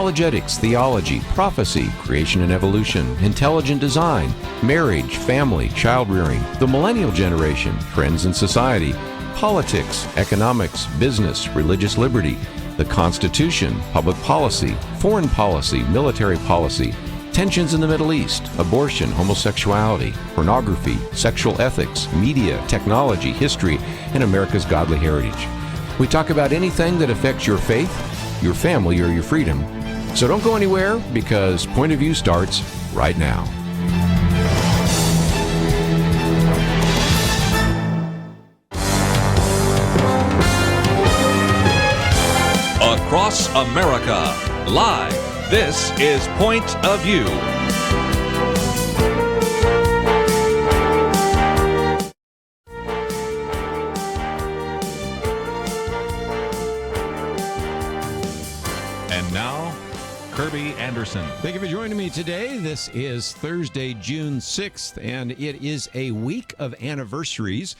apologetics, theology, prophecy, creation and evolution, intelligent design, marriage, family, child-rearing, the millennial generation, trends in society, politics, economics, business, religious liberty, the Constitution, public policy, foreign policy, military policy, tensions in the Middle East, abortion, homosexuality, pornography, sexual ethics, media, technology, history, and America's godly heritage. We talk about anything that affects your faith, your family, or your freedom. So don't go anywhere, because Point of View starts right now. Across America, live. This is Point of View. And now, Kerby Anderson. Thank you for joining me today. This is Thursday, June 6th, and it is a week of anniversaries.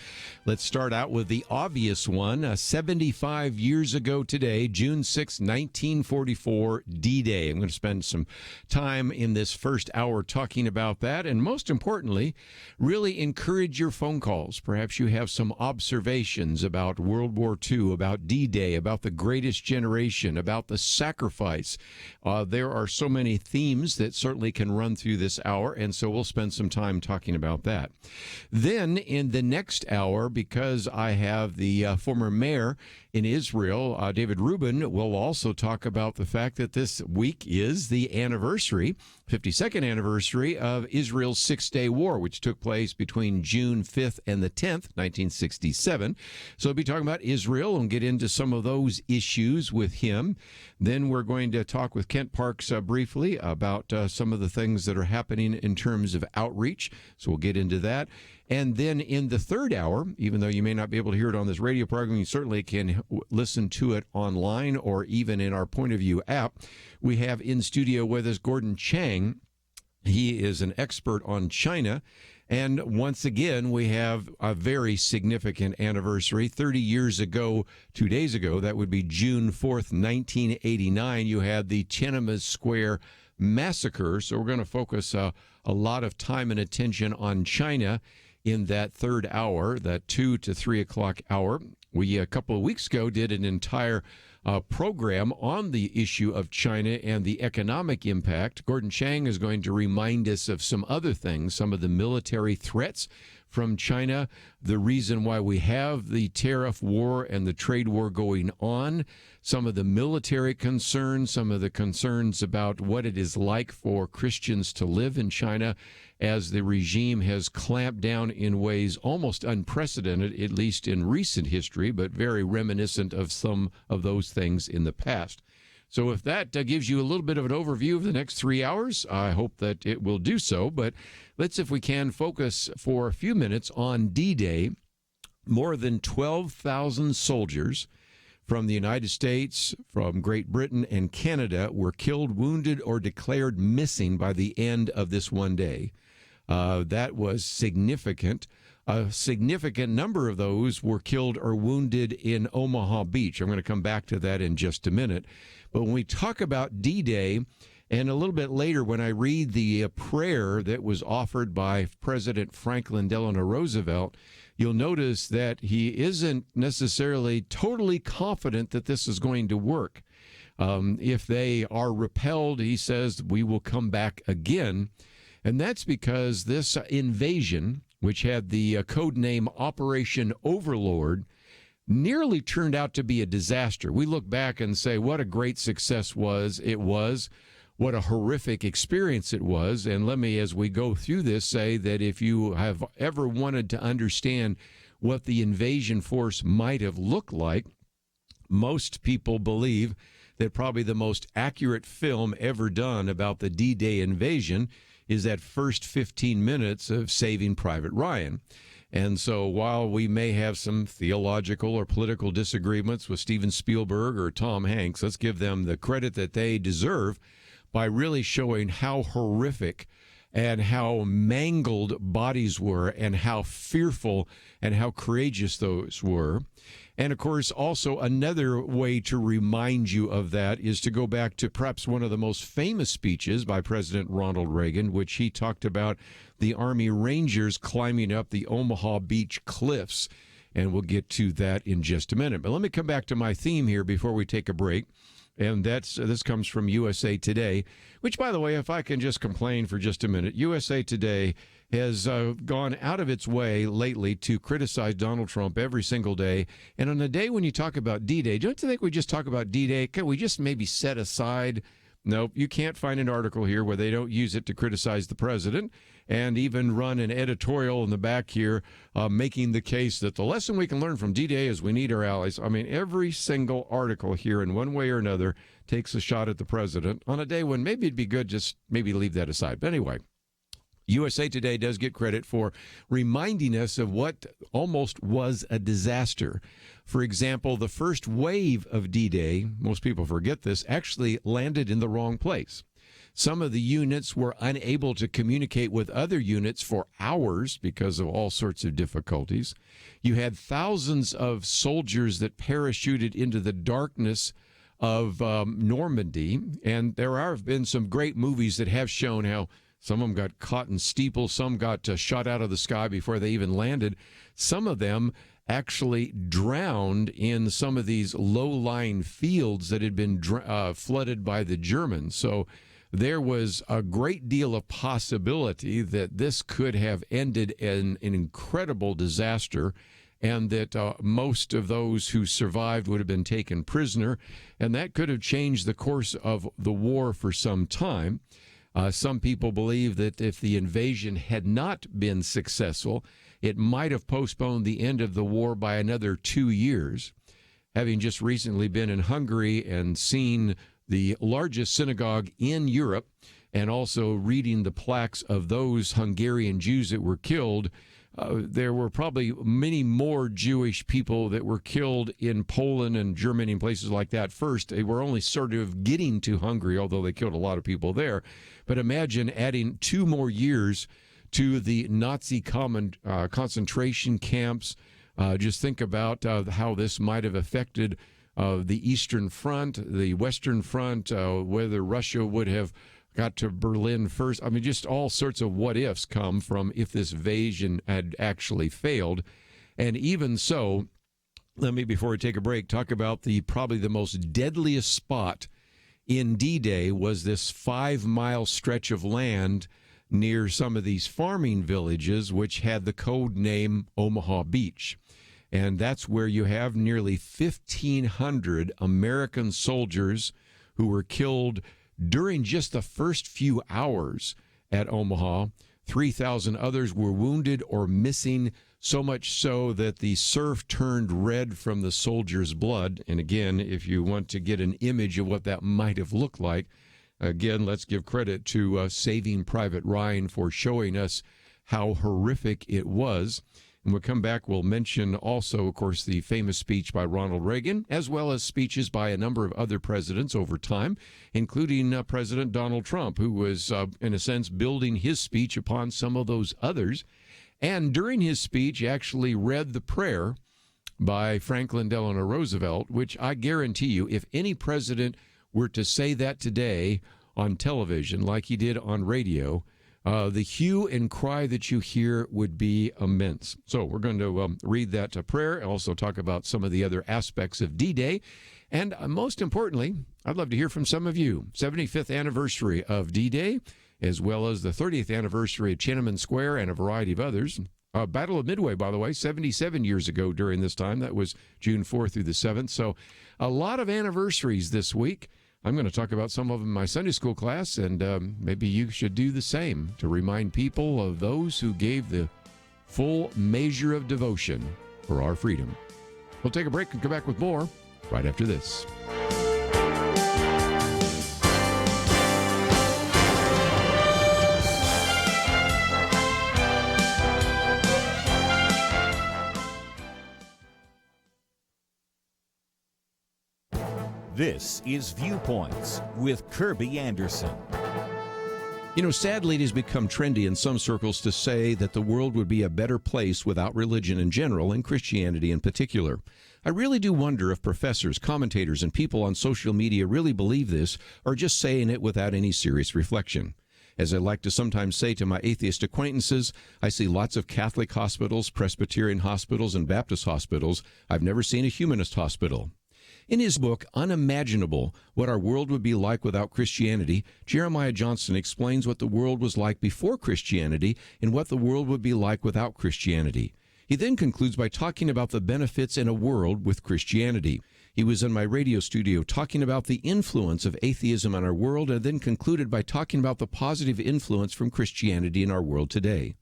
Let's start out with the obvious one. 75 years ago today, June 6, 1944, D-Day. I'm going to spend some time in this first hour talking about that, and most importantly, really encourage your phone calls. Perhaps you have some observations about World War II, about D-Day, about the greatest generation, about the sacrifice. There are so many themes that certainly can run through this hour, and so we'll spend some time talking about that. Then, in the next hour, because I have the former mayor in Israel, David Rubin, will also talk about the fact that this week is the anniversary, 52nd anniversary of Israel's Six-Day War, which took place between June 5th and the 10th, 1967. So we'll be talking about Israel and get into some of those issues with him. Then we're going to talk with Kent Parks briefly about some of the things that are happening in terms of outreach. So we'll get into that. And then in the third hour, even though you may not be able to hear it on this radio program, you certainly can listen to it online or even in our Point of View app. We have in studio with us Gordon Chang. He is an expert on China. And once again, we have a very significant anniversary. 30 years ago, 2 days ago, that would be June 4th, 1989, you had the Tiananmen Square massacre. So we're going to focus a lot of time and attention on China in that third hour, that 2 to 3 o'clock hour. We, a couple of weeks ago, did an entire program on the issue of China and the economic impact. Gordon Chang is going to remind us of some other things, some of the military threats from China, the reason why we have the tariff war and the trade war going on, some of the military concerns, some of the concerns about what it is like for Christians to live in China as the regime has clamped down in ways almost unprecedented, at least in recent history, but very reminiscent of some of those things in the past. So if that gives you a little bit of an overview of the next 3 hours, I hope that it will do so. But let's, if we can, focus for a few minutes on D-Day. More than 12,000 soldiers from the United States, from Great Britain, and Canada were killed, wounded, or declared missing by the end of this one day. That was significant. A significant number of those were killed or wounded in Omaha Beach. I'm going to come back to that in just a minute. But when we talk about D-Day, and a little bit later when I read the prayer that was offered by President Franklin Delano Roosevelt, you'll notice that he isn't necessarily totally confident that this is going to work. If they are repelled, he says, we will come back again. And that's because this invasion, which had the code name Operation Overlord, nearly turned out to be a disaster. We look back and say what a great success it was, what a horrific experience it was. And let me, as we go through this, say that if you have ever wanted to understand what the invasion force might have looked like, most people believe that probably the most accurate film ever done about the D-Day invasion is that first 15 minutes of Saving Private Ryan. And so while we may have some theological or political disagreements with Steven Spielberg or Tom Hanks, let's give them the credit that they deserve by really showing how horrific and how mangled bodies were and how fearful and how courageous those were. And, of course, also another way to remind you of that is to go back to perhaps one of the most famous speeches by President Ronald Reagan, which he talked about the Army Rangers climbing up the Omaha Beach cliffs. And we'll get to that in just a minute. But let me come back to my theme here before we take a break. And this comes from USA Today, which, by the way, if I can just complain for just a minute, USA Today has gone out of its way lately to criticize Donald Trump every single day. And on a day when you talk about D-Day, don't you think we just talk about D-Day? Can we just maybe set aside? Nope, you can't find an article here where they don't use it to criticize the president and even run an editorial in the back here making the case that the lesson we can learn from D-Day is we need our allies. I mean, every single article here in one way or another takes a shot at the president on a day when maybe it'd be good just maybe leave that aside. But anyway, USA Today does get credit for reminding us of what almost was a disaster. For example, the first wave of D-Day, most people forget this, actually landed in the wrong place. Some of the units were unable to communicate with other units for hours because of all sorts of difficulties. You had thousands of soldiers that parachuted into the darkness of Normandy, and there have been some great movies that have shown how some of them got caught in steeples, some got shot out of the sky before they even landed. Some of them actually drowned in some of these low-lying fields that had been flooded by the Germans. So there was a great deal of possibility that this could have ended in an incredible disaster, and that most of those who survived would have been taken prisoner, and that could have changed the course of the war for some time. Some people believe that if the invasion had not been successful, it might have postponed the end of the war by another 2 years. Having just recently been in Hungary and seen the largest synagogue in Europe, and also reading the plaques of those Hungarian Jews that were killed, there were probably many more Jewish people that were killed in Poland and Germany and places like that first. They were only sort of getting to Hungary, although they killed a lot of people there. But imagine adding 2 more years to the Nazi concentration camps. Just think about how this might have affected the Eastern Front, the Western Front, whether Russia would have got to Berlin first. I mean, just all sorts of what ifs come from if this invasion had actually failed. And even so, let me, before we take a break, talk about probably the most deadliest spot in D-Day was this 5-mile stretch of land near some of these farming villages, which had the code name Omaha Beach. And that's where you have nearly 1,500 American soldiers who were killed during just the first few hours at Omaha. 3,000 others were wounded or missing, so much so that the surf turned red from the soldiers' blood. And again, if you want to get an image of what that might have looked like, again, let's give credit to Saving Private Ryan for showing us how horrific it was. When we come back, we'll mention also, of course, the famous speech by Ronald Reagan, as well as speeches by a number of other presidents over time, including President Donald Trump, who was, in a sense, building his speech upon some of those others. And during his speech, actually read the prayer by Franklin Delano Roosevelt, which I guarantee you, if any president were to say that today on television like he did on radio, the hue and cry that you hear would be immense. So we're going to read that prayer and also talk about some of the other aspects of D-Day. And most importantly, I'd love to hear from some of you. 75th anniversary of D-Day, as well as the 30th anniversary of Tiananmen Square and a variety of others. Battle of Midway, by the way, 77 years ago during this time. That was June 4th through the 7th. So a lot of anniversaries this week. I'm going to talk about some of them in my Sunday school class, and maybe you should do the same to remind people of those who gave the full measure of devotion for our freedom. We'll take a break and come back with more right after this. This is Viewpoints with Kerby Anderson. You know, sadly, it has become trendy in some circles to say that the world would be a better place without religion in general and Christianity in particular. I really do wonder if professors, commentators, and people on social media really believe this or just saying it without any serious reflection. As I like to sometimes say to my atheist acquaintances, I see lots of Catholic hospitals, Presbyterian hospitals, and Baptist hospitals. I've never seen a humanist hospital. In his book, Unimaginable, What Our World Would Be Like Without Christianity, Jeremiah Johnson explains what the world was like before Christianity and what the world would be like without Christianity. He then concludes by talking about the benefits in a world with Christianity. He was in my radio studio talking about the influence of atheism on our world and then concluded by talking about the positive influence from Christianity in our world today.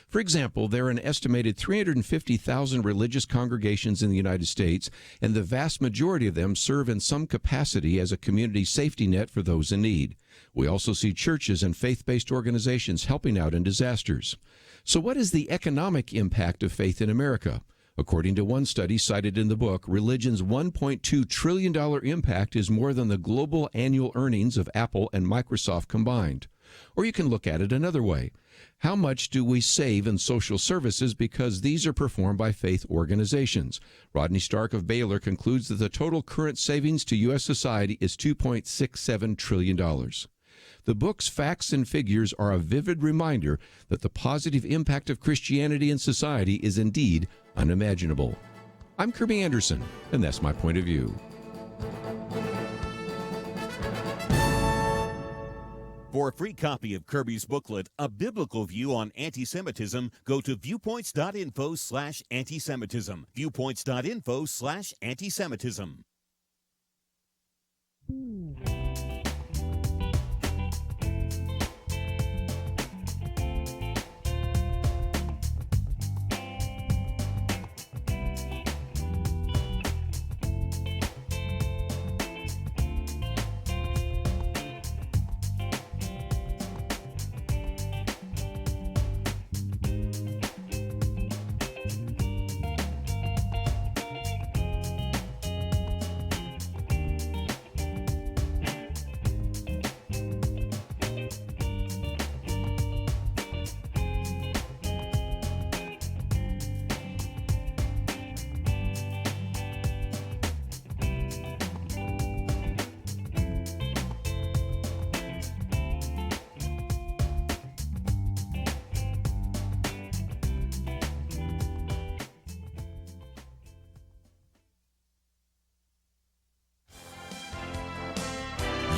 For example, there are an estimated 350,000 religious congregations in the United States, and the vast majority of them serve in some capacity as a community safety net for those in need. We also see churches and faith-based organizations helping out in disasters. So what is the economic impact of faith in America? According to one study cited in the book, religion's $1.2 trillion impact is more than the global annual earnings of Apple and Microsoft combined. Or you can look at it another way. How much do we save in social services because these are performed by faith organizations? Rodney Stark of Baylor concludes that the total current savings to U.S. society is $2.67 trillion. The book's facts and figures are a vivid reminder that the positive impact of Christianity in society is indeed unimaginable. I'm Kerby Anderson, and that's my point of view. For a free copy of Kerby's booklet, A Biblical View on Anti-Semitism, go to viewpoints.info/anti-Semitism. Viewpoints.info/anti-Semitism.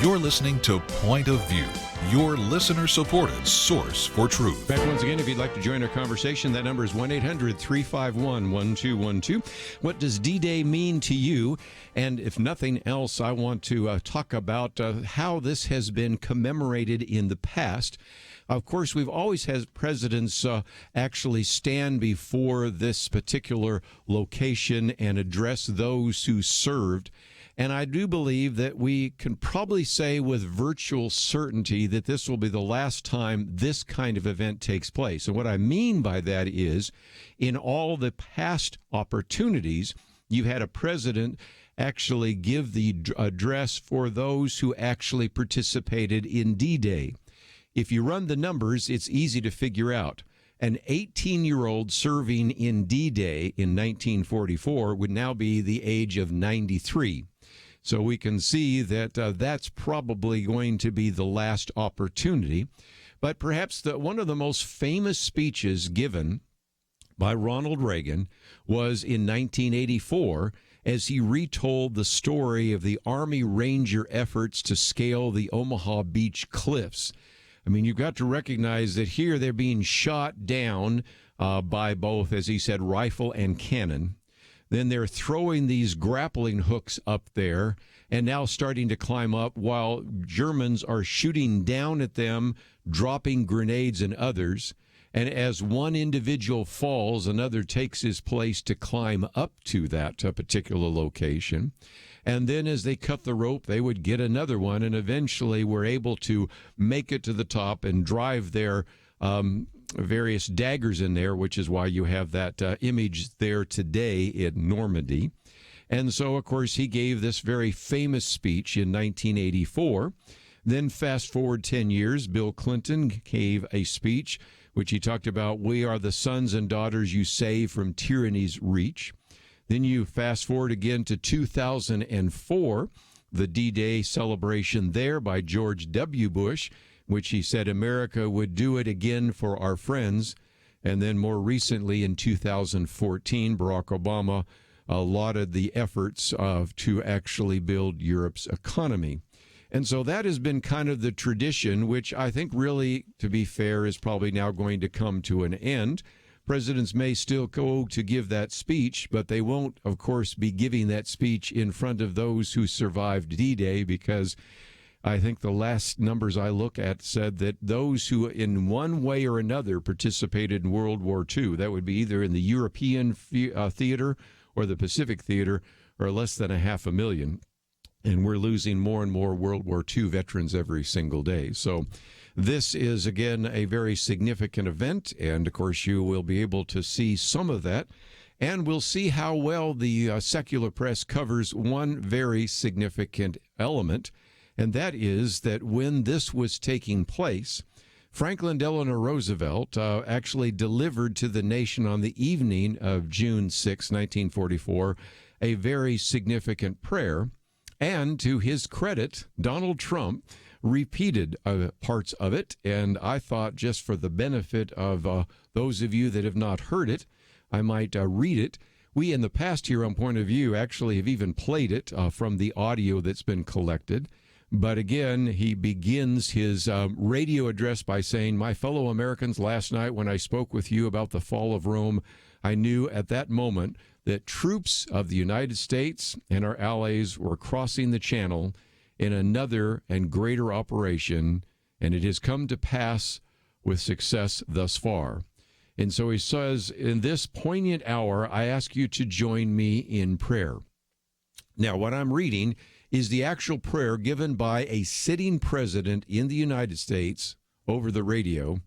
You're listening to Point of View, your listener-supported source for truth. Back once again, if you'd like to join our conversation, that number is 1-800-351-1212. What does D-Day mean to you? And if nothing else, I want to talk about how this has been commemorated in the past. Of course, we've always had presidents actually stand before this particular location and address those who served. And I do believe that we can probably say with virtual certainty that this will be the last time this kind of event takes place. And what I mean by that is, in all the past opportunities, you've had a president actually give the address for those who actually participated in D-Day. If you run the numbers, it's easy to figure out. An 18-year-old serving in D-Day in 1944 would now be the age of 93. So we can see that that's probably going to be the last opportunity. But perhaps one of the most famous speeches given by Ronald Reagan was in 1984 as he retold the story of the Army Ranger efforts to scale the Omaha Beach cliffs. I mean, you've got to recognize that here they're being shot down by both, as he said, rifle and cannon. Then they're throwing these grappling hooks up there and now starting to climb up while Germans are shooting down at them, dropping grenades and others. And as one individual falls, another takes his place to climb up to that particular location. And then as they cut the rope, they would get another one and eventually were able to make it to the top and drive their various daggers in there, which is why you have that image there today in Normandy. And so, of course, he gave this very famous speech in 1984. Then fast forward 10 years, Bill Clinton gave a speech which he talked about, we are the sons and daughters you save from tyranny's reach. Then you fast forward again to 2004, the D-Day celebration there by George W. Bush, which he said America would do it again for our friends. And then more recently in 2014, Barack Obama lauded the efforts to actually build Europe's economy. And so that has been kind of the tradition, which I think really, to be fair, is probably now going to come to an end. Presidents may still go to give that speech, but they won't, of course, be giving that speech in front of those who survived D-Day, because I think the last numbers I look at said that those who in one way or another participated in World War II, that would be either in the European theater or the Pacific theater, are less than 500,000. And we're losing more and more World War II veterans every single day. So this is, again, a very significant event. And, of course, you will be able to see some of that. And we'll see how well the secular press covers one very significant element. And that is that when this was taking place, Franklin Delano Roosevelt actually delivered to the nation on the evening of June 6, 1944, a very significant prayer. And to his credit, Donald Trump repeated parts of it. And I thought, just for the benefit of those of you that have not heard it, I might read it. We, in the past here on Point of View, actually have even played it from the audio that's been collected. But again, he begins his radio address by saying, my fellow Americans, last night when I spoke with you about the fall of Rome, I knew at that moment that troops of the United States and our allies were crossing the channel in another and greater operation, and it has come to pass with success thus far. And so he says, in this poignant hour, I ask you to join me in prayer. Now, what I'm reading is the actual prayer given by a sitting president in the United States over the radio.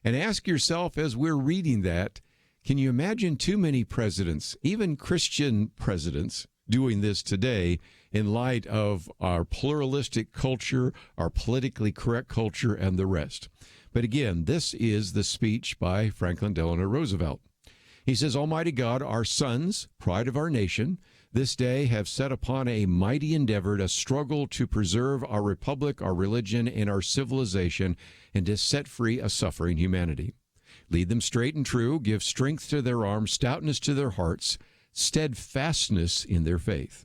And ask yourself, as we're reading that, can you imagine too many presidents, even Christian presidents, doing this today in light of our pluralistic culture, our politically correct culture, and the rest? But again, this is the speech by Franklin Delano Roosevelt. He says, Almighty God, our sons, pride of our nation, this day have set upon a mighty endeavor to struggle to preserve our republic, our religion, and our civilization, and to set free a suffering humanity. Lead them straight and true, give strength to their arms, stoutness to their hearts, steadfastness in their faith.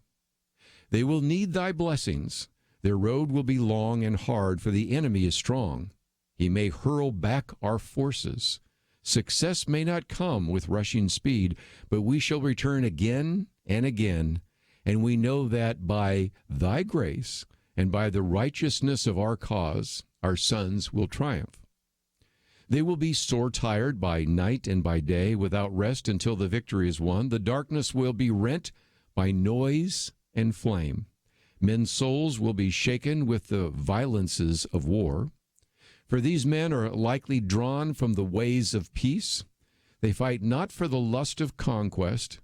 They will need thy blessings. Their road will be long and hard, for the enemy is strong. He may hurl back our forces. Success may not come with rushing speed, but we shall return again and again, and we know that by thy grace and by the righteousness of our cause, our sons will triumph. They will be sore tired by night and by day, without rest until the victory is won. The darkness will be rent by noise and flame. Men's souls will be shaken with the violences of war. For these men are likely drawn from the ways of peace. They fight not for the lust of conquest.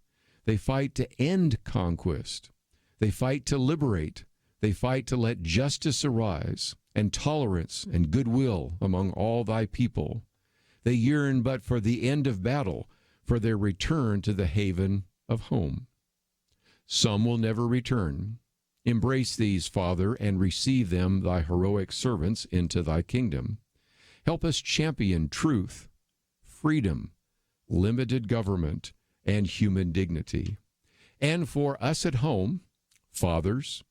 They fight to end conquest. They fight to liberate. They fight to let justice arise, and tolerance and goodwill among all thy people. They yearn but for the end of battle, for their return to the haven of home. Some will never return. Embrace these, Father, and receive them, thy heroic servants, into thy kingdom. Help us champion truth, freedom, limited government, and human dignity. And for us at home, fathers,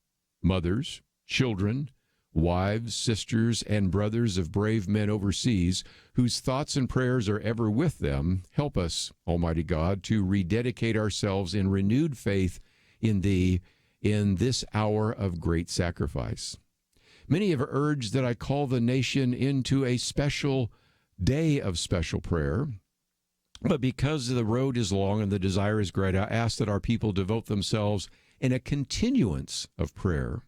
mothers, children, wives, sisters, and brothers of brave men overseas, whose thoughts and prayers are ever with them, help us, Almighty God, to rededicate ourselves in renewed faith in Thee in this hour of great sacrifice. Many have urged that I call the nation into a special day of special prayer, but because the road is long and the desire is great, I ask that our people devote themselves in a continuance of prayer.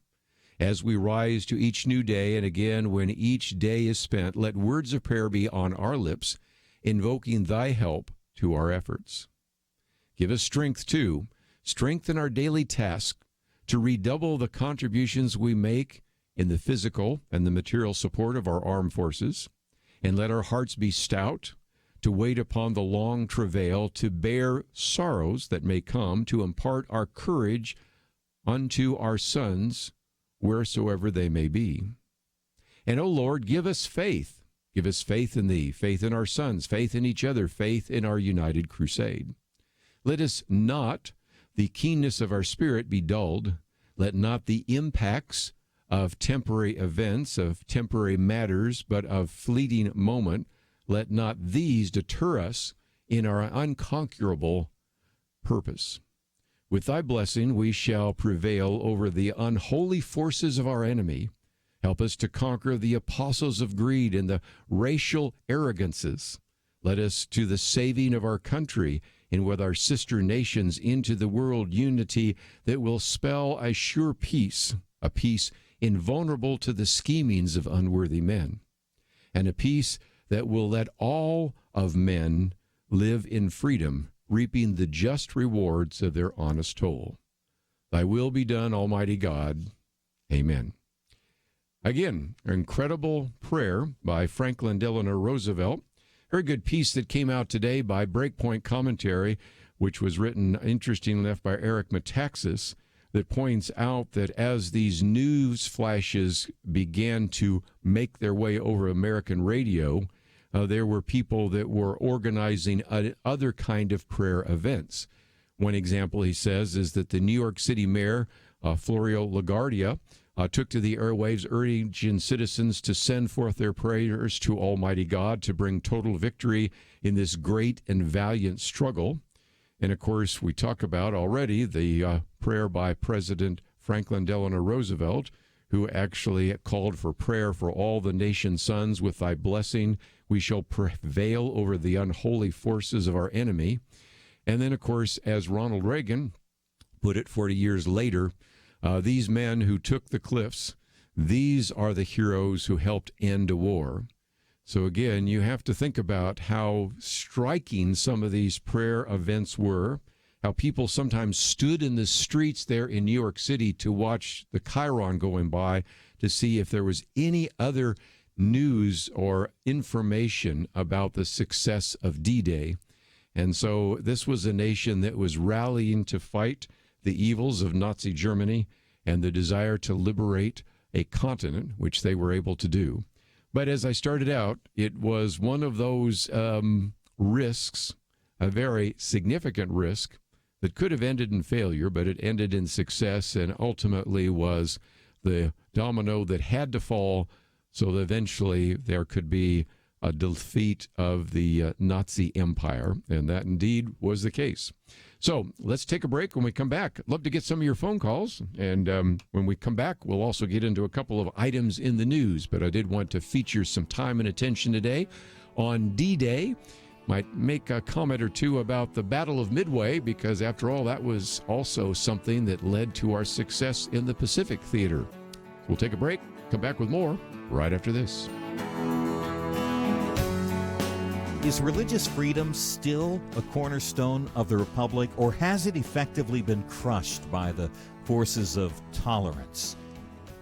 As we rise to each new day, and again when each day is spent, let words of prayer be on our lips, invoking thy help to our efforts. Give us strength, too. Strengthen our daily task to redouble the contributions we make in the physical and the material support of our armed forces, and let our hearts be stout to wait upon the long travail, to bear sorrows that may come, to impart our courage unto our sons, wheresoever they may be. And, O Lord, give us faith. Give us faith in Thee, faith in our sons, faith in each other, faith in our united crusade. Let us not, the keenness of our spirit, be dulled. Let not the impacts of temporary events, of temporary matters, but of fleeting moment, let not these deter us in our unconquerable purpose. With Thy blessing we shall prevail over the unholy forces of our enemy. Help us to conquer the apostles of greed and the racial arrogances. Let us to the saving of our country and with our sister nations into the world unity that will spell a sure peace, a peace invulnerable to the schemings of unworthy men, and a peace that will let all of men live in freedom, reaping the just rewards of their honest toil. Thy will be done, Almighty God. Amen. Again, an incredible prayer by Franklin Delano Roosevelt. Very good piece that came out today by Breakpoint Commentary, which was written, interestingly enough, by Eric Metaxas, that points out that as these news flashes began to make their way over American radio, there were people that were organizing other kind of prayer events. One example, he says, is that the New York City mayor, Florio LaGuardia, took to the airwaves urging citizens to send forth their prayers to Almighty God to bring total victory in this great and valiant struggle. And, of course, we talk about already the prayer by President Franklin Delano Roosevelt, who actually called for prayer for all the nation's sons. With Thy blessing, we shall prevail over the unholy forces of our enemy. And then, of course, as Ronald Reagan put it 40 years later, these men who took the cliffs, these are the heroes who helped end a war. So again, you have to think about how striking some of these prayer events were, how people sometimes stood in the streets there in New York City to watch the Chiron going by to see if there was any other news or information about the success of D-Day. And so this was a nation that was rallying to fight the evils of Nazi Germany and the desire to liberate a continent, which they were able to do. But as I started out, it was one of those risks, a very significant risk, that could have ended in failure, but it ended in success and ultimately was the domino that had to fall so that eventually there could be a defeat of the Nazi Empire, and that indeed was the case. So let's take a break. When we come back, I'd love to get some of your phone calls, and when we come back, we'll also get into a couple of items in the news, but I did want to feature some time and attention today on D-Day. Might make a comment or two about the Battle of Midway, because after all, that was also something that led to our success in the Pacific Theater. So we'll take a break, come back with more right after this. Is religious freedom still a cornerstone of the Republic, or has it effectively been crushed by the forces of tolerance?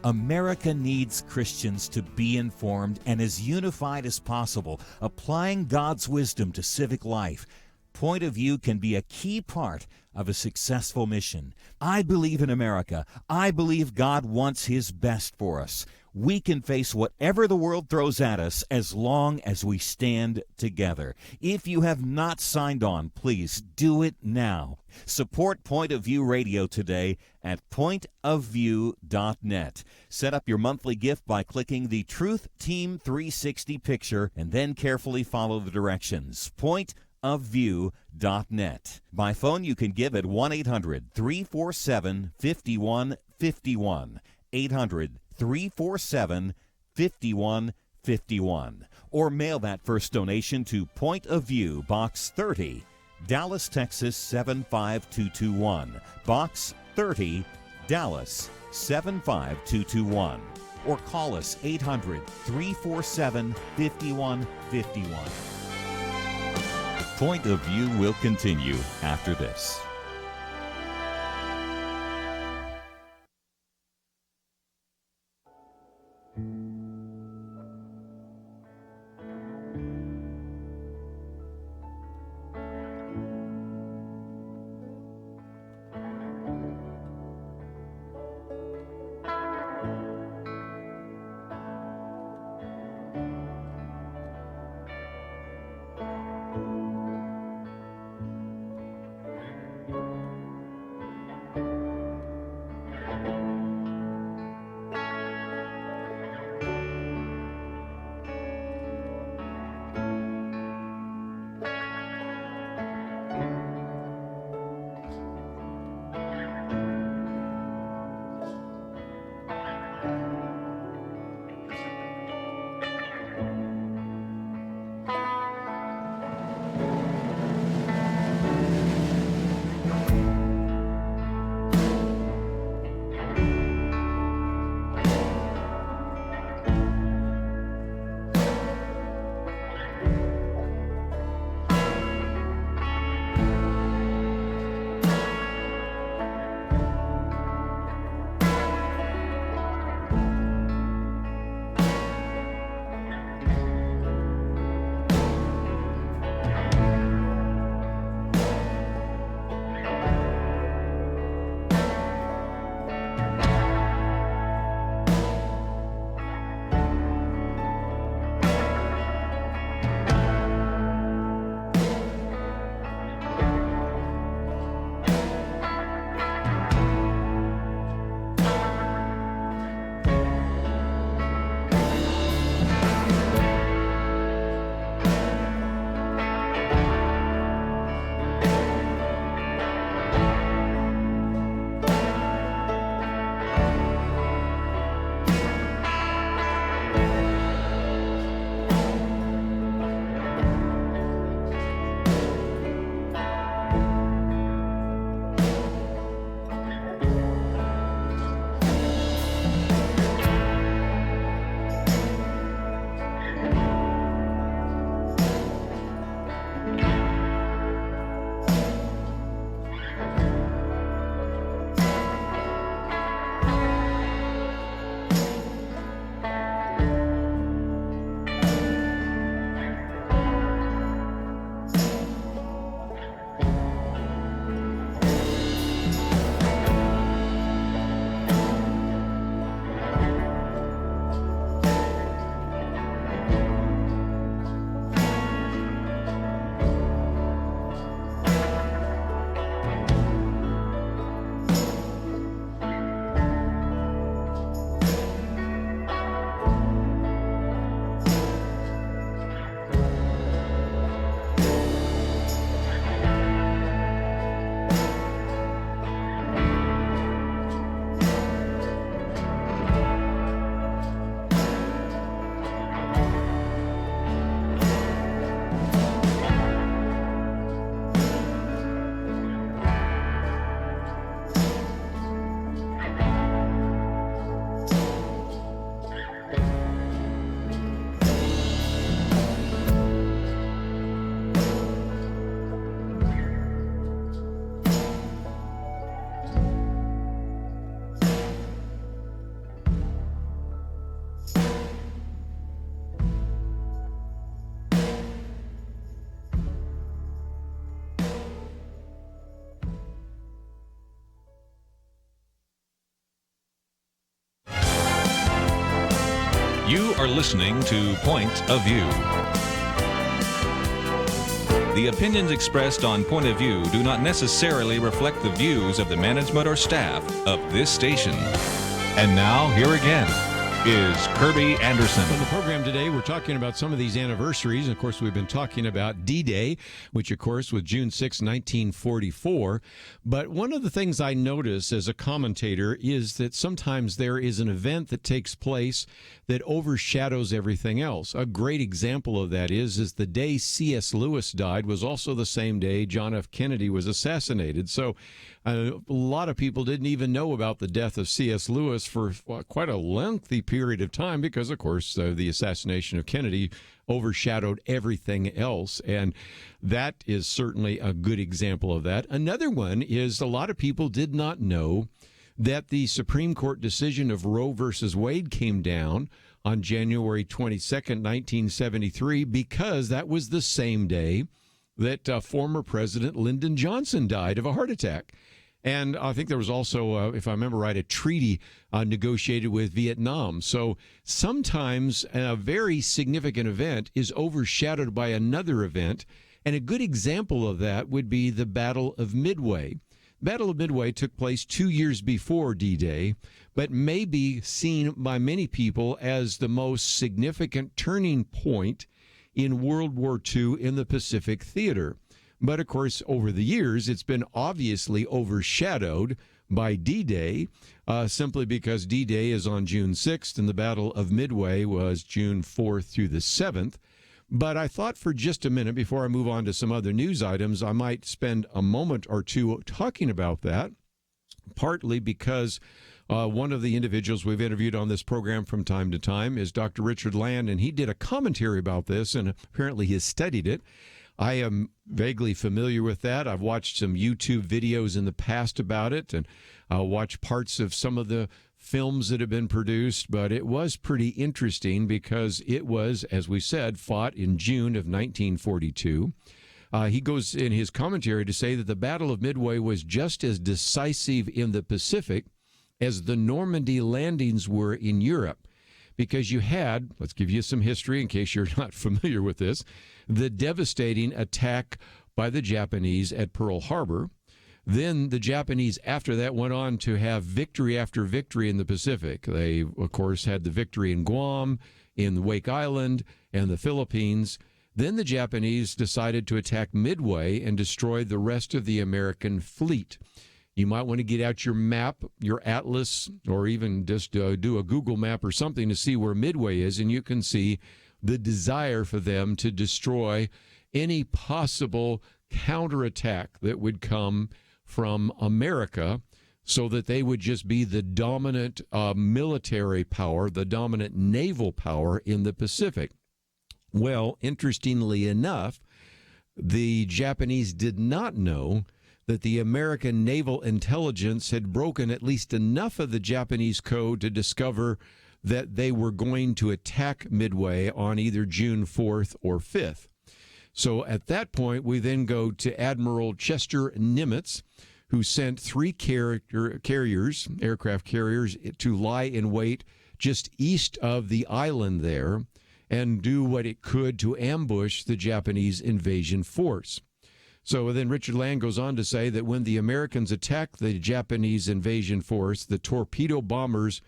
America needs Christians to be informed and as unified as possible, applying God's wisdom to civic life. Point of view can be a key part of a successful mission. I believe in America. I believe God wants His best for us. We can face whatever the world throws at us as long as we stand together. If you have not signed on, please do it now. Support Point of View Radio today at pointofview.net. Set up your monthly gift by clicking the Truth Team 360 picture and then carefully follow the directions. Pointofview.net. By phone, you can give at 1-800-347-5151. 800-347-5151. Or mail that first donation to Point of View, Box 30, Dallas, Texas 75221. Box 30, Dallas 75221. Or call us 800-347-5151. Point of View will continue after this. You are listening to Point of View. The opinions expressed on Point of View do not necessarily reflect the views of the management or staff of this station. And now, here again is Kerby Anderson. On the program today, we're talking about some of these anniversaries. And of course, we've been talking about D-Day, which, of course, was June 6, 1944. But one of the things I notice as a commentator is that sometimes there is an event that takes place that overshadows everything else. A great example of that is the day C.S. Lewis died was also the same day John F. Kennedy was assassinated. So a lot of people didn't even know about the death of C.S. Lewis for quite a lengthy period of time because, of course, the assassination of Kennedy overshadowed everything else. And that is certainly a good example of that. Another one is a lot of people did not know that the Supreme Court decision of Roe versus Wade came down on January 22nd, 1973, because that was the same day that former President Lyndon Johnson died of a heart attack. And I think there was also, if I remember right, a treaty negotiated with Vietnam. So sometimes a very significant event is overshadowed by another event. And a good example of that would be the Battle of Midway. Battle of Midway took place 2 years before D-Day, but may be seen by many people as the most significant turning point in World War II in the Pacific theater. But, of course, over the years, it's been obviously overshadowed by D-Day, simply because D-Day is on June 6th and the Battle of Midway was June 4th through the 7th. But I thought for just a minute, before I move on to some other news items, I might spend a moment or two talking about that, partly because one of the individuals we've interviewed on this program from time to time is Dr. Richard Land, and he did a commentary about this, and apparently he has studied it. I am vaguely familiar with that. I've watched some YouTube videos in the past about it, and I'll watch parts of some of the films that have been produced, but it was pretty interesting because it was, as we said, fought in June of 1942. He goes in his commentary to say that the Battle of Midway was just as decisive in the Pacific as the Normandy landings were in Europe, because you had, let's give you some history in case you're not familiar with this, the devastating attack by the Japanese at Pearl Harbor. Then the Japanese, after that, went on to have victory after victory in the Pacific. They, of course, had the victory in Guam, in Wake Island, and the Philippines. Then the Japanese decided to attack Midway and destroy the rest of the American fleet. You might want to get out your map, your atlas, or even just do a Google map or something to see where Midway is, and you can see the desire for them to destroy any possible counterattack that would come from America, so that they would just be the dominant military power, the dominant naval power in the Pacific. Well, interestingly enough, the Japanese did not know that the American naval intelligence had broken at least enough of the Japanese code to discover that they were going to attack Midway on either June 4th or 5th. So at that point, we then go to Admiral Chester Nimitz, who sent 3 aircraft carriers, to lie in wait just east of the island there and do what it could to ambush the Japanese invasion force. So then Richard Land goes on to say that when the Americans attacked the Japanese invasion force, the torpedo bombers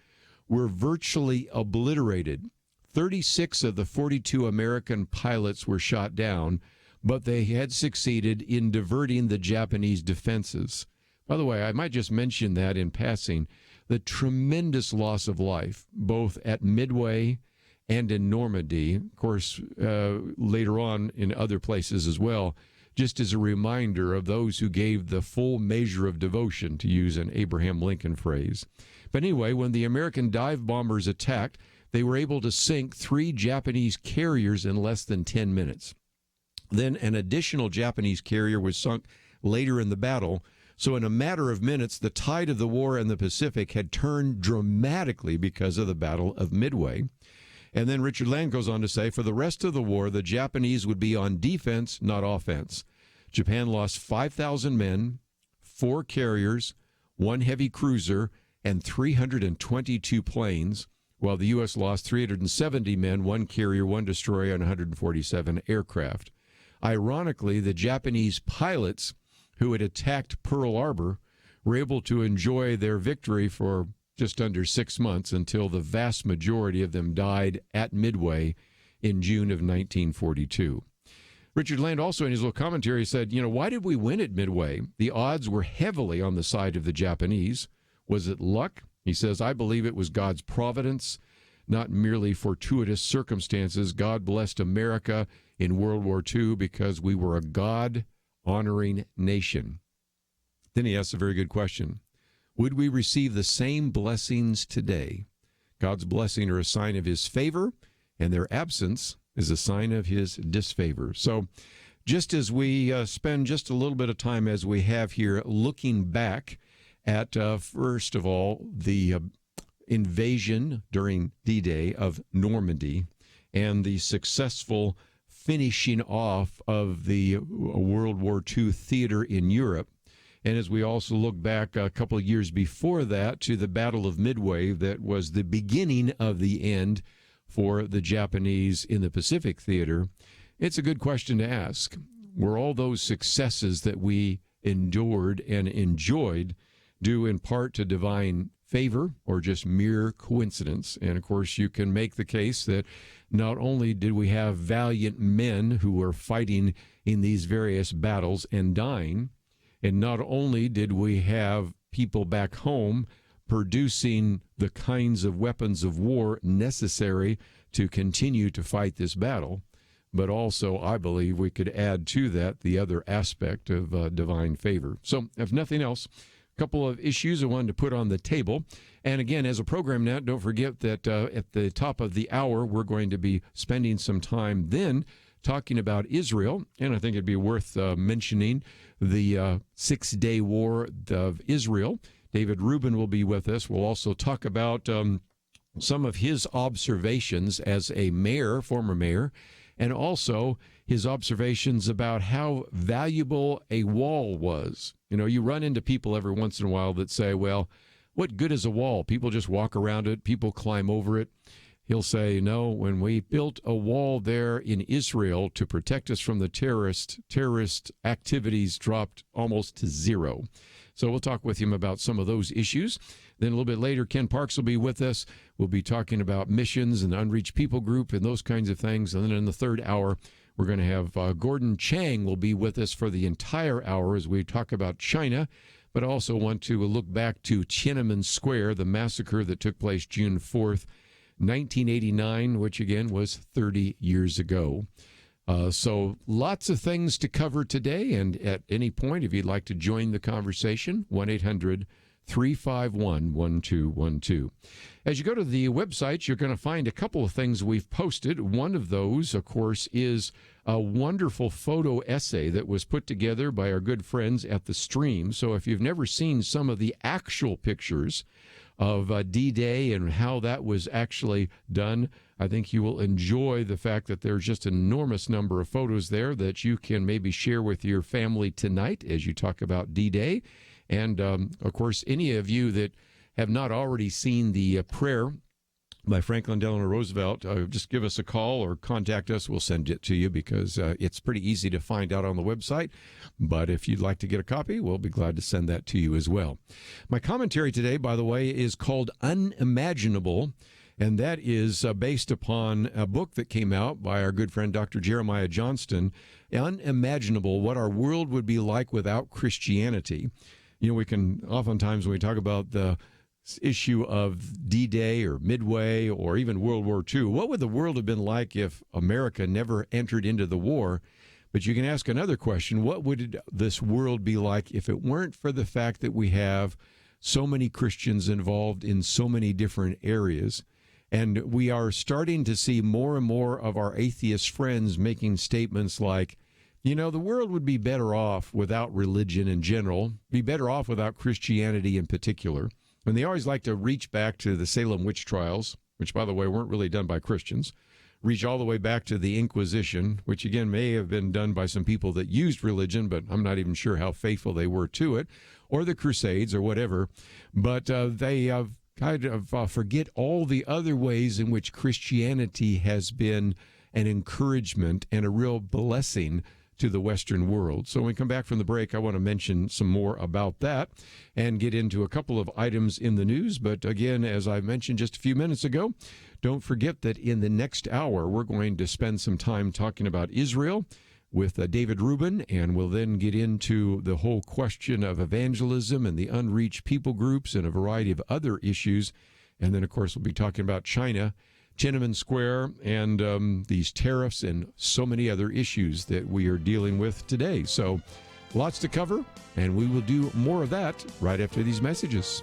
were virtually obliterated. 36 of the 42 American pilots were shot down, but they had succeeded in diverting the Japanese defenses. By the way, I might just mention that in passing, the tremendous loss of life, both at Midway and in Normandy, of course, later on in other places as well, just as a reminder of those who gave the full measure of devotion, to use an Abraham Lincoln phrase. But anyway, when the American dive bombers attacked, they were able to sink 3 Japanese carriers in less than 10 minutes. Then an additional Japanese carrier was sunk later in the battle. So in a matter of minutes, the tide of the war in the Pacific had turned dramatically because of the Battle of Midway. And then Richard Land goes on to say, for the rest of the war, the Japanese would be on defense, not offense. Japan lost 5,000 men, 4 carriers, 1 heavy cruiser, and 322 planes, while the U.S. lost 370 men, 1 carrier, 1 destroyer, and 147 aircraft. Ironically, the Japanese pilots who had attacked Pearl Harbor were able to enjoy their victory for just under 6 months until the vast majority of them died at Midway in June of 1942. Richard Land also in his little commentary said, why did we win at Midway? The odds were heavily on the side of the Japanese. Was it luck? He says, I believe it was God's providence, not merely fortuitous circumstances. God blessed America in World War II because we were a God-honoring nation. Then he asks a very good question. Would we receive the same blessings today? God's blessing are a sign of his favor, and their absence is a sign of his disfavor. So just as we spend just a little bit of time as we have here looking back at, first of all, the invasion during D-Day of Normandy and the successful finishing off of the World War II theater in Europe. And as we also look back a couple of years before that to the Battle of Midway, that was the beginning of the end for the Japanese in the Pacific theater, it's a good question to ask. Were all those successes that we endured and enjoyed due in part to divine favor or just mere coincidence? And of course, you can make the case that not only did we have valiant men who were fighting in these various battles and dying, and not only did we have people back home producing the kinds of weapons of war necessary to continue to fight this battle, but also I believe we could add to that the other aspect of divine favor. So if nothing else, a couple of issues I wanted to put on the table. And again, as a program now, don't forget that at the top of the hour, we're going to be spending some time then talking about Israel, and I think it'd be worth mentioning the 6-day war of Israel. David Rubin will be with us. We'll also talk about some of his observations as a mayor, former mayor, and also his observations about how valuable a wall was. You run into people every once in a while that say, well, what good is a wall? People just walk around it. People climb over it. He'll say, no, when we built a wall there in Israel to protect us from the terrorist activities dropped almost to zero. So we'll talk with him about some of those issues. Then a little bit later, Ken Parks will be with us. We'll be talking about missions and unreached people group and those kinds of things. And then in the third hour, we're going to have Gordon Chang will be with us for the entire hour as we talk about China, but also want to look back to Tiananmen Square, the massacre that took place June 4th, 1989, which again was 30 years ago. So lots of things to cover today, and at any point, if you'd like to join the conversation, 1-800-351-1212. As you go to the website, you're going to find a couple of things we've posted. One of those, of course, is a wonderful photo essay that was put together by our good friends at The Stream. So if you've never seen some of the actual pictures of D-Day and how that was actually done, I think you will enjoy the fact that there's just an enormous number of photos there that you can maybe share with your family tonight as you talk about D-Day. And, of course, any of you that have not already seen the prayer by Franklin Delano Roosevelt, just give us a call or contact us. We'll send it to you because it's pretty easy to find out on the website. But if you'd like to get a copy, we'll be glad to send that to you as well. My commentary today, by the way, is called Unimaginable, and that is based upon a book that came out by our good friend Dr. Jeremiah Johnston, Unimaginable, What Our World Would Be Like Without Christianity. We can oftentimes, when we talk about the issue of D-Day or Midway or even World War II, what would the world have been like if America never entered into the war? But you can ask another question, what would this world be like if it weren't for the fact that we have so many Christians involved in so many different areas? And we are starting to see more and more of our atheist friends making statements like, the world would be better off without religion in general, be better off without Christianity in particular. And they always like to reach back to the Salem witch trials, which, by the way, weren't really done by Christians, reach all the way back to the Inquisition, which, again, may have been done by some people that used religion, but I'm not even sure how faithful they were to it, or the Crusades or whatever. But they kind of forget all the other ways in which Christianity has been an encouragement and a real blessing to the Western world. So when we come back from the break, I want to mention some more about that and get into a couple of items in the news. But again, as I mentioned just a few minutes ago, don't forget that in the next hour, we're going to spend some time talking about Israel with David Rubin, and we'll then get into the whole question of evangelism and the unreached people groups and a variety of other issues. And then, of course, we'll be talking about China, Tiananmen Square, and these tariffs and so many other issues that we are dealing with today. So lots to cover, and we will do more of that right after these messages.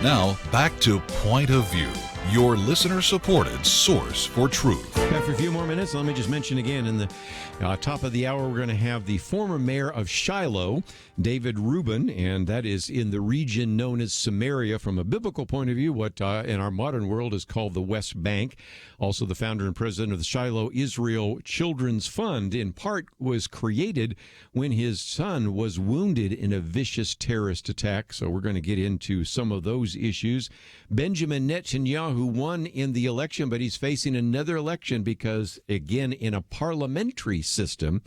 Now, back to Point of View, your listener-supported source for truth. After a few more minutes, let me just mention again, in the top of the hour, we're going to have the former mayor of Shiloh, David Rubin, and that is in the region known as Samaria from a biblical point of view, what in our modern world is called the West Bank. Also the founder and president of the Shiloh Israel Children's Fund, in part was created when his son was wounded in a vicious terrorist attack. So we're going to get into some of those issues. Benjamin Netanyahu won in the election, but he's facing another election because, again, in a parliamentary system,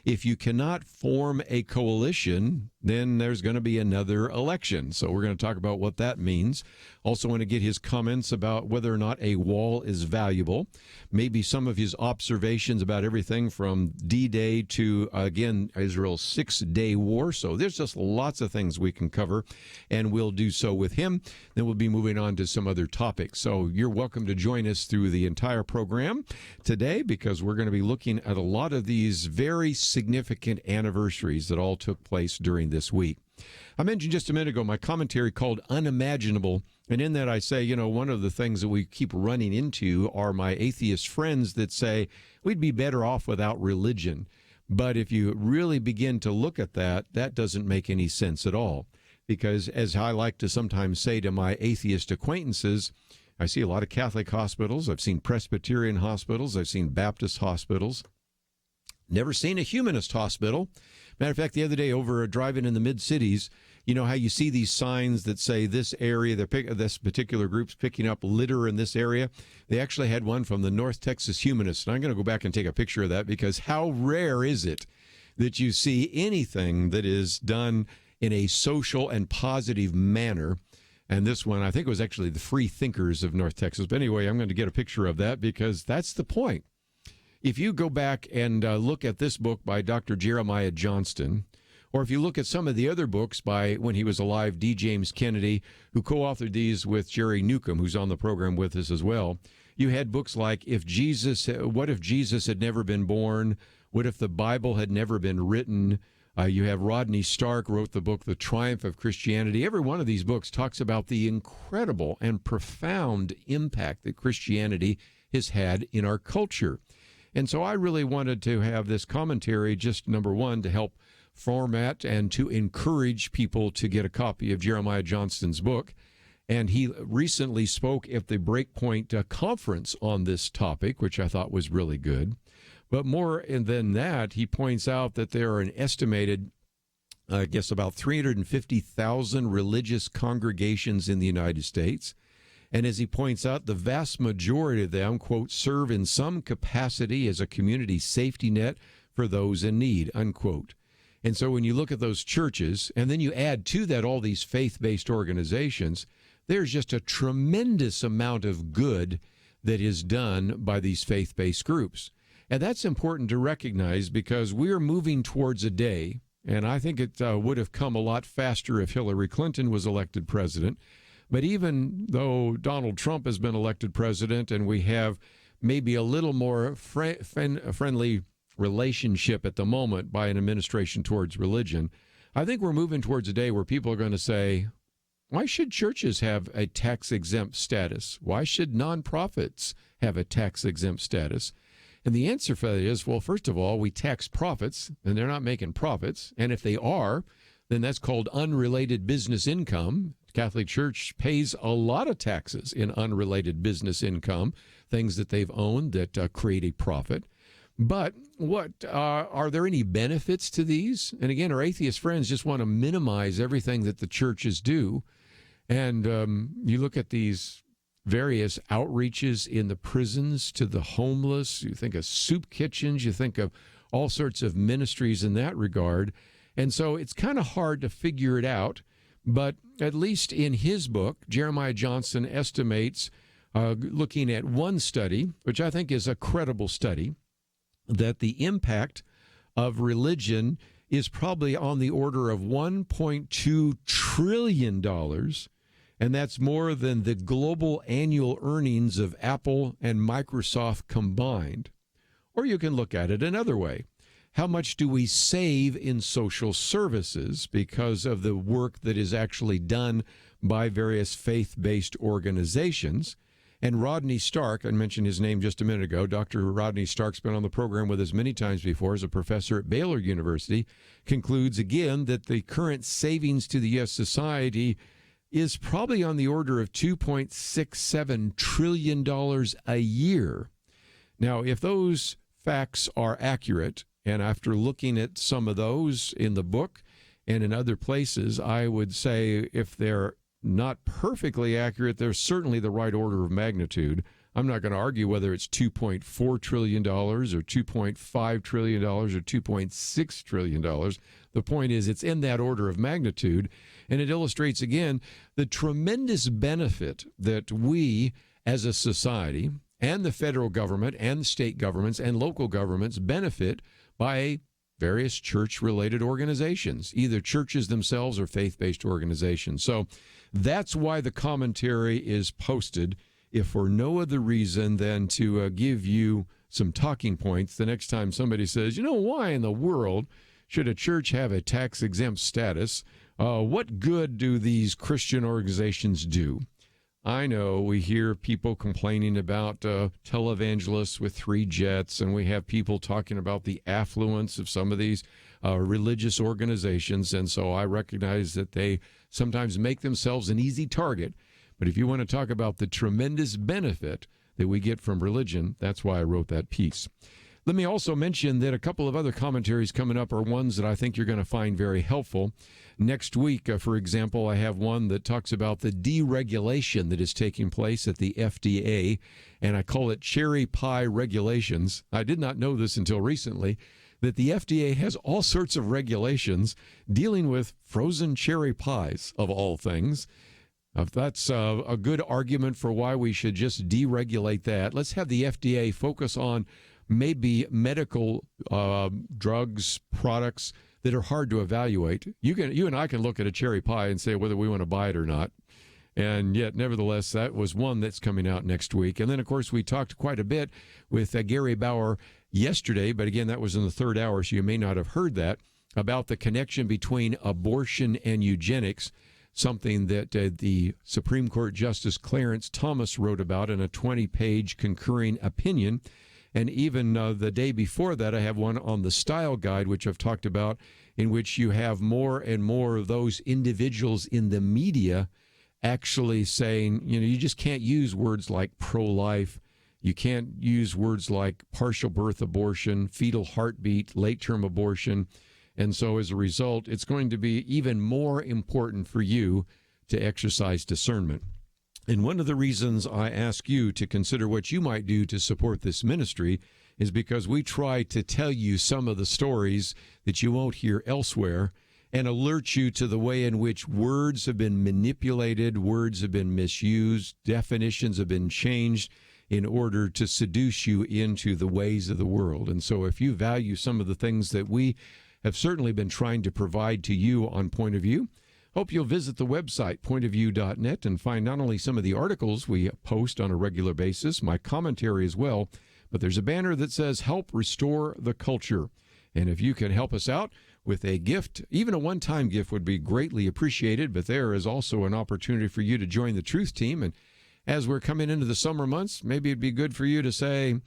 If you cannot form a coalition, then there's going to be another election. So we're going to talk about what that means. Also want to get his comments about whether or not a wall is valuable. Maybe some of his observations about everything from D-Day to, again, Israel's 6-day war. So there's just lots of things we can cover, and we'll do so with him. Then we'll be moving on to some other topics. So you're welcome to join us through the entire program today, because we're going to be looking at a lot of these very significant anniversaries that all took place during this week. I mentioned just a minute ago my commentary called Unimaginable, and in that I say, one of the things that we keep running into are my atheist friends that say we'd be better off without religion. But if you really begin to look at that, that doesn't make any sense at all. Because as I like to sometimes say to my atheist acquaintances, I see a lot of Catholic hospitals, I've seen Presbyterian hospitals, I've seen Baptist hospitals, never seen a humanist hospital. Matter of fact, the other day over driving in the mid-cities, you know how you see these signs that say this area, this particular group's picking up litter in this area? They actually had one from the North Texas Humanists, and I'm going to go back and take a picture of that, because how rare is it that you see anything that is done in a social and positive manner? And this one, I think it was actually the Free Thinkers of North Texas. But anyway, I'm going to get a picture of that, because that's the point. If you go back and look at this book by Dr. Jeremiah Johnston, or if you look at some of the other books by, when he was alive, D. James Kennedy, who co-authored these with Jerry Newcomb, who's on the program with us as well, you had books like What If Jesus Had Never Been Born? What If the Bible Had Never Been Written? You have Rodney Stark wrote the book, The Triumph of Christianity. Every one of these books talks about the incredible and profound impact that Christianity has had in our culture. And so I really wanted to have this commentary, just number one, to help format and to encourage people to get a copy of Jeremiah Johnston's book. And he recently spoke at the Breakpoint conference on this topic, which I thought was really good. But more than that, he points out that there are an estimated, about 350,000 religious congregations in the United States. And as he points out, the vast majority of them, quote, serve in some capacity as a community safety net for those in need, unquote. And so when you look at those churches, and then you add to that all these faith-based organizations, there's just a tremendous amount of good that is done by these faith-based groups. And that's important to recognize, because we're moving towards a day, and I think it would have come a lot faster if Hillary Clinton was elected president. But even though Donald Trump has been elected president and we have maybe a little more friendly relationship at the moment by an administration towards religion, I think we're moving towards a day where people are going to say, why should churches have a tax-exempt status? Why should nonprofits have a tax-exempt status? And the answer for that is, well, first of all, we tax profits, and they're not making profits. And if they are, then that's called unrelated business income. Catholic Church pays a lot of taxes in unrelated business income, things that they've owned that create a profit. But what are there any benefits to these? And again, our atheist friends just want to minimize everything that the churches do. And you look at these various outreaches in the prisons to the homeless. You think of soup kitchens. You think of all sorts of ministries in that regard. And so it's kind of hard to figure it out. But at least in his book, Jeremiah Johnston estimates, looking at one study, which I think is a credible study, that the impact of religion is probably on the order of $1.2 trillion, and that's more than the global annual earnings of Apple and Microsoft combined. Or you can look at it another way. How much do we save in social services because of the work that is actually done by various faith-based organizations? And Rodney Stark, I mentioned his name just a minute ago, Dr. Rodney Stark's been on the program with us many times before as a professor at Baylor University, concludes again that the current savings to the U.S. society is probably on the order of $2.67 trillion a year. Now, if those facts are accurate, and after looking at some of those in the book and in other places, I would say if they're not perfectly accurate, they're certainly the right order of magnitude. I'm not going to argue whether it's $2.4 trillion or $2.5 trillion or $2.6 trillion. The point is it's in that order of magnitude, and it illustrates, again, the tremendous benefit that we as a society and the federal government and state governments and local governments benefit by various church-related organizations, either churches themselves or faith-based organizations. So that's why the commentary is posted, if for no other reason than to give you some talking points the next time somebody says, why in the world should a church have a tax-exempt status? What good do these Christian organizations do? I know we hear people complaining about televangelists with 3 jets, and we have people talking about the affluence of some of these religious organizations, and so I recognize that they sometimes make themselves an easy target. But if you want to talk about the tremendous benefit that we get from religion, that's why I wrote that piece. Let me also mention that a couple of other commentaries coming up are ones that I think you're going to find very helpful. Next week, for example, I have one that talks about the deregulation that is taking place at the FDA, and I call it cherry pie regulations. I did not know this until recently, that the FDA has all sorts of regulations dealing with frozen cherry pies, of all things. If that's a good argument for why we should just deregulate that, let's have the FDA focus on maybe medical drugs, products that are hard to evaluate. You and I can look at a cherry pie and say whether we want to buy it or not. And yet, nevertheless, that was one that's coming out next week. And then, of course, we talked quite a bit with Gary Bauer yesterday, but again, that was in the third hour, so you may not have heard that, about the connection between abortion and eugenics, something that the Supreme Court Justice Clarence Thomas wrote about in a 20-page concurring opinion. And even the day before that, I have one on the Style Guide, which I've talked about, in which you have more and more of those individuals in the media actually saying, you just can't use words like pro-life. You can't use words like partial birth abortion, fetal heartbeat, late-term abortion. And so as a result, it's going to be even more important for you to exercise discernment. And one of the reasons I ask you to consider what you might do to support this ministry is because we try to tell you some of the stories that you won't hear elsewhere and alert you to the way in which words have been manipulated, words have been misused, definitions have been changed in order to seduce you into the ways of the world. And so if you value some of the things that we have certainly been trying to provide to you on Point of View, hope you'll visit the website, pointofview.net, and find not only some of the articles we post on a regular basis, my commentary as well, but there's a banner that says, Help Restore the Culture. And if you can help us out with a gift, even a one-time gift would be greatly appreciated, but there is also an opportunity for you to join the Truth Team. And as we're coming into the summer months, maybe it'd be good for you to say,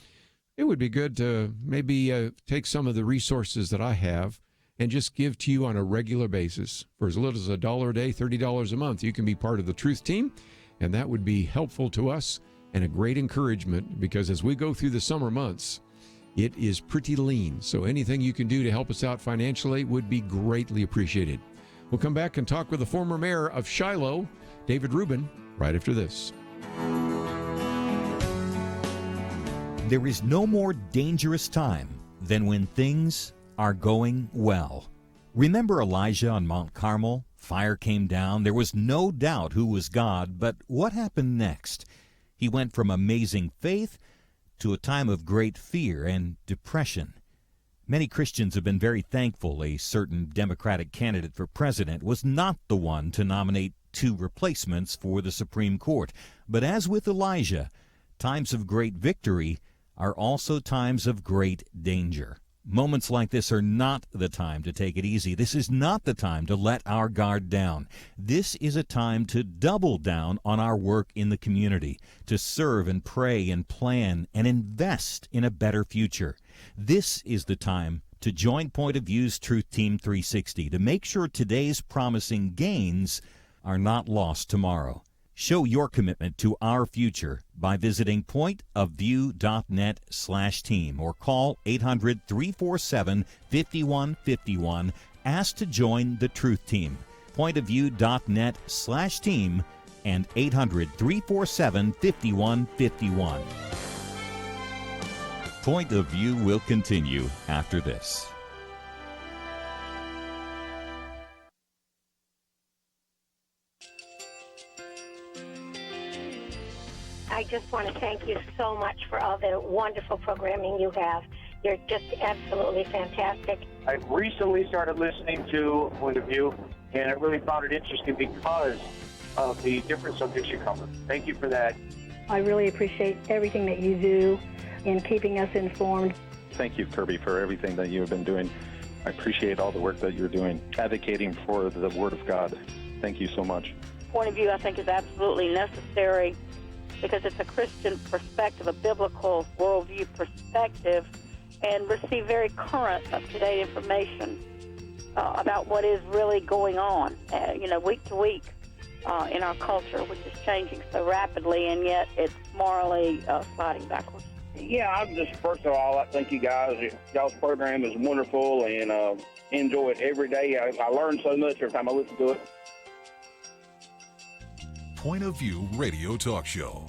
it would be good to maybe take some of the resources that I have and just give to you on a regular basis. For as little as $1 a day, $30 a month, you can be part of the Truth Team, and that would be helpful to us and a great encouragement, because as we go through the summer months, it is pretty lean. So anything you can do to help us out financially would be greatly appreciated. We'll come back and talk with the former mayor of Shiloh, David Rubin, right after this. There is no more dangerous time than when things are going well. Remember Elijah on Mount Carmel? Fire came down. There was no doubt who was God, but what happened next? He went from amazing faith to a time of great fear and depression. Many Christians have been very thankful a certain Democratic candidate for president was not the one to nominate 2 replacements for the Supreme Court. But as with Elijah, times of great victory are also times of great danger. Moments like this are not the time to take it easy. This is not the time to let our guard down. This is a time to double down on our work in the community, to serve and pray and plan and invest in a better future. This is the time to join Point of View's Truth Team 360 to make sure today's promising gains are not lost tomorrow. Show your commitment to our future by visiting pointofview.net/team or call 800-347-5151. Ask to join the Truth Team. Pointofview.net/team and 800-347-5151. Point of View will continue after this. I just want to thank you so much for all the wonderful programming you have. You're just absolutely fantastic. I recently started listening to Point of View, and I really found it interesting because of the different subjects you cover. Thank you for that. I really appreciate everything that you do in keeping us informed. Thank you, Kerby, for everything that you have been doing. I appreciate all the work that you're doing, advocating for the Word of God. Thank you so much. Point of View, I think, is absolutely necessary because it's a Christian perspective, a biblical worldview perspective, and receive very current, up-to-date information about what is really going on, week to week in our culture, which is changing so rapidly, and yet it's morally sliding backwards. Yeah, I'm just, first of all, I thank you guys. Y'all's program is wonderful, and enjoy it every day. I learn so much every time I listen to it. Point of View Radio Talk Show.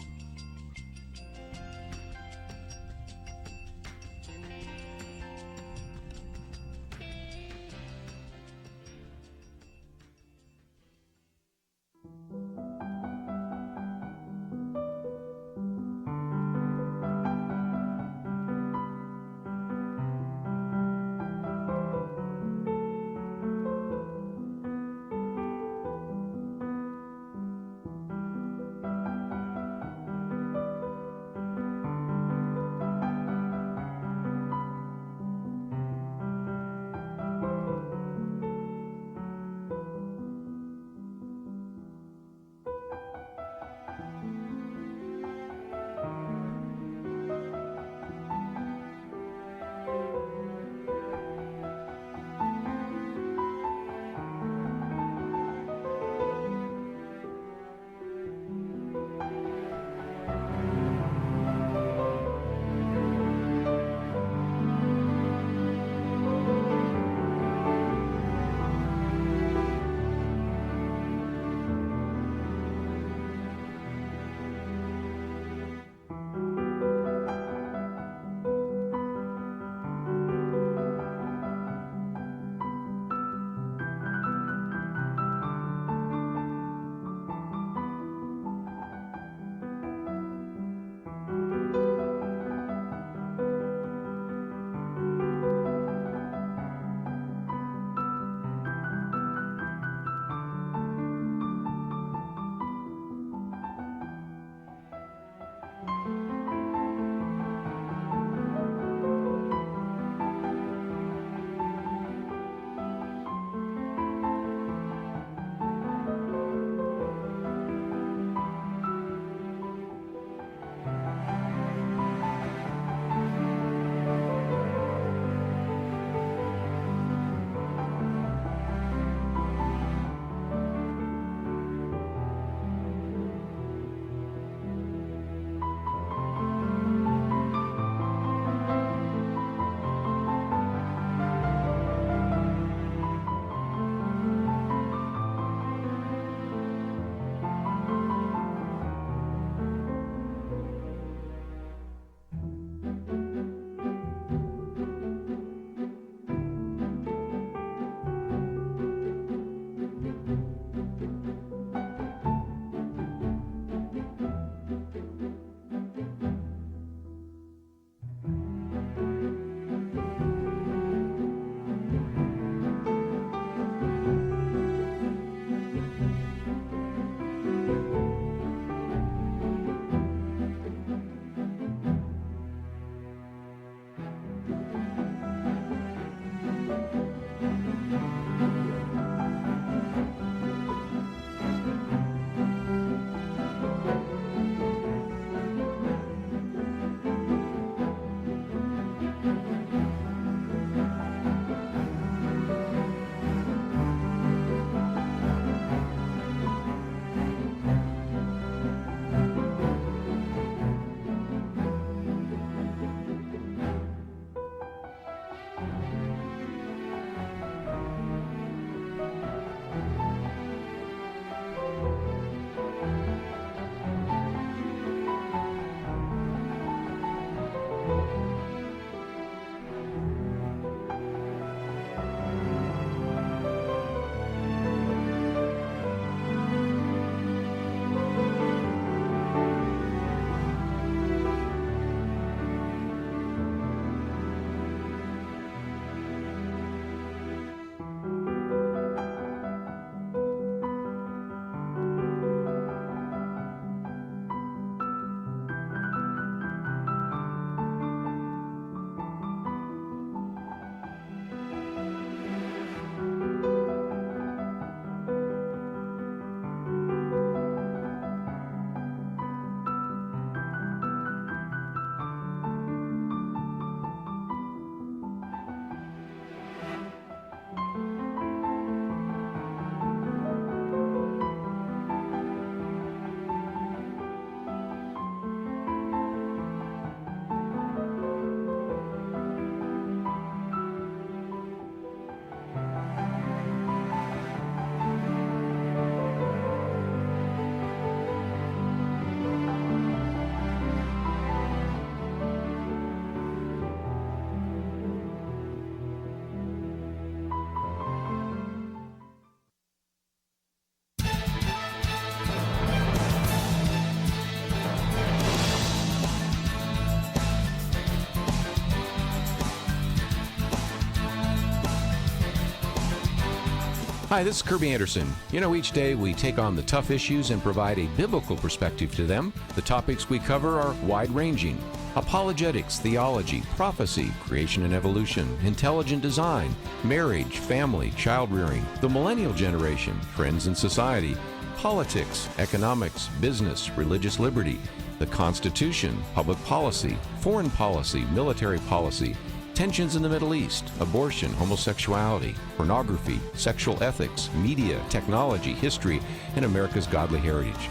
Hi, this is Kerby Anderson. You know, each day we take on the tough issues and provide a biblical perspective to them. The topics we cover are wide-ranging: apologetics, theology, prophecy, creation and evolution, intelligent design, marriage, family, child-rearing, the millennial generation, friends and society, politics, economics, business, religious liberty, the Constitution, public policy, foreign policy, military policy, tensions in the Middle East, abortion, homosexuality, pornography, sexual ethics, media, technology, history, and America's godly heritage.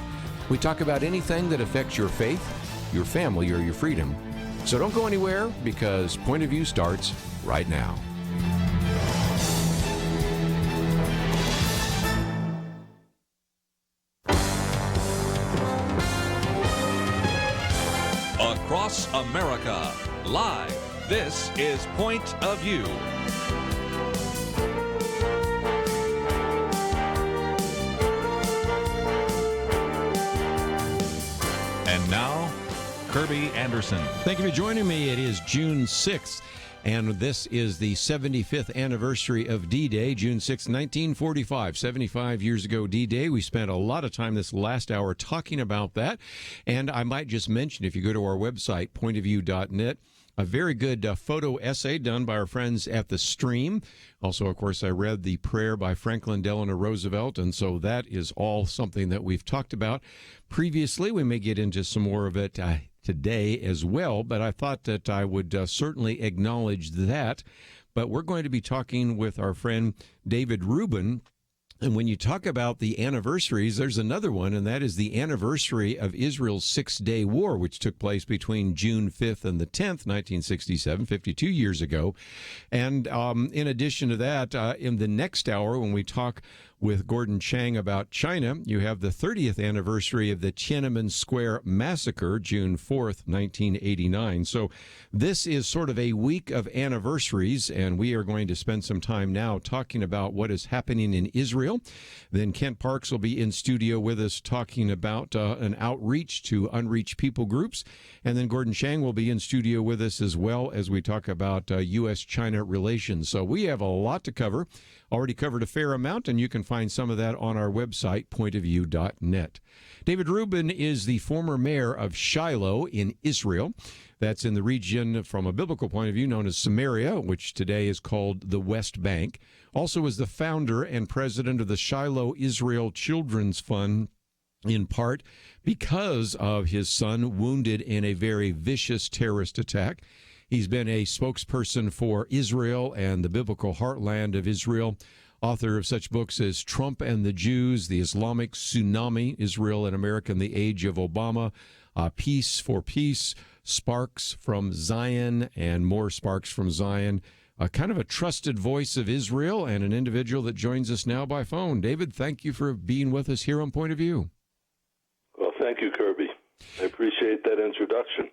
We talk about anything that affects your faith, your family, or your freedom. So don't go anywhere, because Point of View starts right now. Across America, live. This is Point of View. And now, Kerby Anderson. Thank you for joining me. It is June 6th, and this is the 75th anniversary of D-Day, June 6, 1945. 75 years ago, D-Day. We spent a lot of time this last hour talking about that, and I might just mention, if you go to our website, pointofview.net, a very good photo essay done by our friends at The Stream. Also, of course, I read the prayer by Franklin Delano Roosevelt, and so that is all something that we've talked about previously. We may get into some more of it today as well, but I thought that I would certainly acknowledge that. But we're going to be talking with our friend David Rubin. And when you talk about the anniversaries, there's another one, and that is the anniversary of Israel's Six-Day War, which took place between June 5th and the 10th, 1967, 52 years ago. And in addition to that, in the next hour, when we talk with Gordon Chang about China, you have the 30th anniversary of the Tiananmen Square Massacre, June 4th, 1989. So this is sort of a week of anniversaries, and we are going to spend some time now talking about what is happening in Israel. Then Kent Parks will be in studio with us talking about an outreach to unreached people groups. And then Gordon Chang will be in studio with us as well as we talk about U.S.-China relations. So we have a lot to cover. Already covered a fair amount, and you can find some of that on our website, pointofview.net. David Rubin is the former mayor of Shiloh in Israel. That's in the region, from a biblical point of view, known as Samaria, which today is called the West Bank. Also is the founder and president of the Shiloh Israel Children's Fund, in part because of his son wounded in a very vicious terrorist attack. He's been a spokesperson for Israel and the biblical heartland of Israel, author of such books as Trump and the Jews, The Islamic Tsunami, Israel and America in the Age of Obama, Peace for Peace, Sparks from Zion, and More Sparks from Zion. Kind of a trusted voice of Israel, and an individual that joins us now by phone. David, thank you for being with us here on Point of View. Well, thank you, Kerby. I appreciate that introduction.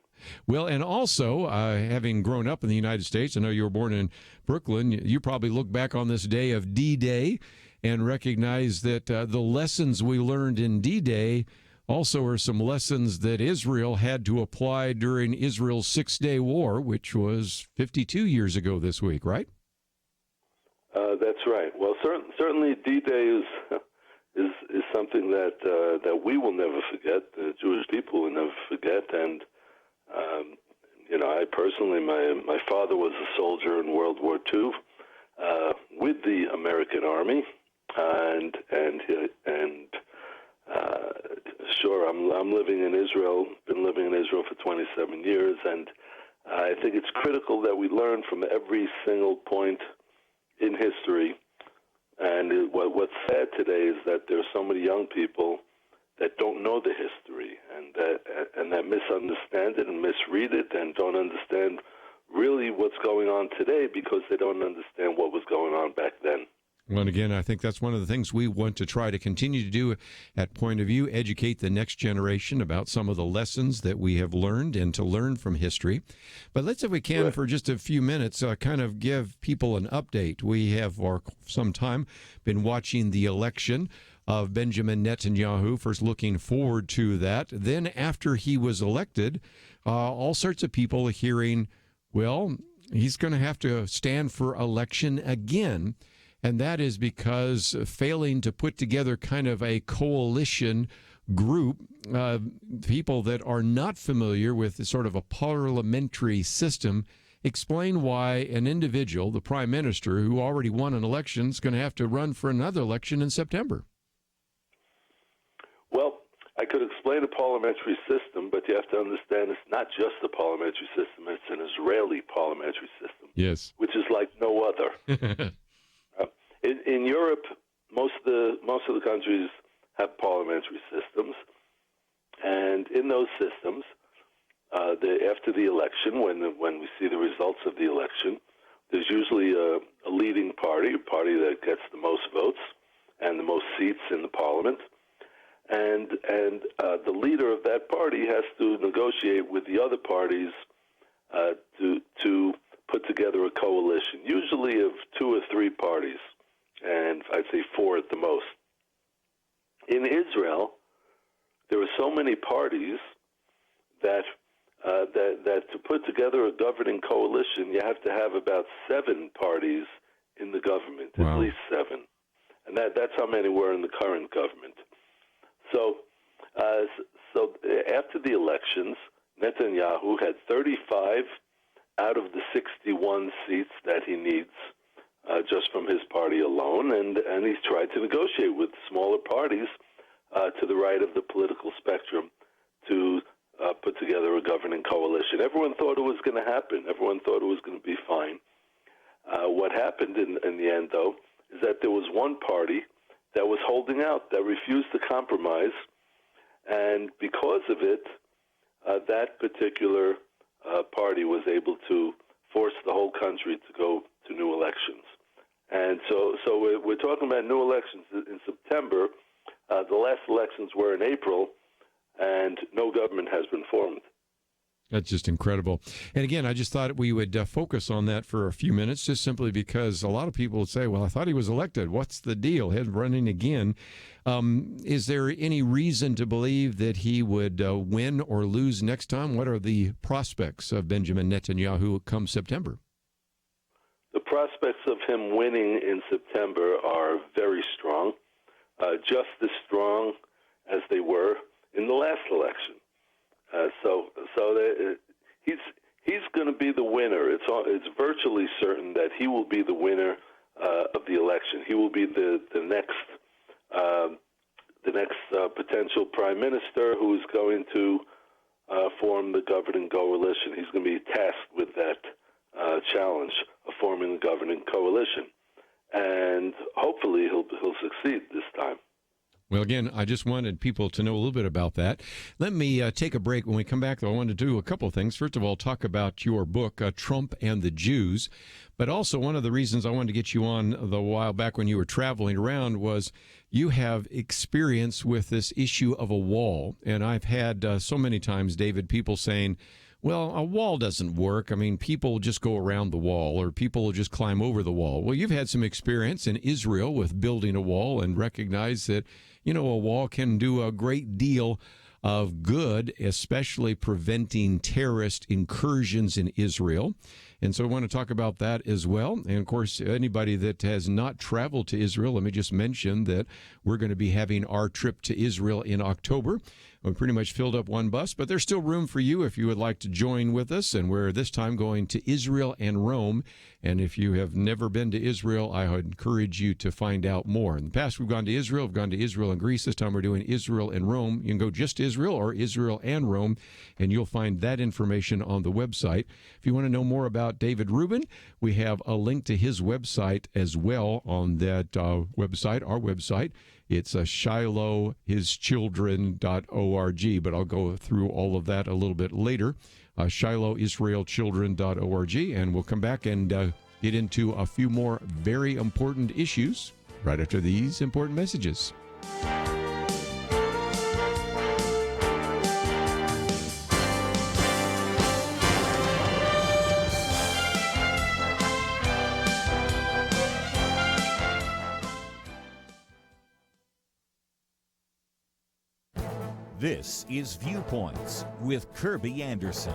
Well, and also, having grown up in the United States, I know you were born in Brooklyn, you probably look back on this day of D-Day and recognize that the lessons we learned in D-Day also are some lessons that Israel had to apply during Israel's Six-Day War, which was 52 years ago this week, right? That's right. Well, certainly D-Day is something that we will never forget, the Jewish people will never forget, and I personally, my father was a soldier in World War II with the American Army, and sure, I'm living in Israel. Been living in Israel for 27 years, and I think it's critical that we learn from every single point in history. And what's sad today is that there are so many young people that don't know the history and that misunderstand it and misread it and don't understand really what's going on today because they don't understand what was going on back then. Well, and again, I think that's one of the things we want to try to continue to do at Point of View, educate the next generation about some of the lessons that we have learned and to learn from history. But let's, if we can, for just a few minutes, kind of give people an update. We have for some time been watching the election of Benjamin Netanyahu, first looking forward to that. Then after he was elected, all sorts of people are hearing, well, he's going to have to stand for election again. and that is because failing to put together kind of a coalition group, people that are not familiar with sort of a parliamentary system, explain why an individual, the prime minister, who already won an election, is going to have to run for another election in September. Well, I could explain a parliamentary system, but you have to understand it's not just a parliamentary system, it's an Israeli parliamentary system. Yes. Which is like no other. In Europe, most of the countries have parliamentary systems, and in those systems, after the election, when we see the results of the election, there's usually a leading party, a party that gets the most votes and the most seats in the parliament, and the leader of that party has to negotiate with the other parties to put together a coalition, usually of 2 or 3 parties, and I'd say 4 at the most. In Israel, there are so many parties that to put together a governing coalition, you have to have about 7 parties in the government, wow. At least 7, and that's how many were in the current government. So after the elections, Netanyahu had 35 out of the 61 seats that he needs just from his party alone, and he's tried to negotiate with smaller parties to the right of the political spectrum to put together a governing coalition. Everyone thought it was going to happen. Everyone thought it was going to be fine. What happened in the end, though, is that there was one party that was holding out, that refused to compromise, and because of it, that particular party was able to force the whole country to go to new elections. And so we're talking about new elections in September. The last elections were in April, and no government has been formed. That's just incredible. And again, I just thought we would focus on that for a few minutes, just simply because a lot of people would say, well, I thought he was elected. What's the deal? He's running again. Is there any reason to believe that he would win or lose next time? What are the prospects of Benjamin Netanyahu come September? The prospects of him winning in September are very strong, just as strong as they were in the last election. He's going to be the winner. It's virtually certain that he will be the winner of the election. He will be the next potential prime minister who is going to form the governing coalition. He's going to be tasked with that challenge of forming the governing coalition, and hopefully he'll succeed this time. Well, again, I just wanted people to know a little bit about that. Let me take a break. When we come back, though, I wanted to do a couple of things. First of all, talk about your book, Trump and the Jews. But also, one of the reasons I wanted to get you on the while back when you were traveling around was you have experience with this issue of a wall. And I've had so many times, David, people saying, well, a wall doesn't work. I mean, people just go around the wall, or people will just climb over the wall. Well, you've had some experience in Israel with building a wall and recognize that, a wall can do a great deal of good, especially preventing terrorist incursions in Israel. And so I want to talk about that as well. And, of course, anybody that has not traveled to Israel, let me just mention that we're going to be having our trip to Israel in October. We pretty much filled up one bus, but there's still room for you if you would like to join with us. And we're this time going to Israel and Rome. And if you have never been to Israel, I would encourage you to find out more. In the past, we've gone to Israel and Greece. This time we're doing Israel and Rome. You can go just to Israel or Israel and Rome, and you'll find that information on the website. If you want to know more about David Rubin, we have a link to his website as well on that website, our website. It's Shiloh, hischildren.org, but I'll go through all of that a little bit later. ShilohIsraelchildren.org, and we'll come back and get into a few more very important issues right after these important messages. This is Viewpoints with Kerby Anderson.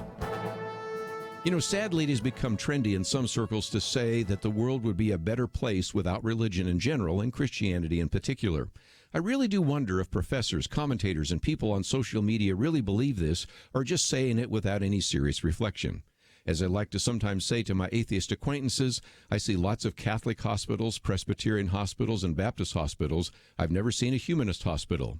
You know, sadly, it has become trendy in some circles to say that the world would be a better place without religion in general and Christianity in particular. I really do wonder if professors, commentators, and people on social media really believe this or just saying it without any serious reflection. As I like to sometimes say to my atheist acquaintances, I see lots of Catholic hospitals, Presbyterian hospitals, and Baptist hospitals. I've never seen a humanist hospital.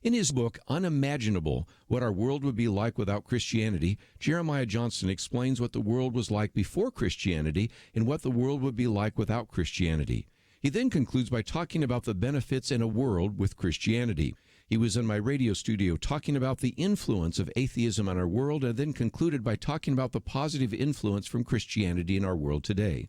In his book, Unimaginable, What Our World Would Be Like Without Christianity, Jeremiah Johnson explains what the world was like before Christianity and what the world would be like without Christianity. He then concludes by talking about the benefits in a world with Christianity. He was in my radio studio talking about the influence of atheism on our world and then concluded by talking about the positive influence from Christianity in our world today.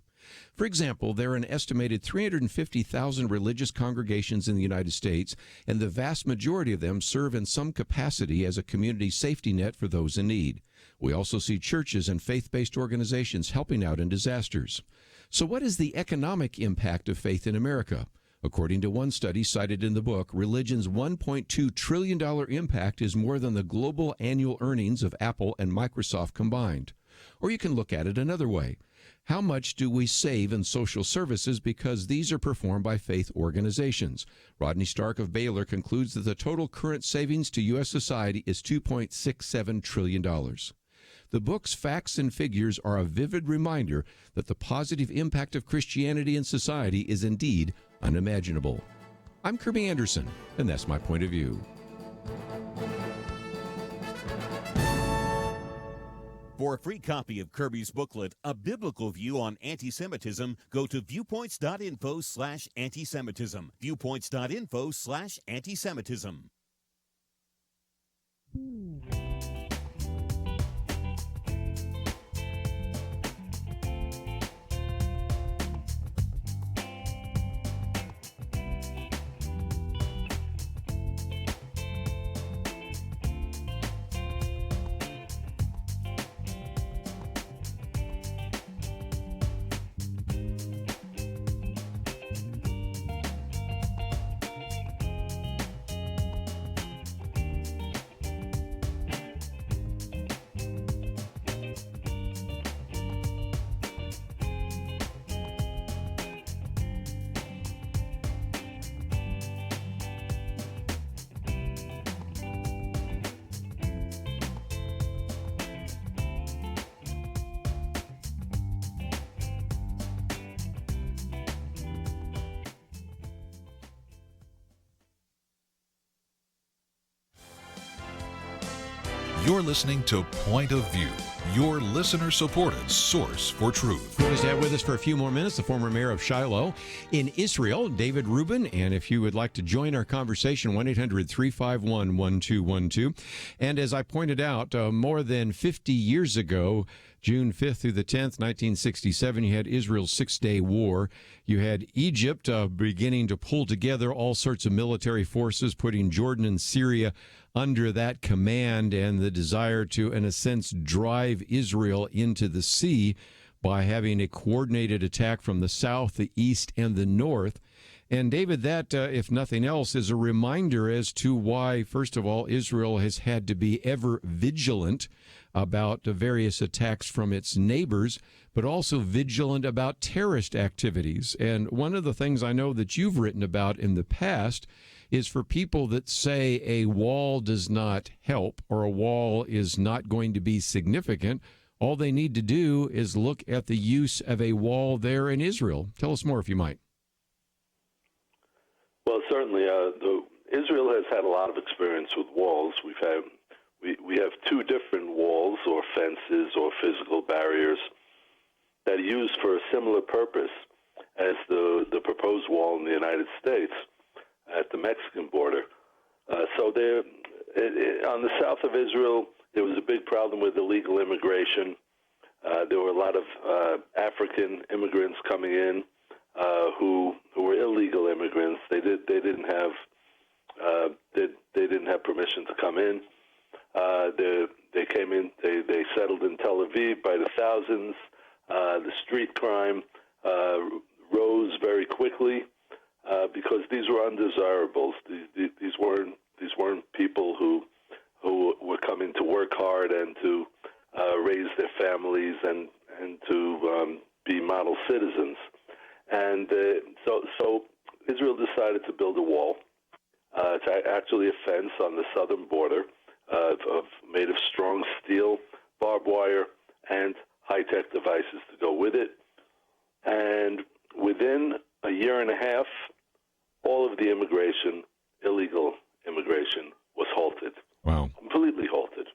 For example, there are an estimated 350,000 religious congregations in the United States, and the vast majority of them serve in some capacity as a community safety net for those in need. We also see churches and faith-based organizations helping out in disasters. So what is the economic impact of faith in America? According to one study cited in the book, religion's $1.2 trillion impact is more than the global annual earnings of Apple and Microsoft combined. Or you can look at it another way. How much do we save in social services because these are performed by faith organizations? Rodney Stark of Baylor concludes that the total current savings to U.S. society is $2.67 trillion. The book's facts and figures are a vivid reminder that the positive impact of Christianity in society is indeed unimaginable. I'm Kerby Anderson, and that's my point of view. For a free copy of Kerby's booklet, A Biblical View on Anti-Semitism, go to viewpoints.info/anti-Semitism. Viewpoints.info/anti-Semitism. You're listening to Point of View, your listener-supported source for truth. Pleased to have with us for a few more minutes the former mayor of Shiloh in Israel, David Rubin. And if you would like to join our conversation, 1-800-351-1212. And as I pointed out, more than 50 years ago, June 5th through the 10th, 1967, you had Israel's Six-Day War. You had Egypt beginning to pull together all sorts of military forces, putting Jordan and Syria under that command, and the desire to, in a sense, drive Israel into the sea by having a coordinated attack from the south, the east, and the north. And David, that, if nothing else, is a reminder as to why, first of all, Israel has had to be ever vigilant about the various attacks from its neighbors, but also vigilant about terrorist activities. And one of the things I know that you've written about in the past is for people that say a wall does not help or a wall is not going to be significant, all they need to do is look at the use of a wall there in Israel. Tell us more, if you might. Well, certainly, Israel has had a lot of experience with walls. We have two different walls or fences or physical barriers that are used for a similar purpose as the proposed wall in the United States at the Mexican border. So there, on the south of Israel, there was a big problem with illegal immigration. There were a lot of African immigrants coming in who were illegal immigrants. They didn't have permission to come in. They came in. They settled in Tel Aviv by the thousands. The street crime rose very quickly because these were undesirables. These weren't people who were coming to work hard and to raise their families and to be model citizens. And so Israel decided to build a wall. It's actually a fence on the southern border made of strong steel, barbed wire, and high-tech devices to go with it. And within a year and a half, all of the illegal immigration, was halted. Wow. Completely halted.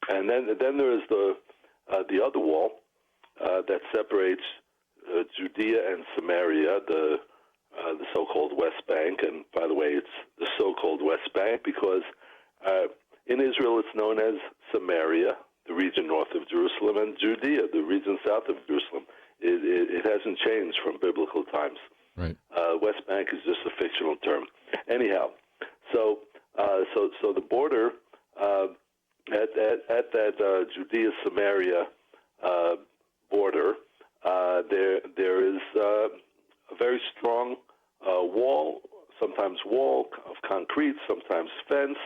And then there is the other wall that separates Judea and Samaria, the so-called West Bank. And by the way, it's the so-called West Bank because in Israel it's known as Samaria, the region north of Jerusalem, and Judea, the region south of Jerusalem. It hasn't changed from biblical times. Right. West Bank is just a fictional term. Anyhow, so the border at that Judea-Samaria border, there is a very strong wall, sometimes wall of concrete, sometimes fence,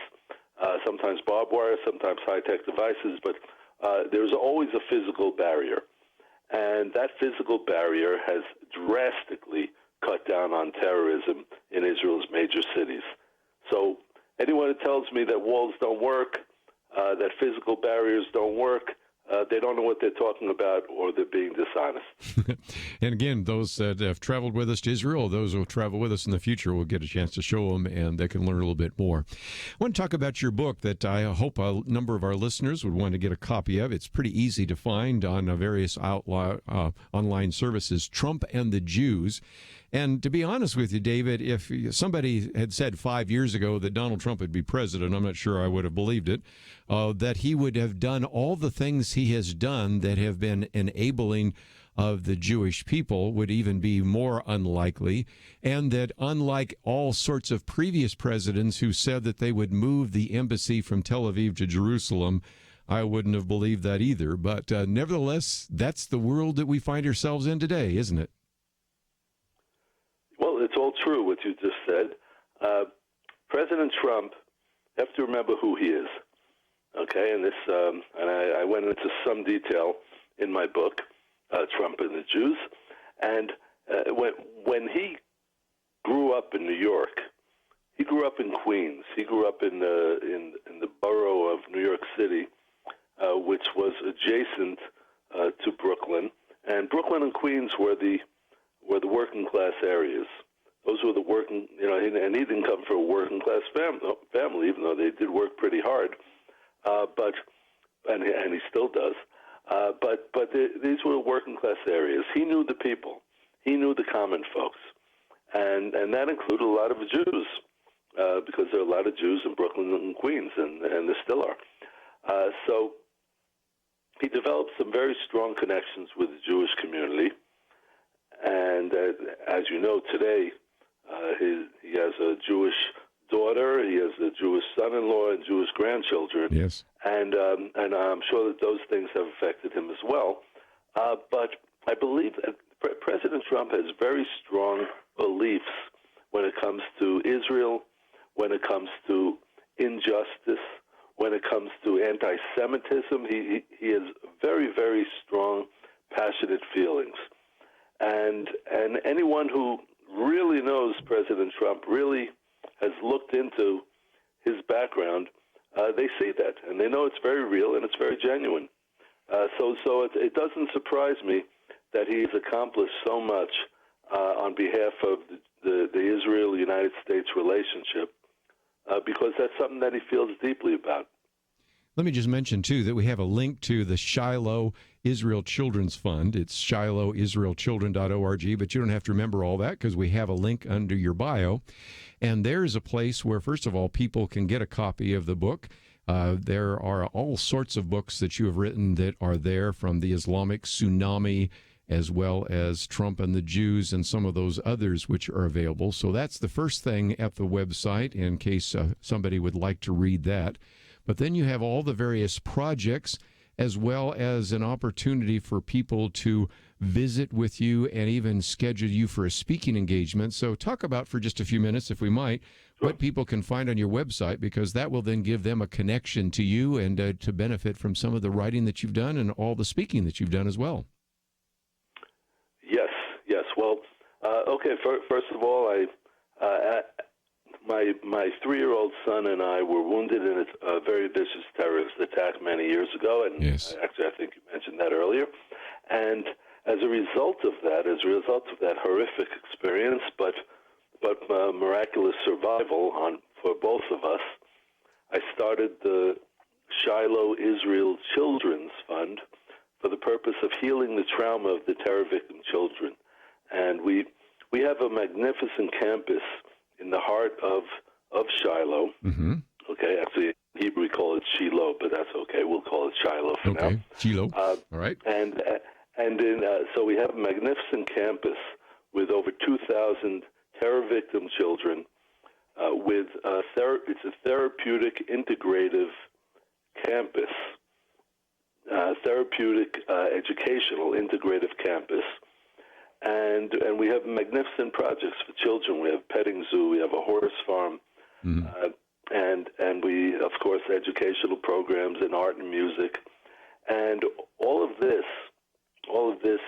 sometimes barbed wire, sometimes high-tech devices, but there's always a physical barrier. And that physical barrier has drastically cut down on terrorism in Israel's major cities. So anyone who tells me that walls don't work, that physical barriers don't work, they don't know what they're talking about, or they're being dishonest. And again, those that have traveled with us to Israel, those who will travel with us in the future, will get a chance to show them, and they can learn a little bit more. I want to talk about your book that I hope a number of our listeners would want to get a copy of. It's pretty easy to find on various online services, Trump and the Jews. And to be honest with you, David, if somebody had said 5 years ago that Donald Trump would be president, I'm not sure I would have believed it, that he would have done all the things he has done that have been enabling of the Jewish people would even be more unlikely, and that unlike all sorts of previous presidents who said that they would move the embassy from Tel Aviv to Jerusalem, I wouldn't have believed that either. But nevertheless, that's the world that we find ourselves in today, isn't it? Well, it's all true what you just said. President Trump, you have to remember who he is. Okay, and I went into some detail in my book, Trump and the Jews. And when he grew up in New York, he grew up in Queens. He grew up in the borough of New York City, which was adjacent to Brooklyn. And Brooklyn and Queens were the working class areas. Those were the working, and he didn't come from a working class family, even though they did work pretty hard. And he still does. But these were working class areas. He knew the people. He knew the common folks, and that included a lot of Jews, because there are a lot of Jews in Brooklyn and Queens, and there still are. So he developed some very strong connections with the Jewish community. And as you know, today he has a Jewish daughter, he has a Jewish son-in-law, and Jewish grandchildren. Yes. And I'm sure that those things have affected him as well. But I believe that President Trump has very strong beliefs when it comes to Israel, when it comes to injustice, when it comes to anti-Semitism. He has very, very strong, passionate feelings. And anyone who really knows President Trump, really has looked into his background, they see that, and they know it's very real and it's very genuine. So it doesn't surprise me that he's accomplished so much on behalf of the Israel-United States relationship, because that's something that he feels deeply about. Let me just mention, too, that we have a link to the Shiloh Israel Children's Fund. It's shilohisraelchildren.org, but you don't have to remember all that because we have a link under your bio. And there's a place where, first of all, people can get a copy of the book. There are all sorts of books that you have written that are there, from the Islamic tsunami as well as Trump and the Jews and some of those others which are available. So that's the first thing at the website in case somebody would like to read that. But then you have all the various projects as well as an opportunity for people to visit with you and even schedule you for a speaking engagement. So talk about, for just a few minutes, if we might, what people can find on your website, because that will then give them a connection to you and to benefit from some of the writing that you've done and all the speaking that you've done as well. Yes. Well, okay. First of all, my 3-year-old son and I were wounded in a very vicious terrorist attack many years ago, and yes. Actually, I think you mentioned that earlier. And as a result of that horrific experience, but miraculous survival for both of us, I started the Shiloh Israel Children's Fund for the purpose of healing the trauma of the terror victim children. And we have a magnificent campus in the heart of Shiloh. Mm-hmm. Okay, actually, in Hebrew we call it Shiloh, but that's okay. We'll call it Shiloh for now. Okay, Shiloh. All right. So we have a magnificent campus with over 2,000 terror victim children. It's a therapeutic, integrative campus, therapeutic, educational, integrative campus. And we have magnificent projects for children. We have petting zoo, we have a horse farm, and we, of course, educational programs in art and music. And all of this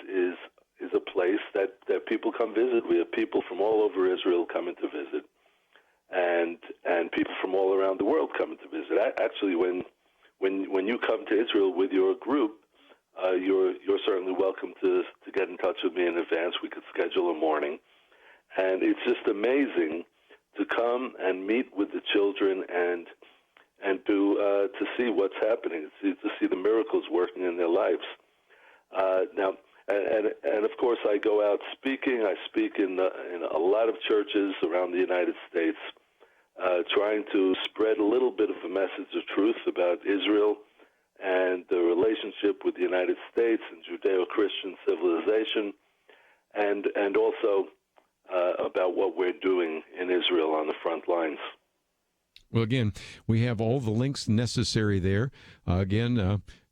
is a place that people come visit. We have people from all over Israel coming to visit, and people from all around the world coming to visit. Actually, when you come to Israel with your group, you're certainly welcome to get in touch with me in advance. We could schedule a morning, and it's just amazing to come and meet with the children and to see what's happening, to see the miracles working in their lives. Now, and of course, I go out speaking. I speak in a lot of churches around the United States, trying to spread a little bit of a message of truth about Israel and the relationship with the United States and Judeo-Christian civilization, and also about what we're doing in Israel on the front lines. Well, again, we have all the links necessary there.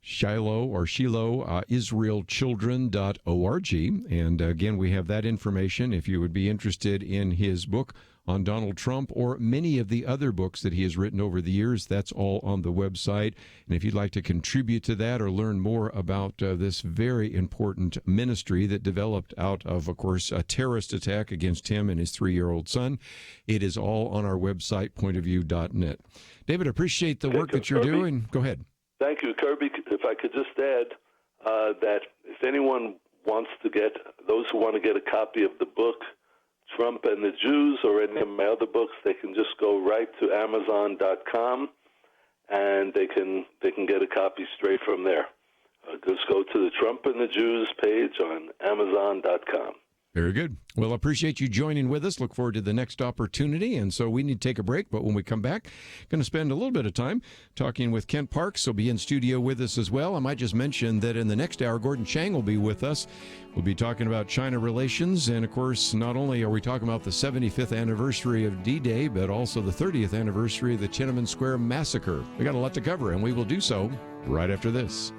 Shiloh or Shiloh, israelchildren.org. And again, we have that information if you would be interested in his book on Donald Trump or many of the other books that he has written over the years. That's all on the website. And if you'd like to contribute to that or learn more about this very important ministry that developed out of course, a terrorist attack against him and his 3-year-old son, it is all on our website, pointofview.net. David, I appreciate the work that you're doing. Go ahead. Thank you, Kerby. If I could just add that if anyone wants to those who want to get a copy of the book, Trump and the Jews, or any of my other books, they can just go right to Amazon.com, and they can get a copy straight from there. Just go to the Trump and the Jews page on Amazon.com. Very good. Well, I appreciate you joining with us. Look forward to the next opportunity. And so we need to take a break, but when we come back, going to spend a little bit of time talking with Kent Parks. He'll be in studio with us as well. I might just mention that in the next hour, Gordon Chang will be with us. We'll be talking about China relations. And of course, not only are we talking about the 75th anniversary of D-Day, but also the 30th anniversary of the Tiananmen Square massacre. We got a lot to cover, and we will do so right after this.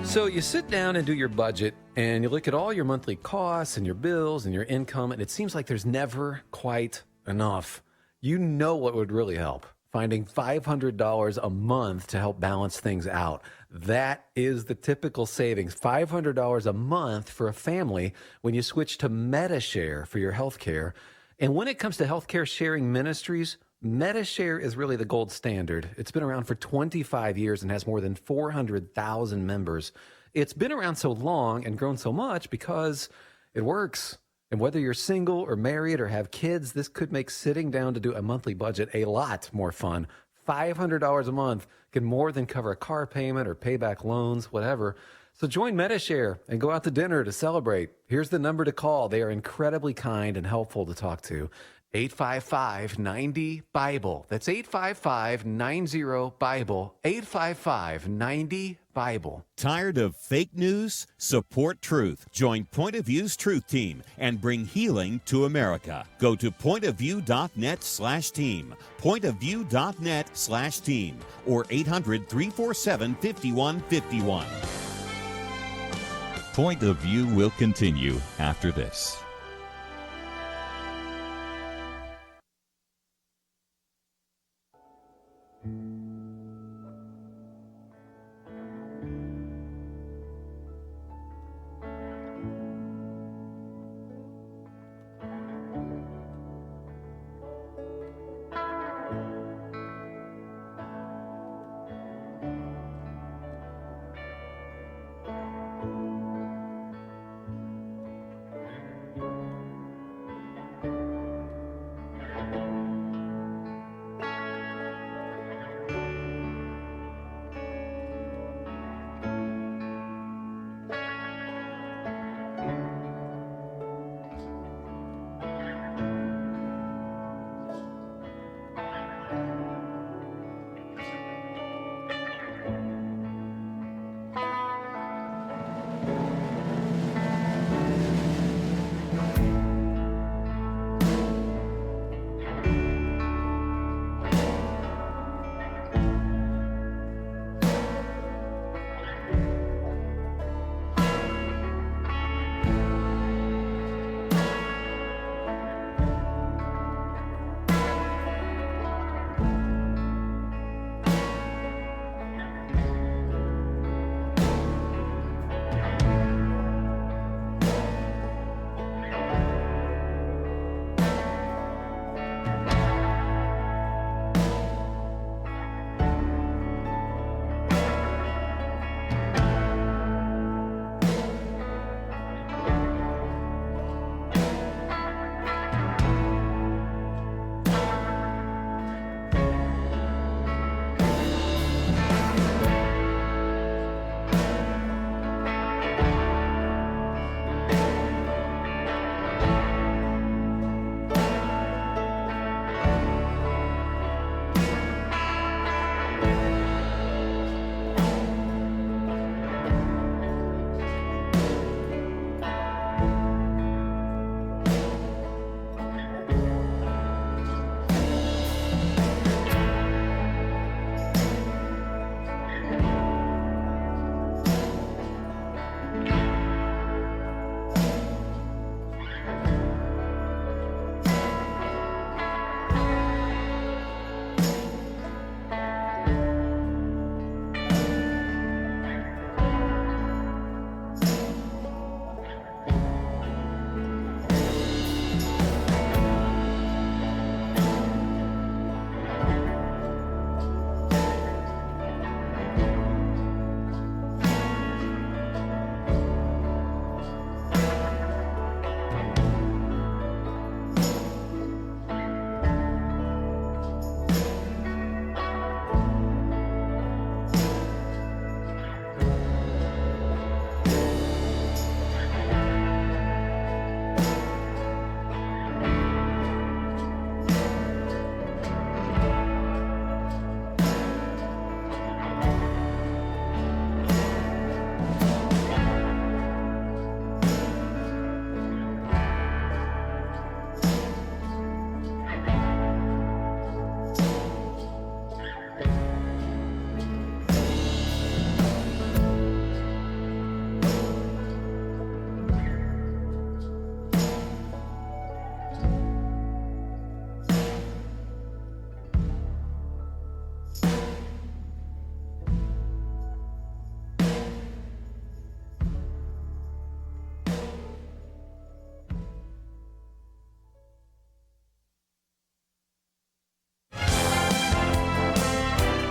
So you sit down and do your budget, and you look at all your monthly costs and your bills and your income, and it seems like there's never quite enough. You know what would really help? Finding $500 a month to help balance things out. That is the typical savings, $500 a month for a family when you switch to MediShare for your health care. And when it comes to healthcare sharing ministries, MediShare is really the gold standard. It's been around for 25 years and has more than 400,000 members. It's been around so long and grown so much because it works. And whether you're single or married or have kids, this could make sitting down to do a monthly budget a lot more fun. $500 a month can more than cover a car payment or pay back loans, whatever. So join MediShare and go out to dinner to celebrate. Here's the number to call. They are incredibly kind and helpful to talk to. 855-90-BIBLE. That's 855-90-BIBLE. 855-90-BIBLE. Tired of fake news? Support truth. Join Point of View's Truth Team and bring healing to America. Go to pointofview.net/team. Pointofview.net/team or 800-347-5151. Point of View will continue after this.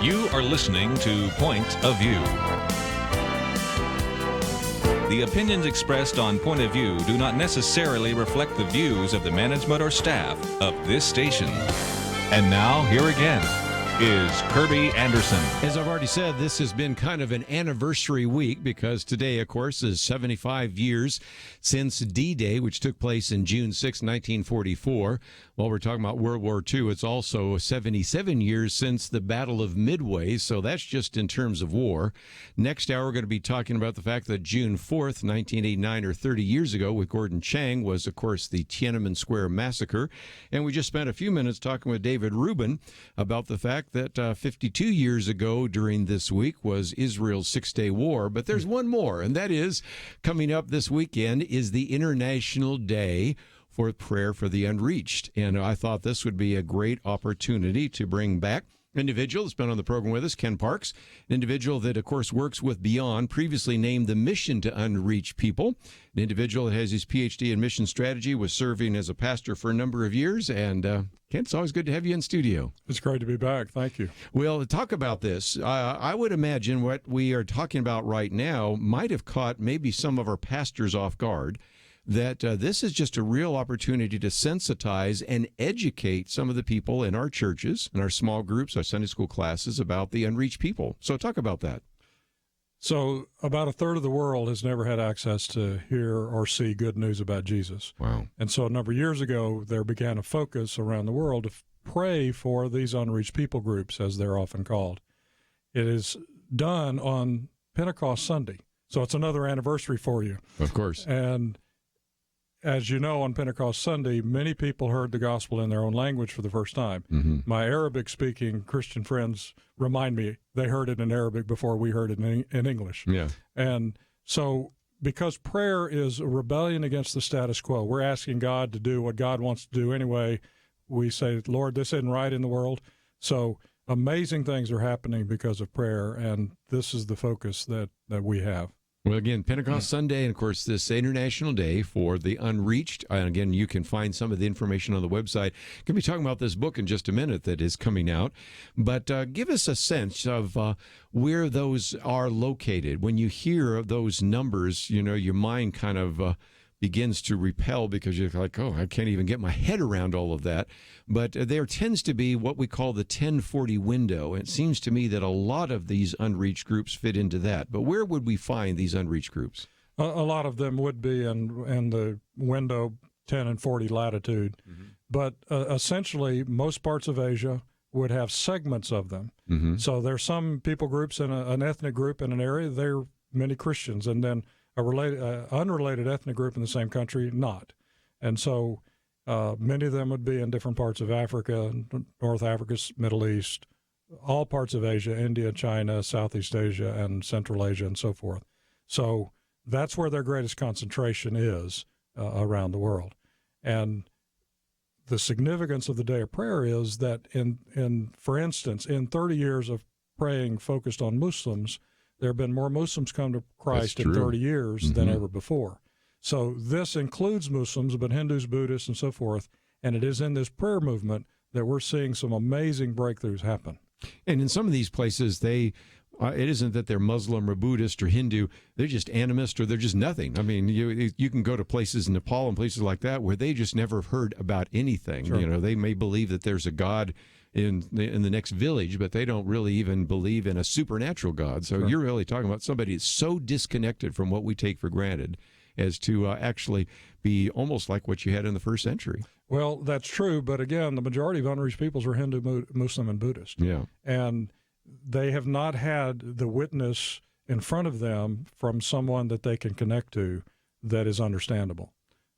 You are listening to Point of View. The opinions expressed on Point of View do not necessarily reflect the views of the management or staff of this station. And now, here again is Kerby Anderson. As I've already said, this has been kind of an anniversary week because today, of course, is 75 years since D-Day, which took place in June 6, 1944. While we're talking about World War II, it's also 77 years since the Battle of Midway, so that's just in terms of war. Next hour, we're going to be talking about the fact that June 4th, 1989, or 30 years ago, with Gordon Chang, was, of course, the Tiananmen Square massacre. And we just spent a few minutes talking with David Rubin about the fact that 52 years ago during this week was Israel's Six-Day War. But there's one more, and that is coming up this weekend is the International Day for Prayer for the Unreached. And I thought this would be a great opportunity to bring back an individual that's been on the program with us, Ken Parks, an individual that, of course, works with Beyond, previously named the Mission to Unreached People, an individual that has his Ph.D. in mission strategy, was serving as a pastor for a number of years. And Ken, it's always good to have you in studio. It's great to be back. Thank you. Well, talk about this. I would imagine what we are talking about right now might have caught maybe some of our pastors off guard, that this is just a real opportunity to sensitize and educate some of the people in our churches, in our small groups, our Sunday school classes about the unreached people. So talk about that. So about a third of the world has never had access to hear or see good news about Jesus. Wow. And so a number of years ago, there began a focus around the world to pray for these unreached people groups, as they're often called. It is done on Pentecost Sunday. So it's another anniversary for you. Of course. And as you know, on Pentecost Sunday, many people heard the gospel in their own language for the first time. Mm-hmm. My Arabic-speaking Christian friends remind me they heard it in Arabic before we heard it in English. Yeah. And so because prayer is a rebellion against the status quo, we're asking God to do what God wants to do anyway. We say, Lord, this isn't right in the world. So amazing things are happening because of prayer, and this is the focus that we have. Well, again, Pentecost Sunday, and of course, this International Day for the Unreached. And again, you can find some of the information on the website. Going to be talking about this book in just a minute that is coming out. But give us a sense of where those are located. When you hear those numbers, you know, your mind kind of begins to repel because you're like, oh, I can't even get my head around all of that. But there tends to be what we call the 1040 window. And it seems to me that a lot of these unreached groups fit into that. But where would we find these unreached groups? A lot of them would be in the window 10 and 40 latitude. Mm-hmm. But essentially, most parts of Asia would have segments of them. Mm-hmm. So there's some people groups in an ethnic group in an area, there are many Christians, and then unrelated ethnic group in the same country, not. And so many of them would be in different parts of Africa, North Africa, Middle East, all parts of Asia, India, China, Southeast Asia, and Central Asia, and so forth. So that's where their greatest concentration is around the world. And the significance of the Day of Prayer is that, for instance, in 30 years of praying focused on Muslims, there have been more Muslims come to Christ in 30 years Mm-hmm. than ever before. So this includes Muslims, but Hindus, Buddhists, and so forth. And it is in this prayer movement that we're seeing some amazing breakthroughs happen. And in some of these places, it isn't that they're Muslim or Buddhist or Hindu. They're just animist or they're just nothing. I mean, you can go to places in Nepal and places like that where they just never heard about anything. Sure. You know, they may believe that there's a God in the next village, but they don't really even believe in a supernatural God. So Sure. You're really talking about somebody that's so disconnected from what we take for granted as to actually be almost like what you had in the first century. Well, that's true. But again, the majority of unreached peoples are Hindu, Muslim, and Buddhist. Yeah. And they have not had the witness in front of them from someone that they can connect to that is understandable.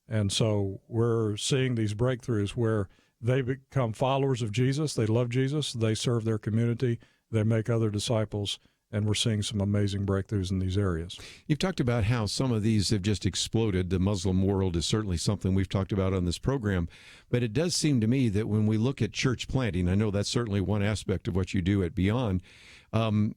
And so we're seeing these breakthroughs where they become followers of Jesus. They love Jesus. They serve their community. They make other disciples. And we're seeing some amazing breakthroughs in these areas. You've talked about how some of these have just exploded. The Muslim world is certainly something we've talked about on this program. But it does seem to me that when we look at church planting, I know that's certainly one aspect of what you do at Beyond,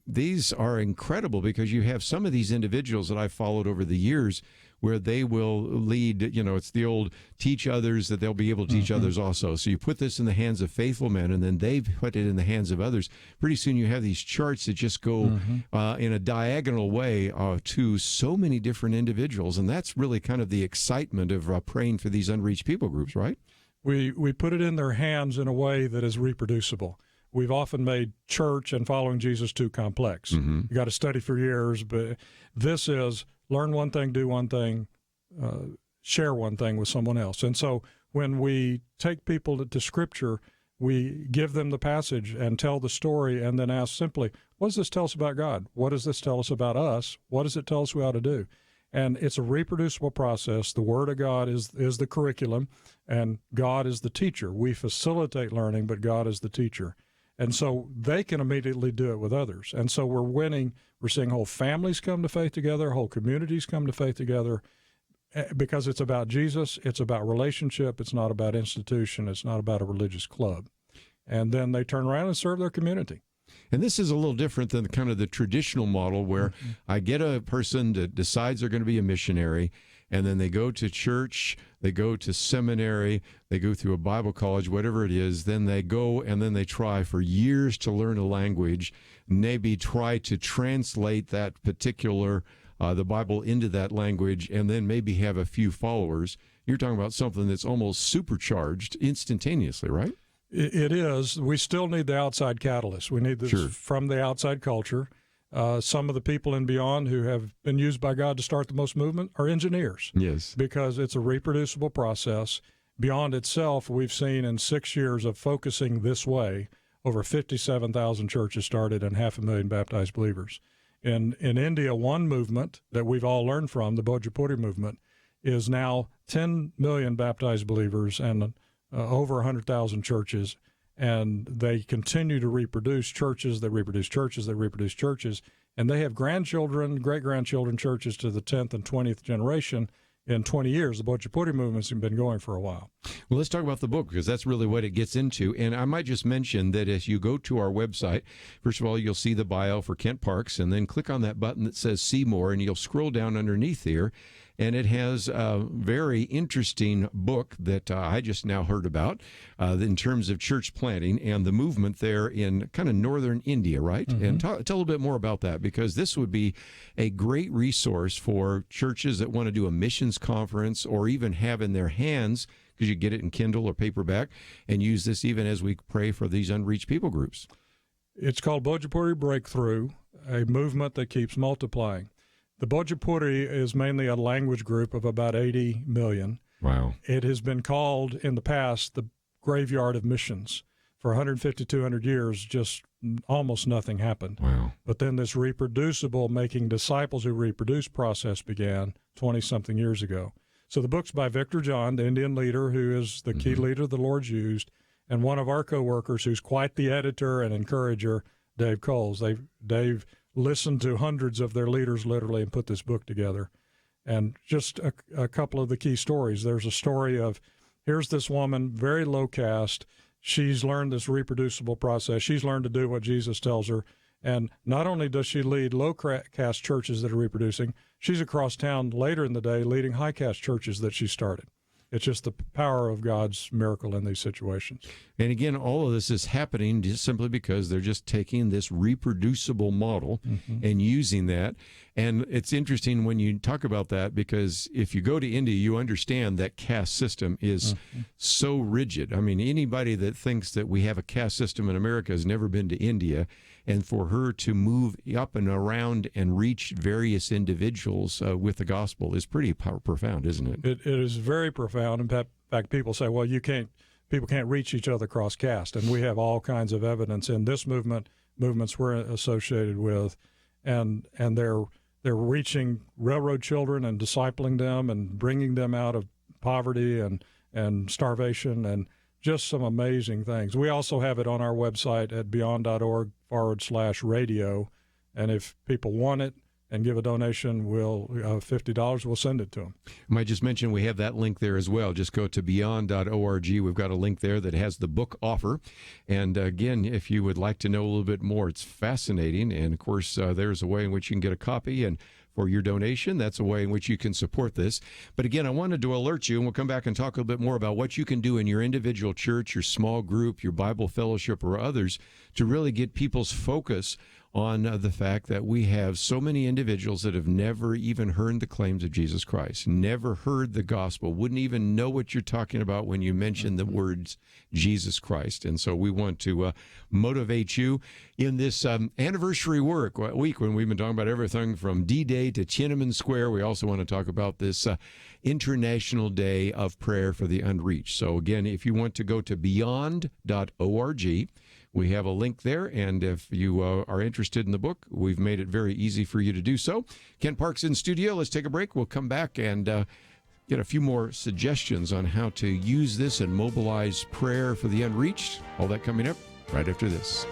These are incredible because you have some of these individuals that I've followed over the years where they will lead, it's the old teach others that they'll be able to teach others also. So you put this in the hands of faithful men, and then they put it in the hands of others. Pretty soon you have these charts that just go in a diagonal way to so many different individuals, and that's really kind of the excitement of praying for these unreached people groups, right? We put it in their hands in a way that is reproducible. We've often made church and following Jesus too complex. You got to study for years, but this is learn one thing, do one thing, share one thing with someone else. And so when we take people to Scripture, we give them the passage and tell the story and then ask simply, what does this tell us about God? What does this tell us about us? What does it tell us we ought to do? And it's a reproducible process. The Word of God is the curriculum, and God is the teacher. We facilitate learning, but God is the teacher. And so they can immediately do it with others. And so we're winning. We're seeing whole families come to faith together, whole communities come to faith together, because it's about Jesus, it's about relationship, it's not about institution, it's not about a religious club. And then they turn around and serve their community. And this is a little different than kind of the traditional model where I get a person that decides they're going to be a missionary, and then they go to church, they go to seminary, they go through a Bible college, whatever it is, then they go and then they try for years to learn a language, maybe try to translate that particular, the Bible into that language, and then maybe have a few followers. You're talking about something that's almost supercharged instantaneously, right? It is. We still need the outside catalyst. We need this from the outside culture. Some of the people and beyond who have been used by God to start the most movement are engineers. Yes. Because it's a reproducible process. Beyond itself, we've seen in 6 years of focusing this way, over 57,000 churches started and 500,000 baptized believers. In India, one movement that we've all learned from, the Bhojpuri movement, is now 10 million baptized believers and over 100,000 churches. And they continue to reproduce churches, they reproduce churches, they reproduce churches, and they have grandchildren, great-grandchildren churches to the 10th and 20th generation in 20 years. The Bhojpuri movement's been going for a while. Well, let's talk about the book, because that's really what it gets into. And I might just mention that as you go to our website, first of all, you'll see the bio for Kent Parks, and then click on that button that says See More, and you'll scroll down underneath here, and it has a very interesting book that I just now heard about in terms of church planting and the movement there in kind of northern India, right? And tell a little bit more about that, because this would be a great resource for churches that want to do a missions conference or even have in their hands, because you get it in Kindle or paperback, and use this even as we pray for these unreached people groups. It's called Bhojpuri Breakthrough, a movement that keeps multiplying. The Bhojpuri is mainly a language group of about 80 million. Wow. It has been called in the past the graveyard of missions. For 150, 200 years, just almost nothing happened. Wow. But then this reproducible, making disciples who reproduce process began 20-something years ago. So the book's by Victor John, the Indian leader, who is the key leader the Lord's used, and one of our co-workers who's quite the editor and encourager, Dave Coles. Dave listened to hundreds of their leaders literally and put this book together. And just a couple of the key stories. There's a story of, here's this woman, very low caste. She's learned this reproducible process. She's learned to do what Jesus tells her. And not only does she lead low caste churches that are reproducing, she's across town later in the day leading high caste churches that she started. It's just the power of God's miracle in these situations. And again, all of this is happening just simply because they're just taking this reproducible model and using that. And it's interesting when you talk about that, because if you go to India, you understand that caste system is so rigid. I mean, anybody that thinks that we have a caste system in America has never been to India. And for her to move up and around and reach various individuals with the gospel is pretty profound, isn't it? It is very profound. In fact, people say, well, people can't reach each other cross caste. And we have all kinds of evidence in this movements we're associated with. And they're reaching railroad children and discipling them and bringing them out of poverty and starvation and just some amazing things. We also have it on our website at beyond.org/radio. And if people want it and give a donation, we'll $50, we'll send it to them. I might just mention we have that link there as well. Just go to beyond.org. We've got a link there that has the book offer. And again, if you would like to know a little bit more, it's fascinating. And of course, there's a way in which you can get a copy. And for your donation, that's a way in which you can support this. But again, I wanted to alert you, and we'll come back and talk a little bit more about what you can do in your individual church, your small group, your Bible fellowship, or others to really get people's focus on the fact that we have so many individuals that have never even heard the claims of Jesus Christ, never heard the gospel, wouldn't even know what you're talking about when you mention the words Jesus Christ. And so we want to motivate you in this anniversary week when we've been talking about everything from D-Day to Tiananmen Square. We also want to talk about this International Day of Prayer for the Unreached. So again, if you want to go to beyond.org, we have a link there, and if you are interested in the book, we've made it very easy for you to do so. Ken Parks in studio. Let's take a break. We'll come back and get a few more suggestions on how to use this and mobilize prayer for the unreached. All that coming up right after this.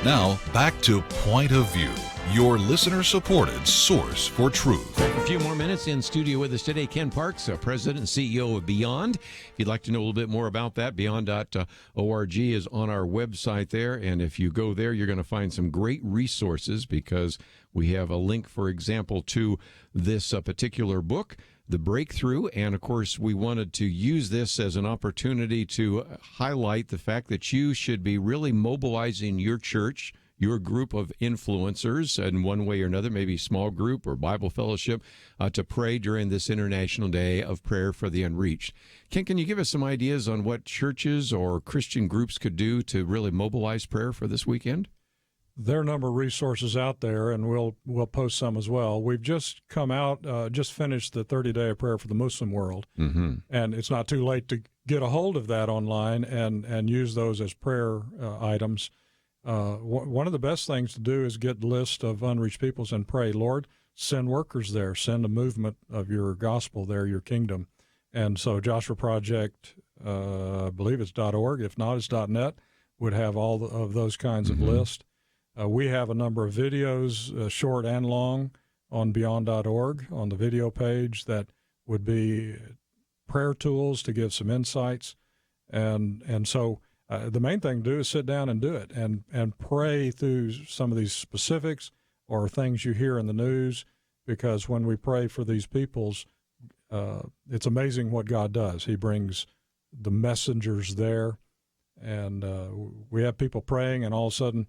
Now, back to Point of View, your listener-supported source for truth. A few more minutes in studio with us today, Ken Parks, President and CEO of Beyond. If you'd like to know a little bit more about that, beyond.org is on our website there. And if you go there, you're going to find some great resources because we have a link, for example, to this particular book, The Breakthrough. And, of course, we wanted to use this as an opportunity to highlight the fact that you should be really mobilizing your church, your group of influencers in one way or another, maybe small group or Bible fellowship, to pray during this International Day of Prayer for the Unreached. Ken, can you give us some ideas on what churches or Christian groups could do to really mobilize prayer for this weekend? There are a number of resources out there, and we'll post some as well. We've just come out, just finished the 30-day of prayer for the Muslim world, and it's not too late to get a hold of that online and use those as prayer items. One of the best things to do is get a list of unreached peoples and pray, Lord, send workers there, send a movement of your gospel there, your kingdom. And so Joshua Project, I believe it's .org, if not it's .net, would have all of those kinds of lists. We have a number of videos, short and long, on beyond.org on the video page that would be prayer tools to give some insights. And so the main thing to do is sit down and do it and pray through some of these specifics or things you hear in the news, because when we pray for these peoples, it's amazing what God does. He brings the messengers there, and we have people praying, and all of a sudden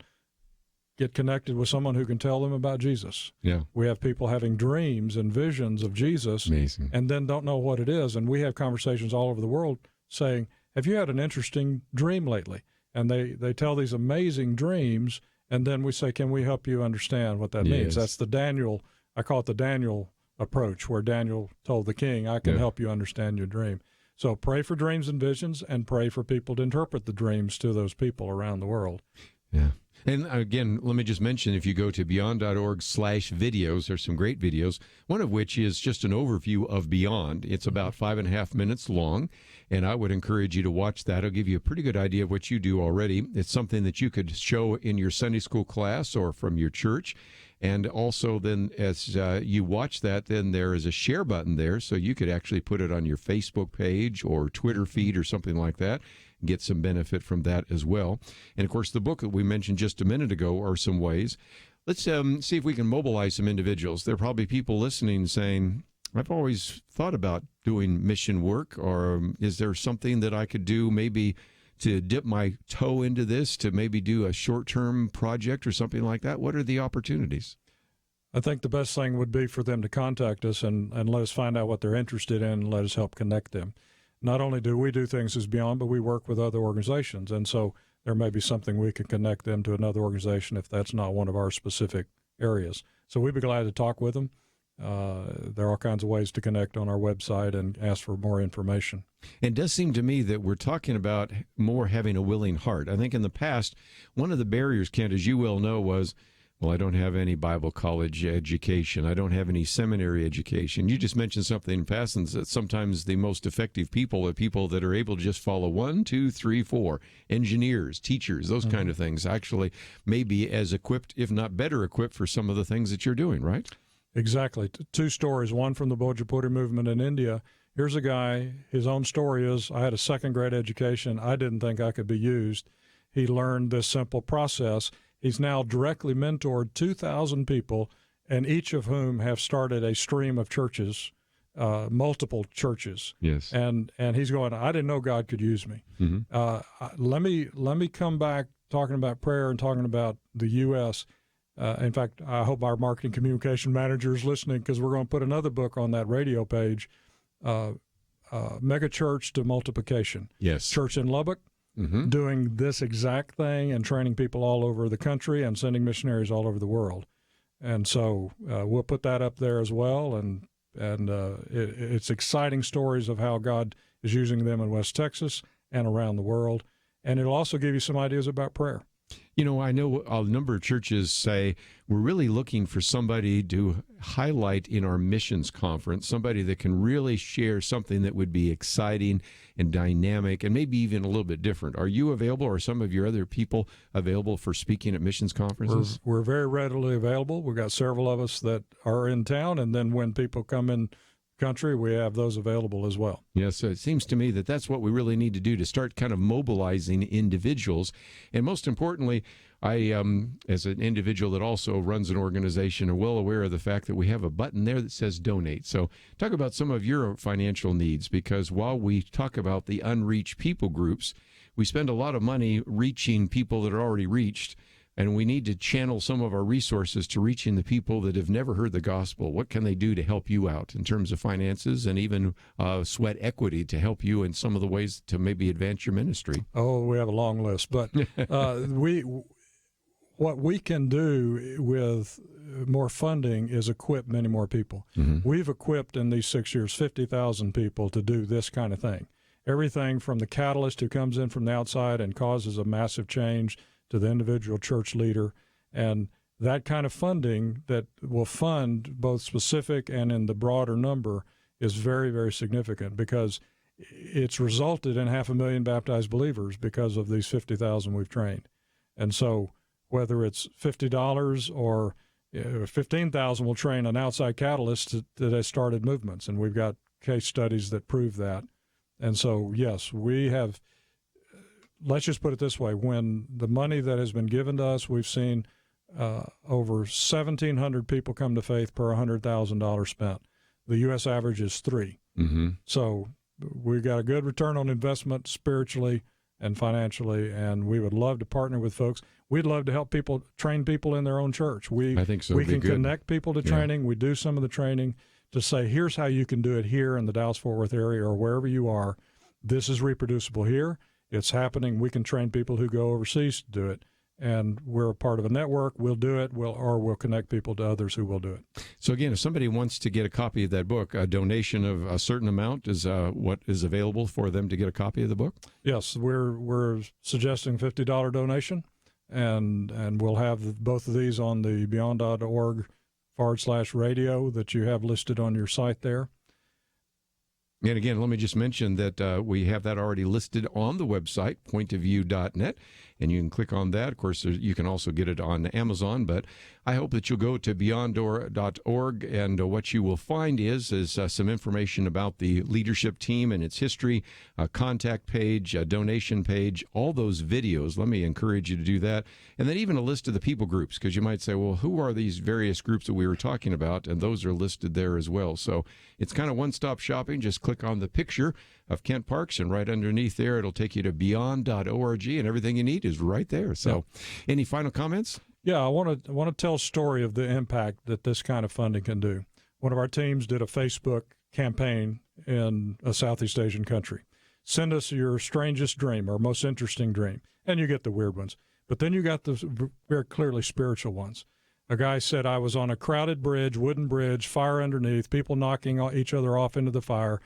get connected with someone who can tell them about Jesus. Yeah. We have people having dreams and visions of Jesus. Amazing. And then don't know what it is. And we have conversations all over the world saying, have you had an interesting dream lately? And they tell these amazing dreams, and then we say, can we help you understand what that means? That's the Daniel, I call it the Daniel approach, where Daniel told the king, I can help you understand your dream. So pray for dreams and visions, and pray for people to interpret the dreams to those people around the world. Yeah. And again, let me just mention, if you go to beyond.org/videos, there's some great videos, one of which is just an overview of Beyond. It's about 5.5 minutes long, and I would encourage you to watch that. It'll give you a pretty good idea of what you do already. It's something that you could show in your Sunday school class or from your church. And also then as you watch that, then there is a share button there, so you could actually put it on your Facebook page or Twitter feed or something like that. Get some benefit from that as well. And, of course, the book that we mentioned just a minute ago are some ways. Let's see if we can mobilize some individuals. There are probably people listening saying, I've always thought about doing mission work, or is there something that I could do maybe to dip my toe into this, to maybe do a short-term project or something like that? What are the opportunities? I think the best thing would be for them to contact us and let us find out what they're interested in and let us help connect them. Not only do we do things as Beyond, but we work with other organizations. And so there may be something we can connect them to another organization if that's not one of our specific areas. So we'd be glad to talk with them. There are all kinds of ways to connect on our website and ask for more information. It does seem to me that we're talking about more having a willing heart. I think in the past, one of the barriers, Kent, as you well know, was, well, I don't have any Bible college education. I don't have any seminary education. You just mentioned something in passing that sometimes the most effective people are people that are able to just follow 1, 2, 3, 4. Engineers, teachers, those kind of things actually may be as equipped, if not better equipped, for some of the things that you're doing, right? Exactly. Two stories, one from the Bhojpuri movement in India. Here's a guy, his own story is, I had a second-grade education. I didn't think I could be used. He learned this simple process. He's now directly mentored 2,000 people, and each of whom have started a stream of churches, multiple churches. Yes. And he's going, I didn't know God could use me. Let me come back talking about prayer and talking about the U.S. In fact, I hope our marketing communication manager is listening, because we're going to put another book on that radio page, Mega Church to Multiplication. Yes. Church in Lubbock. Doing this exact thing and training people all over the country and sending missionaries all over the world. And so we'll put that up there as well. And it's exciting stories of how God is using them in West Texas and around the world. And it'll also give you some ideas about prayer. You know, I know a number of churches say we're really looking for somebody to highlight in our missions conference, somebody that can really share something that would be exciting and dynamic and maybe even a little bit different. Are you available, or some of your other people available for speaking at missions conferences? We're very readily available. We've got several of us that are in town, and then when people come in country, we have those available as well. Yes, so it seems to me that that's what we really need to do, to start kind of mobilizing individuals. And most importantly, I, as an individual that also runs an organization, am well aware of the fact that we have a button there that says donate. So talk about some of your financial needs, because while we talk about the unreached people groups, we spend a lot of money reaching people that are already reached. and we need to channel some of our resources to reaching the people that have never heard the gospel. What can they do to help you out in terms of finances and even sweat equity to help you in some of the ways to maybe advance your ministry? Oh, we have a long list, but what we can do with more funding is equip many more people. Mm-hmm. We've equipped in these 6 years 50,000 people to do this kind of thing. Everything from the catalyst who comes in from the outside and causes a massive change to the individual church leader. And that kind of funding that will fund both specific and in the broader number is very, very significant, because it's resulted in 500,000 baptized believers because of these 50,000 we've trained. And so whether it's $50 or 15,000 will train an outside catalyst that has started movements, and we've got case studies that prove that. And so, yes, we have, let's just put it this way, when the money that has been given to us, we've seen over 1,700 people come to faith per $100,000 spent. The U.S. average is 3. Mm-hmm. So we've got a good return on investment spiritually and financially, and we would love to partner with folks. We'd love to help people, train people in their own church. I think so. We can connect people to training. We do some of the training to say, here's how you can do it here in the Dallas-Fort Worth area or wherever you are. This is reproducible here. It's happening. We can train people who go overseas to do it. And we're a part of a network. We'll do it, we'll connect people to others who will do it. So again, if somebody wants to get a copy of that book, a donation of a certain amount is what is available for them to get a copy of the book? Yes, we're suggesting $50 donation, and we'll have both of these on the beyond.org/radio that you have listed on your site there. And again, let me just mention that we have that already listed on the website, pointofview.net, and you can click on that. Of course, you can also get it on Amazon, but I hope that you'll go to beyond.org, and what you will find is some information about the leadership team and its history, a contact page, a donation page, all those videos. Let me encourage you to do that. And then even a list of the people groups, because you might say, well, who are these various groups that we were talking about? And those are listed there as well. So it's kind of one-stop shopping. Just click on the picture of Kent Parks, and right underneath there, it'll take you to beyond.org, and everything you need is right there. So any final comments? Yeah, I want to tell a story of the impact that this kind of funding can do. One of our teams did a Facebook campaign in a Southeast Asian country. Send us your strangest dream or most interesting dream, and you get the weird ones. But then you got the very clearly spiritual ones. A guy said, I was on a crowded bridge, wooden bridge, fire underneath, people knocking each other off into the fire,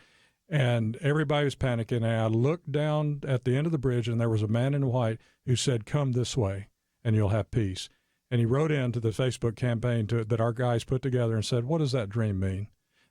and everybody was panicking. And I looked down at the end of the bridge, and there was a man in white who said, come this way, and you'll have peace. And he wrote into the Facebook campaign that our guys put together and said, what does that dream mean?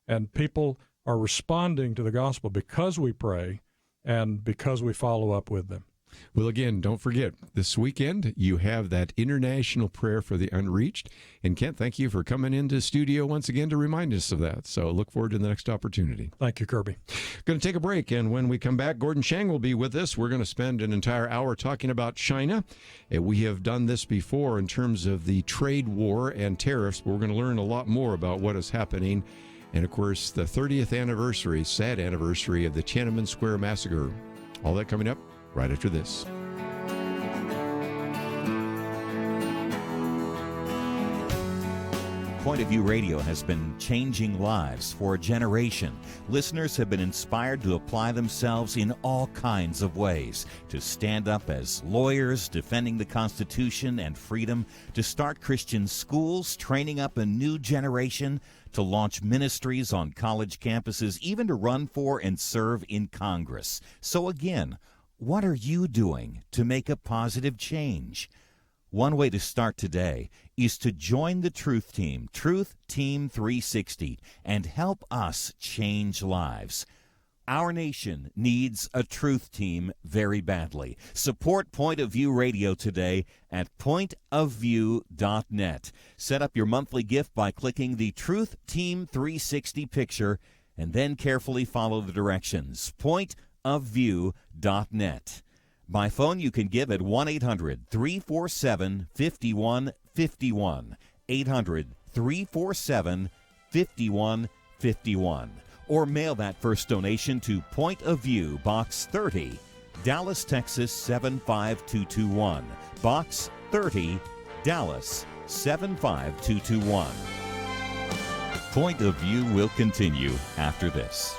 And people are responding to the gospel because we pray and because we follow up with them. Well, again, don't forget, this weekend you have that International Prayer for the Unreached. And Kent, thank you for coming into studio once again to remind us of that. So look forward to the next opportunity. Thank you, Kerby. Going to take a break, and when we come back, Gordon Chang will be with us. We're going to spend an entire hour talking about China. We have done this before in terms of the trade war and tariffs, but we're going to learn a lot more about what is happening. And, of course, the 30th anniversary, sad anniversary, of the Tiananmen Square massacre. All that coming up right after this. Point of View Radio has been changing lives for a generation. Listeners have been inspired to apply themselves in all kinds of ways, to stand up as lawyers, defending the Constitution and freedom, to start Christian schools, training up a new generation, to launch ministries on college campuses, even to run for and serve in Congress. So again, what are you doing to make a positive change? One way to start today is to join the Truth Team, Truth Team 360, and help us change lives. Our nation needs a Truth Team very badly. Support Point of View Radio today at pointofview.net. Set up your monthly gift by clicking the Truth Team 360 picture and then carefully follow the directions. pointofview.net. By phone, you can give at 1-800-347-5151, 800-347-5151. Or mail that first donation to Point of View, Box 30, Dallas, Texas 75221. Box 30, Dallas 75221. Point of View will continue after this.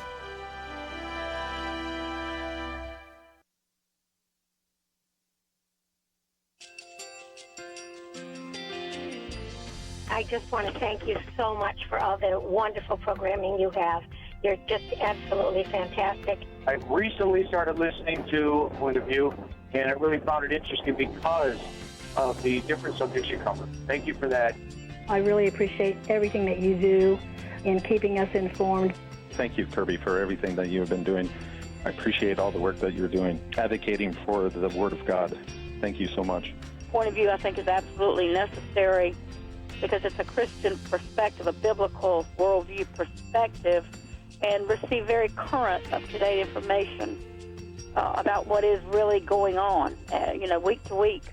I just want to thank you so much for all the wonderful programming you have. You're just absolutely fantastic. I recently started listening to Point of View, and I really found it interesting because of the different subjects you cover. Thank you for that. I really appreciate everything that you do in keeping us informed. Thank you, Kerby, for everything that you have been doing. I appreciate all the work that you're doing, advocating for the Word of God. Thank you so much. Point of view, I think, is absolutely necessary because it's a Christian perspective, a biblical worldview perspective, and receive very current, up-to-date information about what is really going on, week to week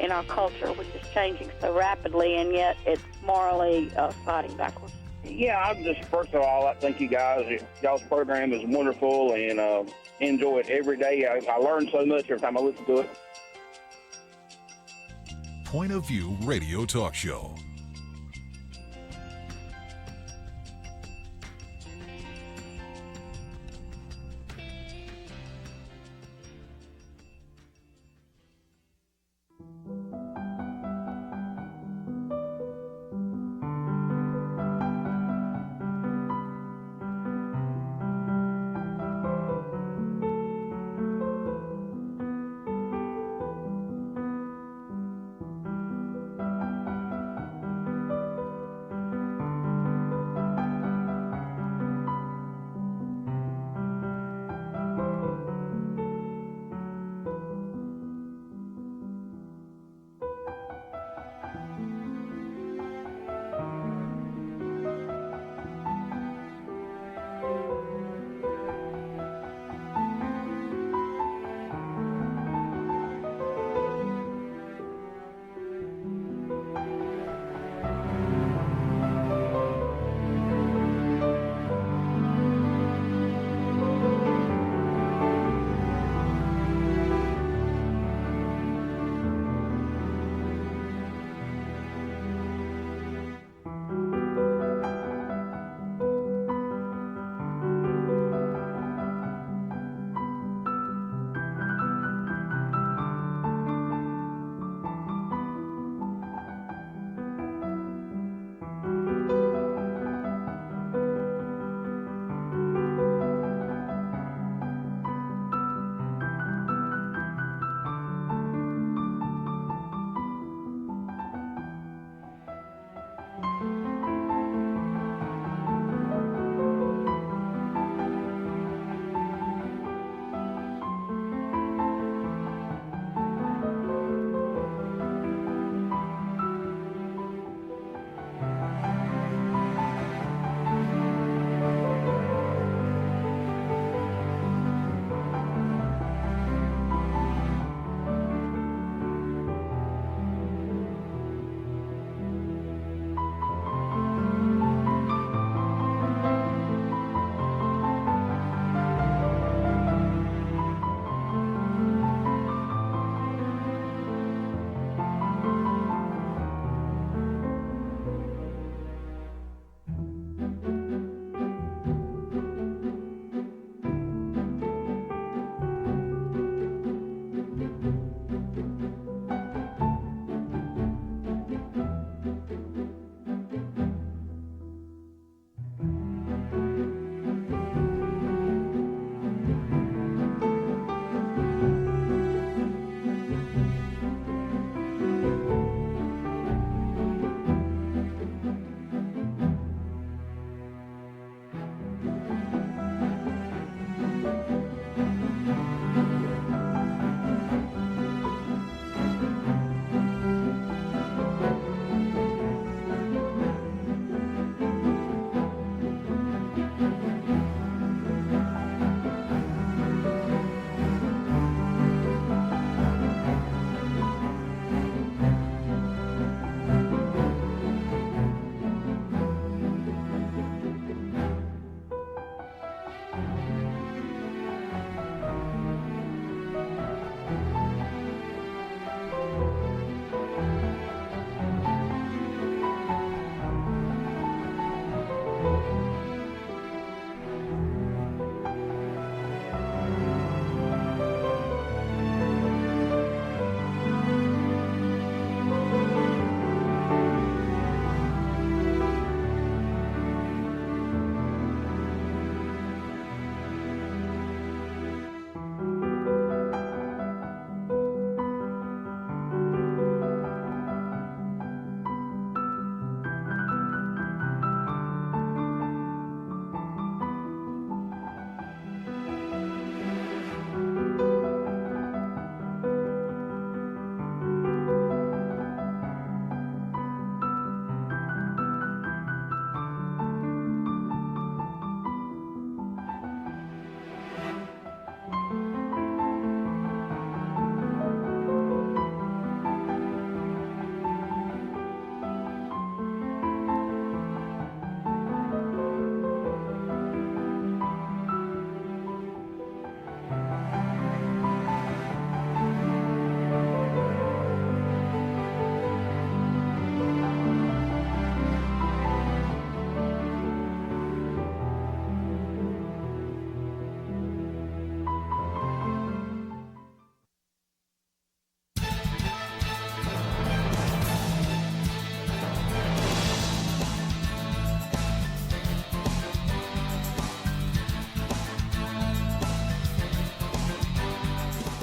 in our culture, which is changing so rapidly, and yet it's morally sliding backwards. Yeah, I just, first of all, I thank you guys. Y'all's program is wonderful, and enjoy it every day. I learn so much every time I listen to it. Point of View Radio Talk Show.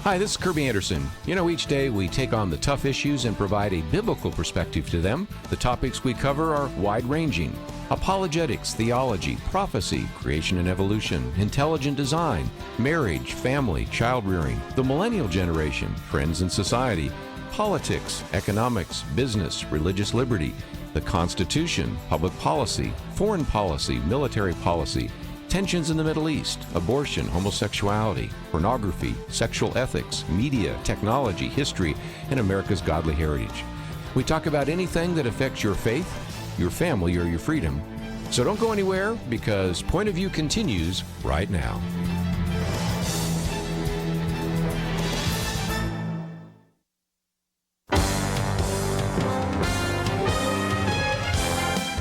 Hi, this is Kerby Anderson. You know, each day we take on the tough issues and provide a biblical perspective to them. The topics we cover are wide-ranging. Apologetics, theology, prophecy, creation and evolution, intelligent design, marriage, family, child-rearing, the millennial generation, friends and society, politics, economics, business, religious liberty, the Constitution, public policy, foreign policy, military policy, tensions in the Middle East, abortion, homosexuality, pornography, sexual ethics, media, technology, history, and America's godly heritage. We talk about anything that affects your faith, your family, or your freedom. So don't go anywhere, because Point of View continues right now.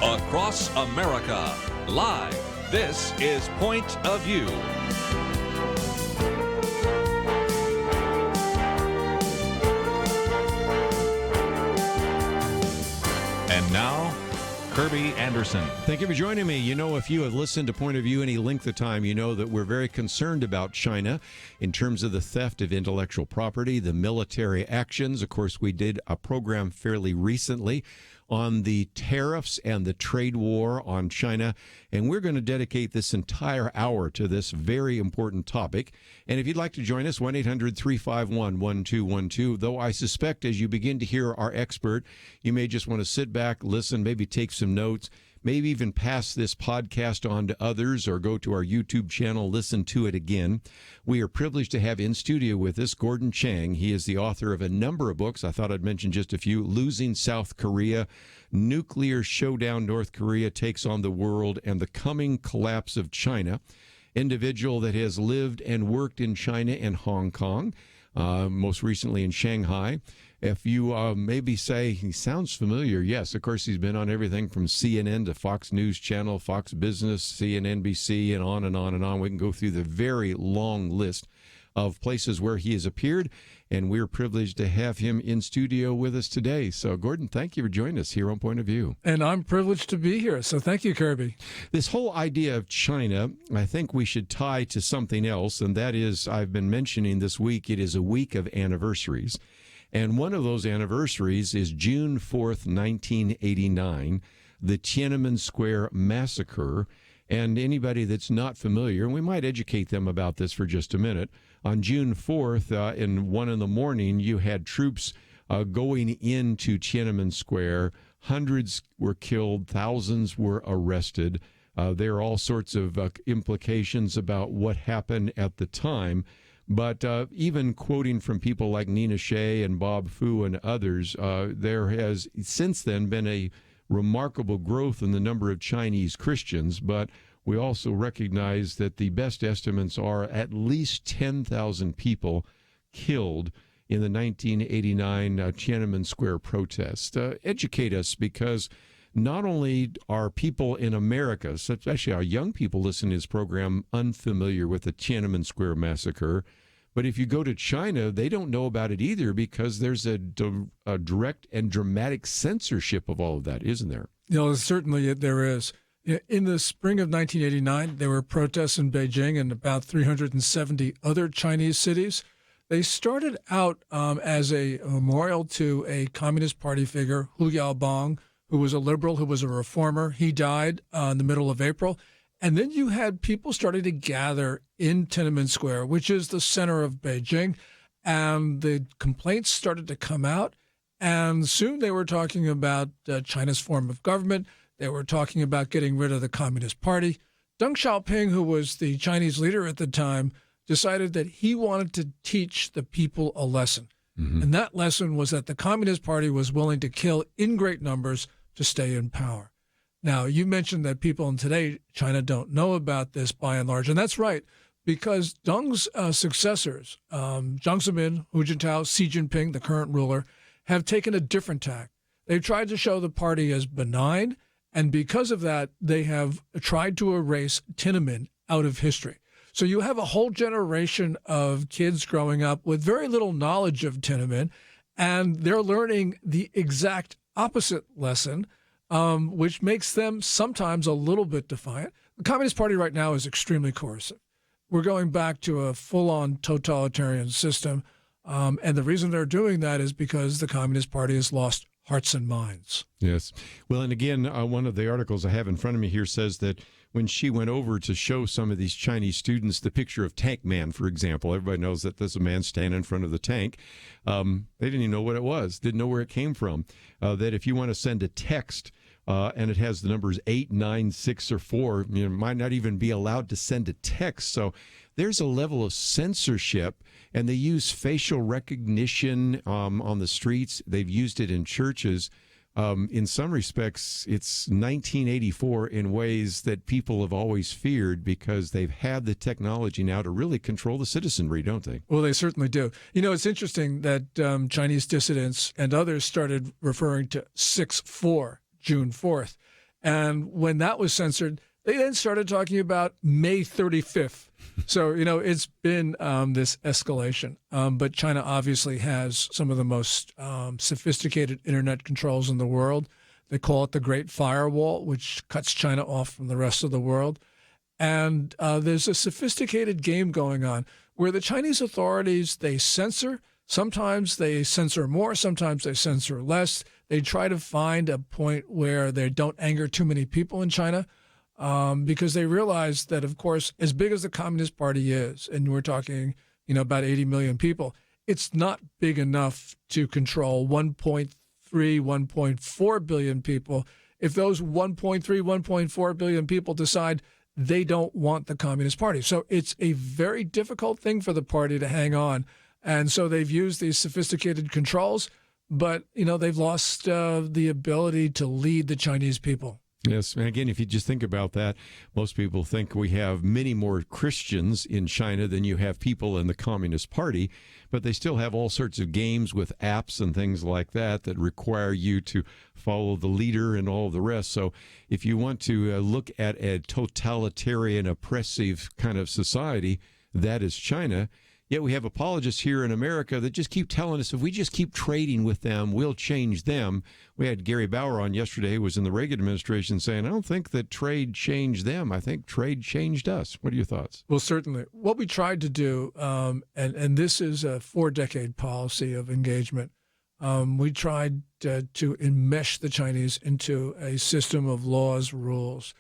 Across America, live. This is Point of View. And now, Kerby Anderson. Thank you for joining me. You know, if you have listened to Point of View any length of time, you know that we're very concerned about China in terms of the theft of intellectual property, the military actions. Of course, we did a program fairly recently on the tariffs and the trade war on China, and we're going to dedicate this entire hour to this very important topic. And if you'd like to join us, 1-800-351-1212, though I suspect as you begin to hear our expert, you may just want to sit back, listen, maybe take some notes, maybe even pass this podcast on to others or go to our YouTube channel, listen to it again. We are privileged to have in studio with us Gordon Chang. He is the author of a number of books. I thought I'd mention just a few. Losing South Korea, Nuclear Showdown, North Korea Takes on the World, and the Coming Collapse of China. Individual that has lived and worked in China and Hong Kong, most recently in Shanghai. If you maybe say, he sounds familiar, yes, of course, he's been on everything from CNN to Fox News Channel, Fox Business, CNBC, and on and on and on. We can go through the very long list of places where he has appeared, and we're privileged to have him in studio with us today. So, Gordon, thank you for joining us here on Point of View. And I'm privileged to be here, so thank you, Kerby. This whole idea of China, I think we should tie to something else, and that is, I've been mentioning this week, it is a week of anniversaries. And one of those anniversaries is June 4th, 1989, the Tiananmen Square massacre. And anybody that's not familiar, and we might educate them about this for just a minute, on June 4th, in 1 in the morning, you had troops going into Tiananmen Square. Hundreds were killed, thousands were arrested. There are all sorts of implications about what happened at the time. But even quoting from people like Nina Shea and Bob Fu and others, there has since then been a remarkable growth in the number of Chinese Christians. But we also recognize that the best estimates are at least 10,000 people killed in the 1989 Tiananmen Square protest. Educate us, because not only are people in America, especially our young people listening to this program, unfamiliar with the Tiananmen Square massacre, but if you go to China, they don't know about it either, because there's a direct and dramatic censorship of all of that, isn't there? You know, certainly there is. In the spring of 1989, there were protests in Beijing and about 370 other Chinese cities. They started out as a memorial to a Communist Party figure, Hu Yaobang, who was a liberal, who was a reformer. He died in the middle of April. And then you had people starting to gather in Tiananmen Square, which is the center of Beijing. And the complaints started to come out. And soon they were talking about China's form of government. They were talking about getting rid of the Communist Party. Deng Xiaoping, who was the Chinese leader at the time, decided that he wanted to teach the people a lesson. Mm-hmm. And that lesson was that the Communist Party was willing to kill in great numbers to stay in power. Now, you mentioned that people in today China don't know about this by and large, and that's right, because Deng's successors, Jiang Zemin, Hu Jintao, Xi Jinping, the current ruler, have taken a different tack. They've tried to show the party as benign, and because of that, they have tried to erase Tiananmen out of history. So you have a whole generation of kids growing up with very little knowledge of Tiananmen, and they're learning the exact opposite lesson, which makes them sometimes a little bit defiant. The Communist Party right now is extremely coercive. We're going back to a full-on totalitarian system And the reason they're doing that is because the Communist Party has lost hearts and minds. Yes. Well, and again, one of the articles I have in front of me here says that when she went over to show some of these Chinese students the picture of Tank Man, for example, everybody knows that there's a man standing in front of the tank. They didn't even know what it was, didn't know where it came from. That if you want to send a text and it has the numbers 8, 9, 6, or 4, you might not even be allowed to send a text. So there's a level of censorship, and they use facial recognition on the streets. They've used it in churches. In some respects, it's 1984 in ways that people have always feared because they've had the technology now to really control the citizenry, don't they? Well, they certainly do. You know, it's interesting that Chinese dissidents and others started referring to 6/4, June 4th. And when that was censored, they then started talking about May 35th. So, you know, it's been this escalation. But China obviously has some of the most sophisticated internet controls in the world. They call it the Great Firewall, which cuts China off from the rest of the world. And there's a sophisticated game going on where the Chinese authorities, they censor. Sometimes they censor more, sometimes they censor less. They try to find a point where they don't anger too many people in China. Because they realize that, of course, as big as the Communist Party is, and we're talking, you know, about 80 million people, it's not big enough to control 1.3, 1.4 billion people. If those 1.3, 1.4 billion people decide they don't want the Communist Party. So it's a very difficult thing for the party to hang on. And so they've used these sophisticated controls, but, you know, they've lost the ability to lead the Chinese people. Yes, and again, if you just think about that, most people think we have many more Christians in China than you have people in the Communist Party, but they still have all sorts of games with apps and things like that that require you to follow the leader and all the rest. So if you want to look at a totalitarian, oppressive kind of society, that is China. Yet we have apologists here in America that just keep telling us if we just keep trading with them, we'll change them. We had Gary Bauer on yesterday, who was in the Reagan administration, saying, I don't think that trade changed them. I think trade changed us. What are your thoughts? Well, certainly. What we tried to do, and this is a 4-decade policy of engagement, we tried to enmesh the Chinese into a system of laws, rules,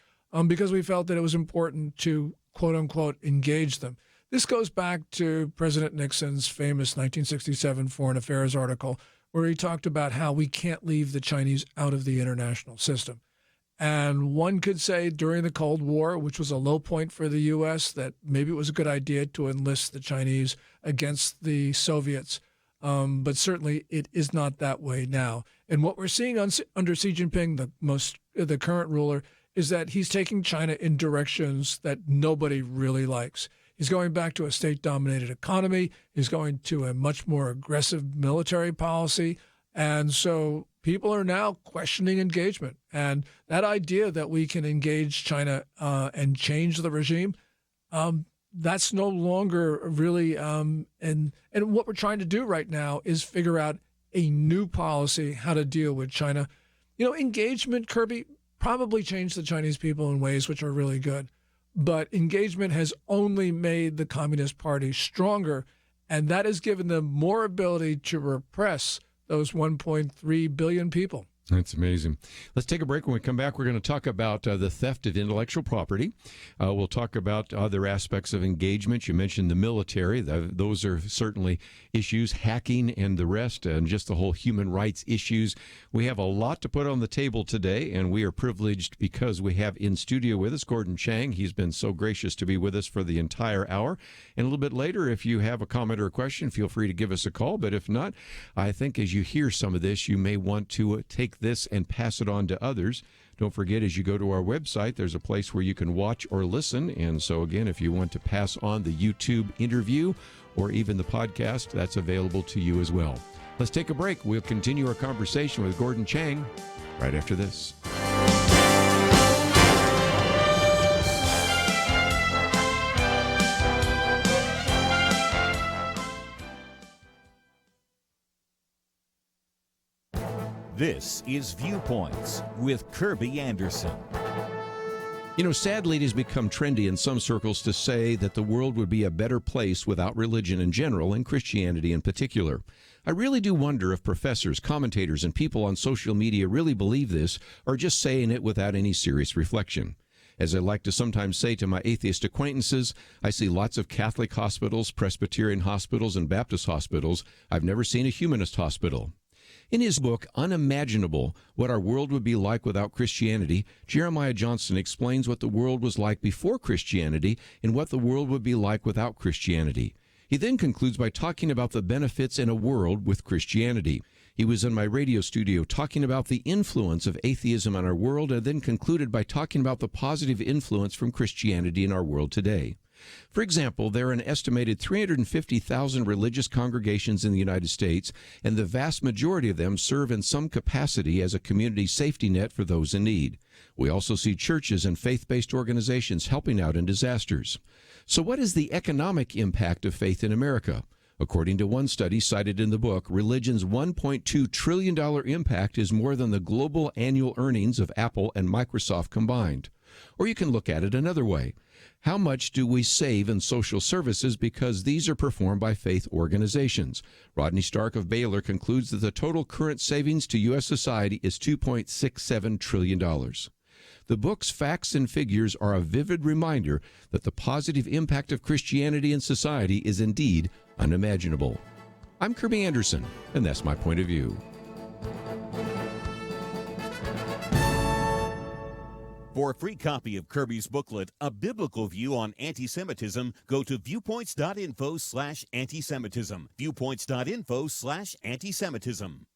because we felt that it was important to, quote unquote, engage them. This goes back to President Nixon's famous 1967 Foreign Affairs article, where he talked about how we can't leave the Chinese out of the international system. And one could say during the Cold War, which was a low point for the U.S., that maybe it was a good idea to enlist the Chinese against the Soviets. But certainly it is not that way now. And what we're seeing under Xi Jinping, the current ruler, is that he's taking China in directions that nobody really likes. He's going back to a state-dominated economy. He's going to a much more aggressive military policy. And so people are now questioning engagement. And that idea that we can engage China and change the regime, that's no longer really, and what we're trying to do right now is figure out a new policy, how to deal with China. You know, engagement, Kerby, probably changed the Chinese people in ways which are really good. But engagement has only made the Communist Party stronger, and that has given them more ability to repress those 1.3 billion people. That's amazing. Let's take a break. When we come back, we're going to talk about the theft of intellectual property. We'll talk about other aspects of engagement. You mentioned the military. Those are certainly issues, hacking and the rest, and just the whole human rights issues. We have a lot to put on the table today, and we are privileged because we have in studio with us Gordon Chang. He's been so gracious to be with us for the entire hour. And a little bit later, if you have a comment or a question, feel free to give us a call. But if not, I think as you hear some of this, you may want to take this and pass it on to others. Don't forget, as you go to our website, there's a place where you can watch or listen. And so, again, if you want to pass on the YouTube interview or even the podcast, that's available to you as well. Let's take a break. We'll continue our conversation with Gordon Chang right after this. This is Viewpoints with Kerby Anderson. You know, sadly, it has become trendy in some circles to say that the world would be a better place without religion in general and Christianity in particular. I really do wonder if professors, commentators, and people on social media really believe this or just saying it without any serious reflection. As I like to sometimes say to my atheist acquaintances, I see lots of Catholic hospitals, Presbyterian hospitals, and Baptist hospitals. I've never seen a humanist hospital. In his book, Unimaginable, What Our World Would Be Like Without Christianity, Jeremiah Johnson explains what the world was like before Christianity and what the world would be like without Christianity. He then concludes by talking about the benefits in a world with Christianity. He was in my radio studio talking about the influence of atheism on our world and then concluded by talking about the positive influence from Christianity in our world today. For example, there are an estimated 350,000 religious congregations in the United States, and the vast majority of them serve in some capacity as a community safety net for those in need. We also see churches and faith-based organizations helping out in disasters. So what is the economic impact of faith in America? According to one study cited in the book, religion's $1.2 trillion impact is more than the global annual earnings of Apple and Microsoft combined. Or you can look at it another way. How much do we save in social services because these are performed by faith organizations? Rodney Stark of Baylor concludes that the total current savings to U.S. society is $2.67 trillion. The book's facts and figures are a vivid reminder that the positive impact of Christianity in society is indeed unimaginable. I'm Kerby Anderson, and that's my point of view. For a free copy of Kerby's booklet, A Biblical View on Anti-Semitism, go to viewpoints.info/antisemitism. Viewpoints.info/antisemitism.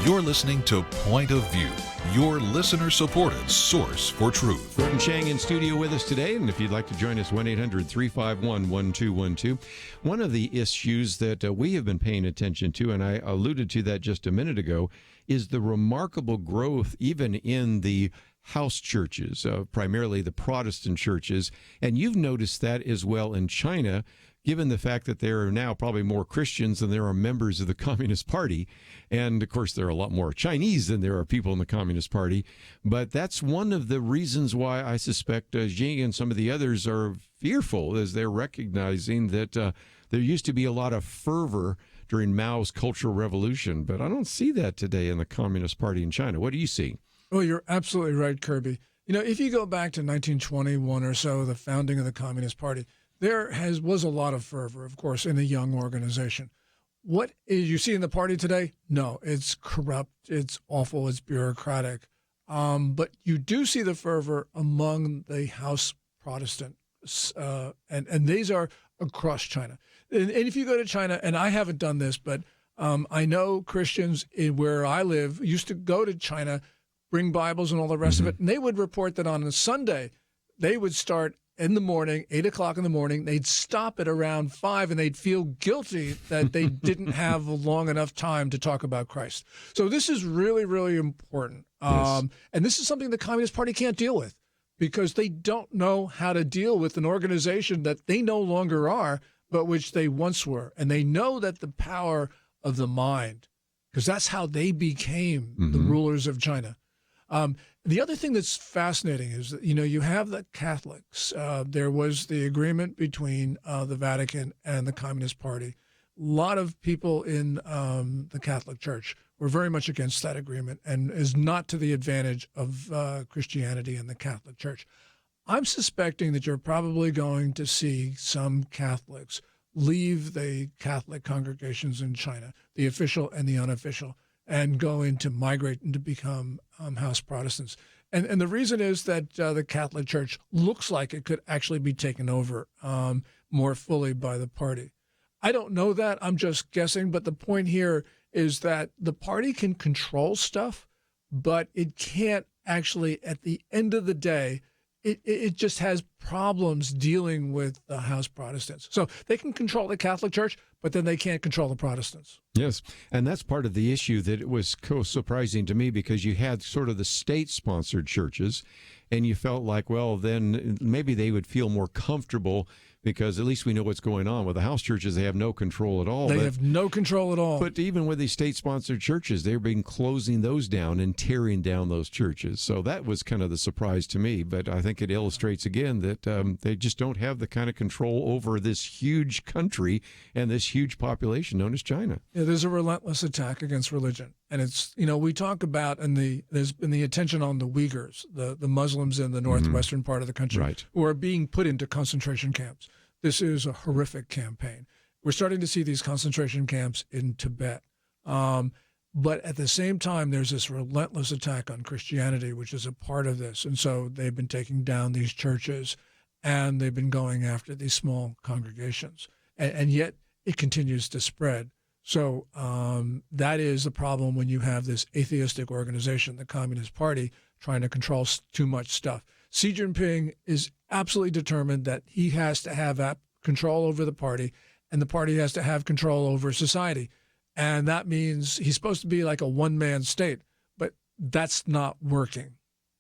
You're listening to Point of View, your listener-supported source for truth. Gordon Chang in studio with us today, and if you'd like to join us, 1-800-351-1212. One of the issues that we have been paying attention to, and I alluded to that just a minute ago, is the remarkable growth even in the house churches, primarily the Protestant churches, and you've noticed that as well in China, given the fact that there are now probably more Christians than there are members of the Communist Party. And, of course, there are a lot more Chinese than there are people in the Communist Party. But that's one of the reasons why I suspect Xi and some of the others are fearful, as they're recognizing that there used to be a lot of fervor during Mao's Cultural Revolution. But I don't see that today in the Communist Party in China. What do you see? Well, you're absolutely right, Kerby. You know, if you go back to 1921 or so, the founding of the Communist Party, there was a lot of fervor, of course, in a young organization. What you see in the party today? No, it's corrupt, it's awful, it's bureaucratic. But you do see the fervor among the House Protestants, and these are across China. And if you go to China, and I haven't done this, but I know Christians where I live used to go to China, bring Bibles and all the rest of it, and they would report that on a Sunday, they would start in the morning, 8 o'clock in the morning. They'd stop at around 5, and they'd feel guilty that they didn't have a long enough time to talk about Christ. So this is really, really important. Yes. And this is something the Communist Party can't deal with because they don't know how to deal with an organization that they no longer are, but which they once were. And they know that the power of the mind, because that's how they became the rulers of China. The other thing that's fascinating is that, you know, you have the Catholics. There was the agreement between the Vatican and the Communist Party lot of people in the Catholic Church were very much against that agreement and is not to the advantage of Christianity and the Catholic Church. I'm suspecting that you're probably going to see some Catholics leave the Catholic congregations in China, the official and the unofficial, and go into migrate and to become house Protestants. And the reason is that the Catholic Church looks like it could actually be taken over more fully by the party. I don't know that. I'm just guessing. But the point here is that the party can control stuff, but it can't actually, at the end of the day, it just has problems dealing with the house Protestants. So they can control the Catholic Church, but then they can't control the Protestants. Yes, and that's part of the issue that it was surprising to me, because you had sort of the state-sponsored churches, and you felt like, well, then maybe they would feel more comfortable because at least we know what's going on. With the house churches, they have no control at all. They have no control at all. But even with these state-sponsored churches, they've been closing those down and tearing down those churches. So that was kind of the surprise to me. But I think it illustrates again that they just don't have the kind of control over this huge country and this huge population known as China. Yeah, there's a relentless attack against religion. And it's, we talk about, there's been the attention on the Uyghurs, the Muslims in the northwestern part of the country, right, who are being put into concentration camps. This is a horrific campaign. We're starting to see these concentration camps in Tibet. But at the same time, there's this relentless attack on Christianity, which is a part of this. And so they've been taking down these churches, and they've been going after these small congregations. And yet it continues to spread. So that is a problem when you have this atheistic organization, the Communist Party, trying to control too much stuff. Xi Jinping is absolutely determined that he has to have control over the party, and the party has to have control over society. And that means he's supposed to be like a one-man state, but that's not working.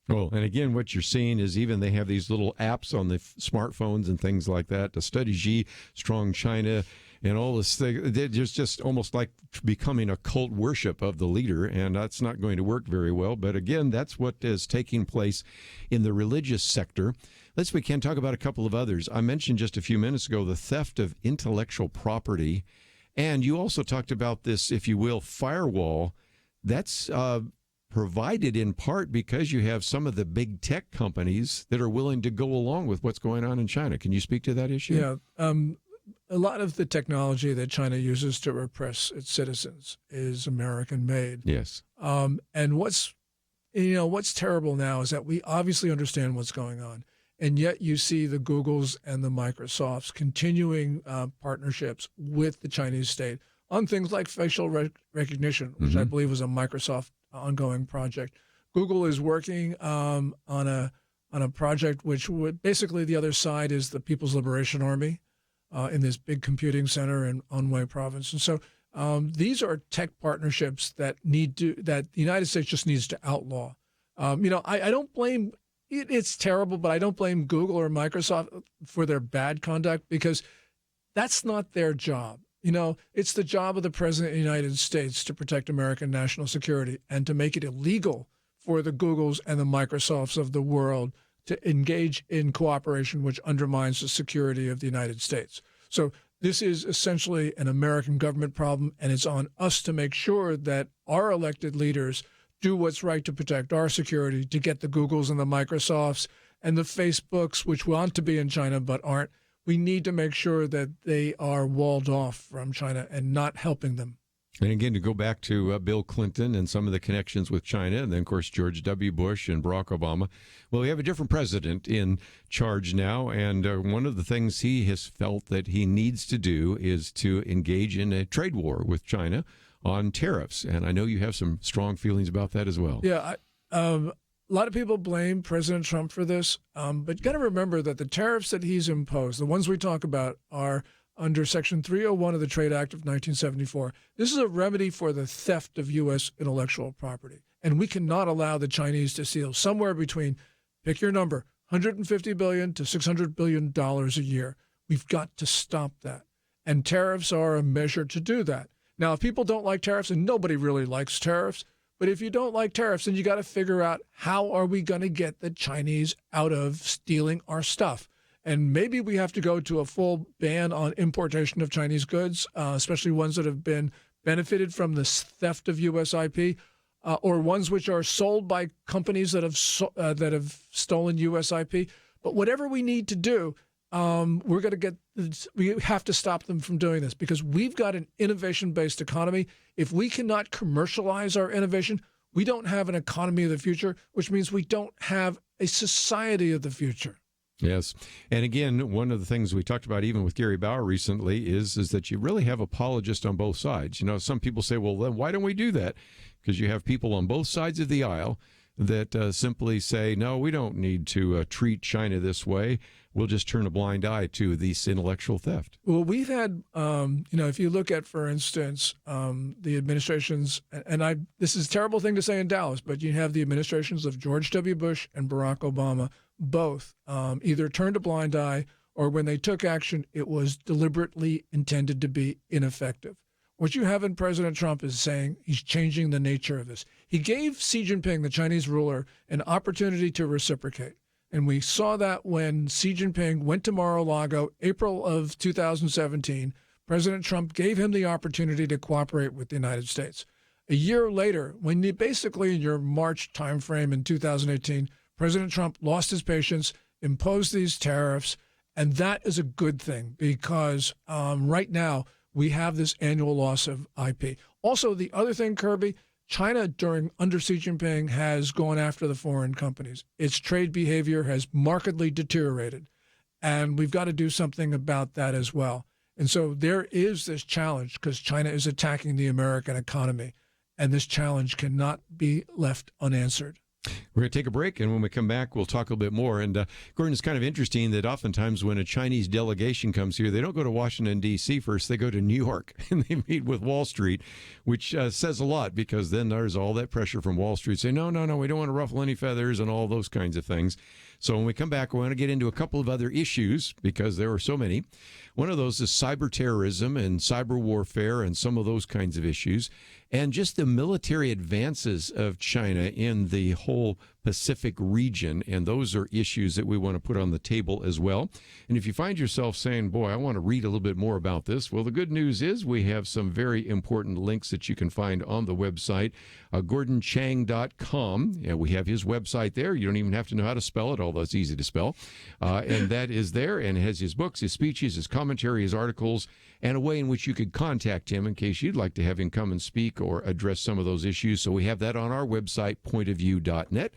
Well, and again, what you're seeing is even they have these little apps on the smartphones and things like that to study Xi, strong China, and all this thing. There's just almost like becoming a cult worship of the leader, and that's not going to work very well. But again, that's what is taking place in the religious sector. We can talk about a couple of others. I mentioned just a few minutes ago the theft of intellectual property, and you also talked about this, if you will, firewall. That's provided in part because you have some of the big tech companies that are willing to go along with what's going on in China. Can you speak to that issue? Yeah. A lot of the technology that China uses to repress its citizens is American-made. Yes. And what's terrible now is that we obviously understand what's going on, and yet you see the Googles and the Microsofts continuing partnerships with the Chinese state on things like facial recognition, which I believe was a Microsoft ongoing project. Google is working on a project which would basically, the other side is the People's Liberation Army. In this big computing center in Anhui province. And so these are tech partnerships that the United States just needs to outlaw. I don't blame, it's terrible, but I don't blame Google or Microsoft for their bad conduct, because that's not their job. It's the job of the President of the United States to protect American national security and to make it illegal for the Googles and the Microsofts of the world to engage in cooperation which undermines the security of the United States. So this is essentially an American government problem, and it's on us to make sure that our elected leaders do what's right to protect our security, to get the Googles and the Microsofts and the Facebooks, which want to be in China but aren't. We need to make sure that they are walled off from China and not helping them. And again, to go back to Bill Clinton and some of the connections with China, and then, of course, George W. Bush and Barack Obama. Well, we have a different president in charge now, and one of the things he has felt that he needs to do is to engage in a trade war with China on tariffs. And I know you have some strong feelings about that as well. Yeah, a lot of people blame President Trump for this, but you got to remember that the tariffs that he's imposed, the ones we talk about, are under Section 301 of the Trade Act of 1974. This is a remedy for the theft of U.S. intellectual property. And we cannot allow the Chinese to steal somewhere between, pick your number, $150 billion to $600 billion a year. We've got to stop that. And tariffs are a measure to do that. Now, if people don't like tariffs, and nobody really likes tariffs, but if you don't like tariffs, then you got to figure out, how are we going to get the Chinese out of stealing our stuff? And maybe we have to go to a full ban on importation of Chinese goods, especially ones that have been benefited from the theft of U.S. IP, or ones which are sold by companies that have stolen U.S. IP. But whatever we need to do, we have to stop them from doing this, because we've got an innovation-based economy. If we cannot commercialize our innovation, we don't have an economy of the future, which means we don't have a society of the future. Yes. And again, one of the things we talked about even with Gary Bauer recently is that you really have apologists on both sides. You know, some people say, well, then why don't we do that? Because you have people on both sides of the aisle that simply say, no, we don't need to treat China this way. We'll just turn a blind eye to this intellectual theft. Well, we've had, if you look at, for instance, the administrations, and this is a terrible thing to say in Dallas, but you have the administrations of George W. Bush and Barack Obama, both either turned a blind eye, or when they took action, it was deliberately intended to be ineffective. What you have in President Trump is saying he's changing the nature of this. He gave Xi Jinping, the Chinese ruler, an opportunity to reciprocate. And we saw that when Xi Jinping went to Mar-a-Lago, April of 2017, President Trump gave him the opportunity to cooperate with the United States. A year later, when basically in your March timeframe in 2018, President Trump lost his patience, imposed these tariffs, and that is a good thing, because right now we have this annual loss of IP. Also, the other thing, Kerby, China under Xi Jinping has gone after the foreign companies. Its trade behavior has markedly deteriorated, and we've got to do something about that as well. And so there is this challenge, because China is attacking the American economy, and this challenge cannot be left unanswered. We're going to take a break, and when we come back, we'll talk a little bit more. And Gordon, it's kind of interesting that oftentimes when a Chinese delegation comes here, they don't go to Washington, D.C. first. They go to New York, and they meet with Wall Street, which says a lot, because then there's all that pressure from Wall Street saying, no, we don't want to ruffle any feathers and all those kinds of things. So when we come back, we want to get into a couple of other issues, because there are so many. One of those is cyber terrorism and cyber warfare and some of those kinds of issues, and just the military advances of China in the whole Pacific region. And those are issues that we want to put on the table as well. And if you find yourself saying, boy, I want to read a little bit more about this, well, the good news is we have some very important links that you can find on the website, GordonChang.com. And we have his website there. You don't even have to know how to spell it, although it's easy to spell. And that is there, and it has his books, his speeches, his commentary, his articles, and a way in which you could contact him in case you'd like to have him come and speak or address some of those issues. So we have that on our website, pointofview.net.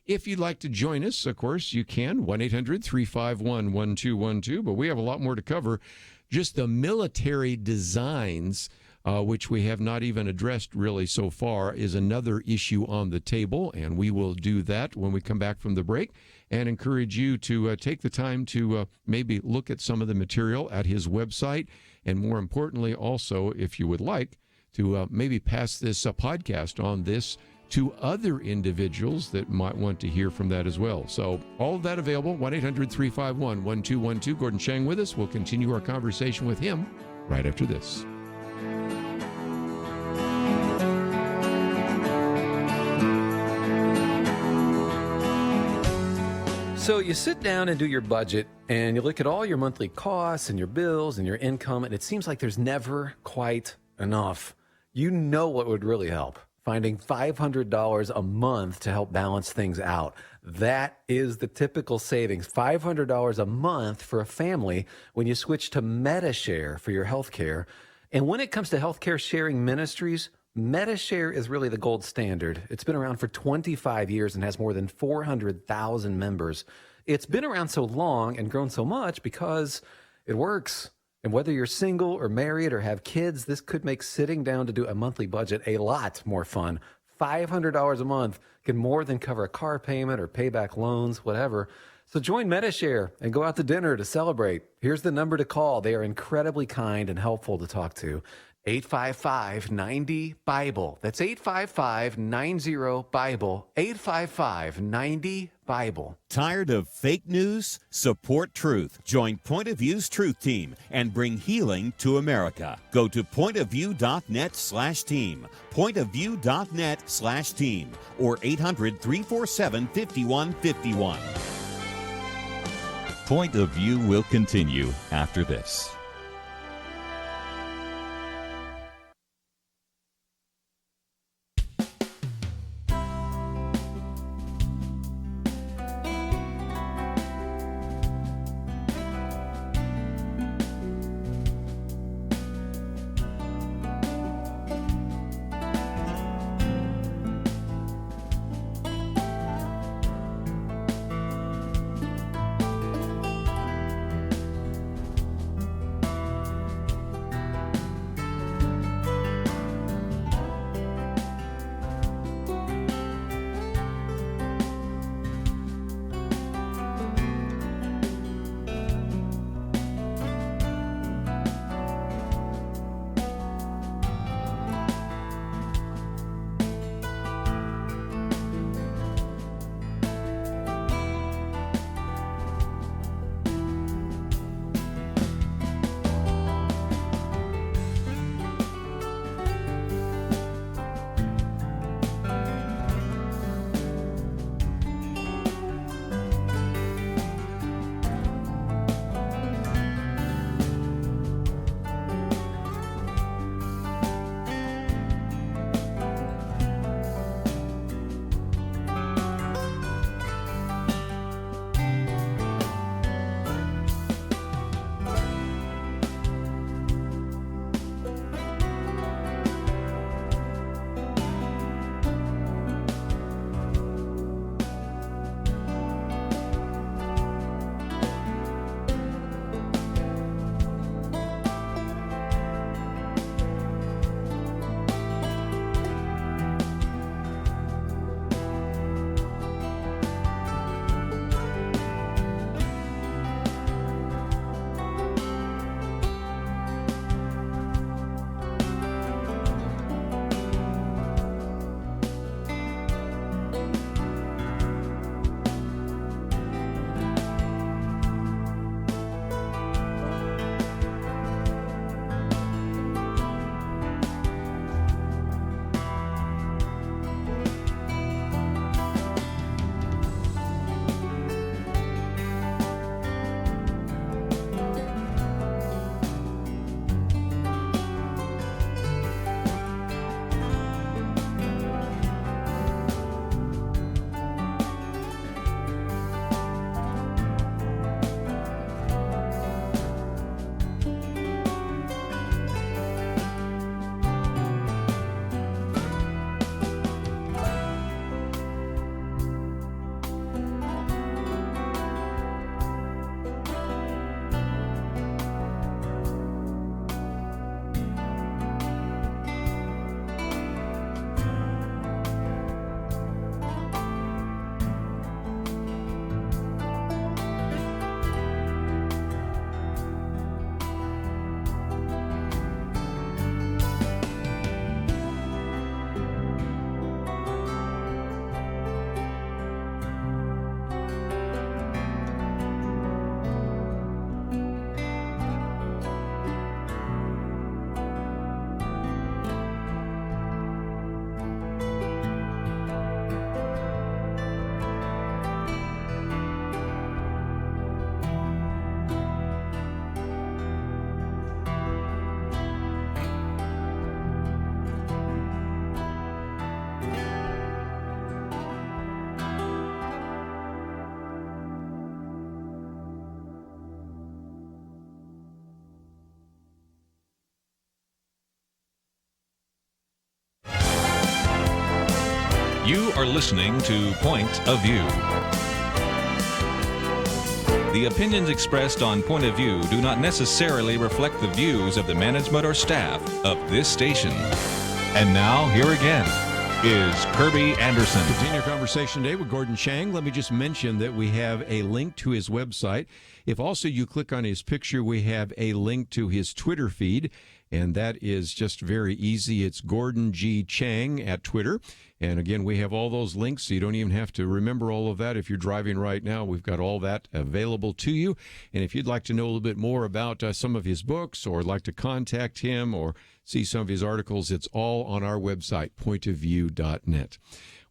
If you'd like to join us, of course, you can, 1-800-351-1212. But we have a lot more to cover. Just the military designs, which we have not even addressed really so far, is another issue on the table. And we will do that when we come back from the break, and encourage you to take the time to maybe look at some of the material at his website. And more importantly, also, if you would like, to maybe pass this podcast on this to other individuals that might want to hear from that as well. So all of that available, 1-800-351-1212. Gordon Chang with us. We'll continue our conversation with him right after this. So you sit down and do your budget, and you look at all your monthly costs and your bills and your income, and it seems like there's never quite enough. You know what would really help? Finding $500 a month to help balance things out. That is the typical savings, $500 a month for a family when you switch to MediShare for your health care. And when it comes to healthcare sharing ministries, MediShare is really the gold standard. It's been around for 25 years and has more than 400,000 members. It's been around so long and grown so much because it works. And whether you're single or married or have kids, this could make sitting down to do a monthly budget a lot more fun. $500 a month can more than cover a car payment or pay back loans, whatever. So join MediShare and go out to dinner to celebrate. Here's the number to call. They are incredibly kind and helpful to talk to. 855-90-BIBLE. That's 855-90-BIBLE. 855-90-BIBLE. Tired of fake news? Support truth. Join Point of View's Truth Team and bring healing to America. Go to pointofview.net/team. Pointofview.net/team. Or 800-347-5151. Point of View will continue after this. You are listening to Point of View. The opinions expressed on Point of View do not necessarily reflect the views of the management or staff of this station. And now, here again is Kerby Anderson. Continue our conversation today with Gordon Chang. Let me just mention that we have a link to his website. If also you click on his picture, we have a link to his Twitter feed, and that is just very easy. It's Gordon G. Chang at Twitter. And again, we have all those links, so you don't even have to remember all of that. If you're driving right now, we've got all that available to you. And if you'd like to know a little bit more about some of his books, or like to contact him or see some of his articles, it's all on our website, pointofview.net.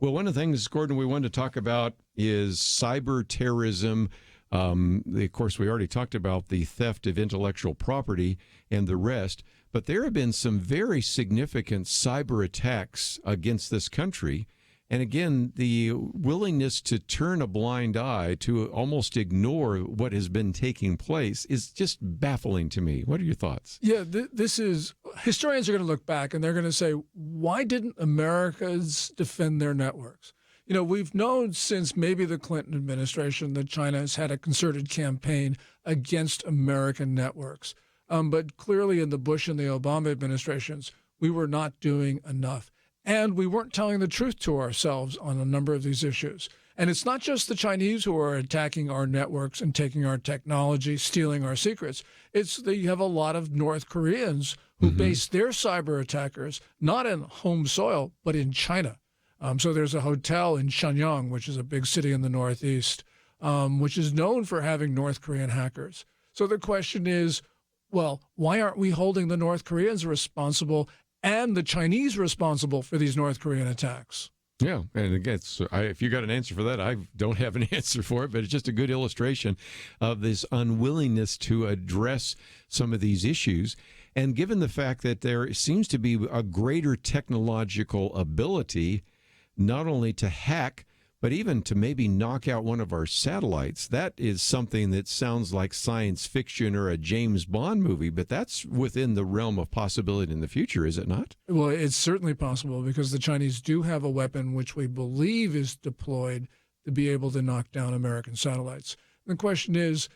Well, one of the things, Gordon, we wanted to talk about is cyber terrorism, Of course, we already talked about the theft of intellectual property and the rest, but there have been some very significant cyber attacks against this country. And again, the willingness to turn a blind eye, to almost ignore what has been taking place, is just baffling to me. What are your thoughts? Yeah, this is, historians are going to look back and they're going to say, why didn't Americans defend their networks? You know, we've known since maybe the Clinton administration that China has had a concerted campaign against American networks. But clearly in the Bush and the Obama administrations, we were not doing enough. And we weren't telling the truth to ourselves on a number of these issues. And it's not just the Chinese who are attacking our networks and taking our technology, stealing our secrets. It's that you have a lot of North Koreans who base their cyber attackers not in home soil, but in China. So there's a hotel in Shenyang, which is a big city in the Northeast, which is known for having North Korean hackers. So the question is, well, why aren't we holding the North Koreans responsible and the Chinese responsible for these North Korean attacks? Yeah, and again, if you got an answer for that, I don't have an answer for it, but it's just a good illustration of this unwillingness to address some of these issues. And given the fact that there seems to be a greater technological ability, not only to hack, but even to maybe knock out one of our satellites, that is something that sounds like science fiction or a James Bond movie, but that's within the realm of possibility in the future, is it not? Well, it's certainly possible because the Chinese do have a weapon which we believe is deployed to be able to knock down American satellites. The question is,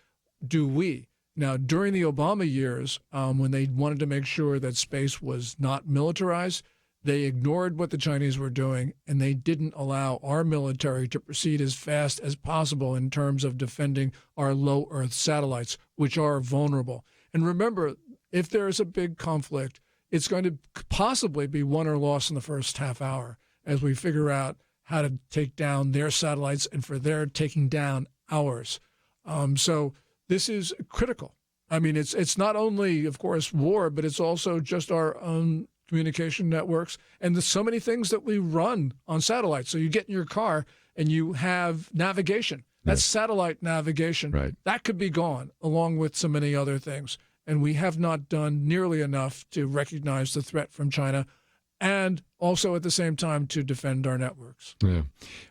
do we? Now, during the Obama years, when they wanted to make sure that space was not militarized, they ignored what the Chinese were doing, and they didn't allow our military to proceed as fast as possible in terms of defending our low Earth satellites, which are vulnerable. And remember, if there is a big conflict, it's going to possibly be won or lost in the first half hour as we figure out how to take down their satellites and for their taking down ours. So this is critical. I mean, it's not only, of course, war, but it's also just our own communication networks, and there's so many things that we run on satellites. So you get in your car and you have navigation. That's satellite navigation. Right. That could be gone, along with so many other things. And we have not done nearly enough to recognize the threat from China and also at the same time to defend our networks. Yeah.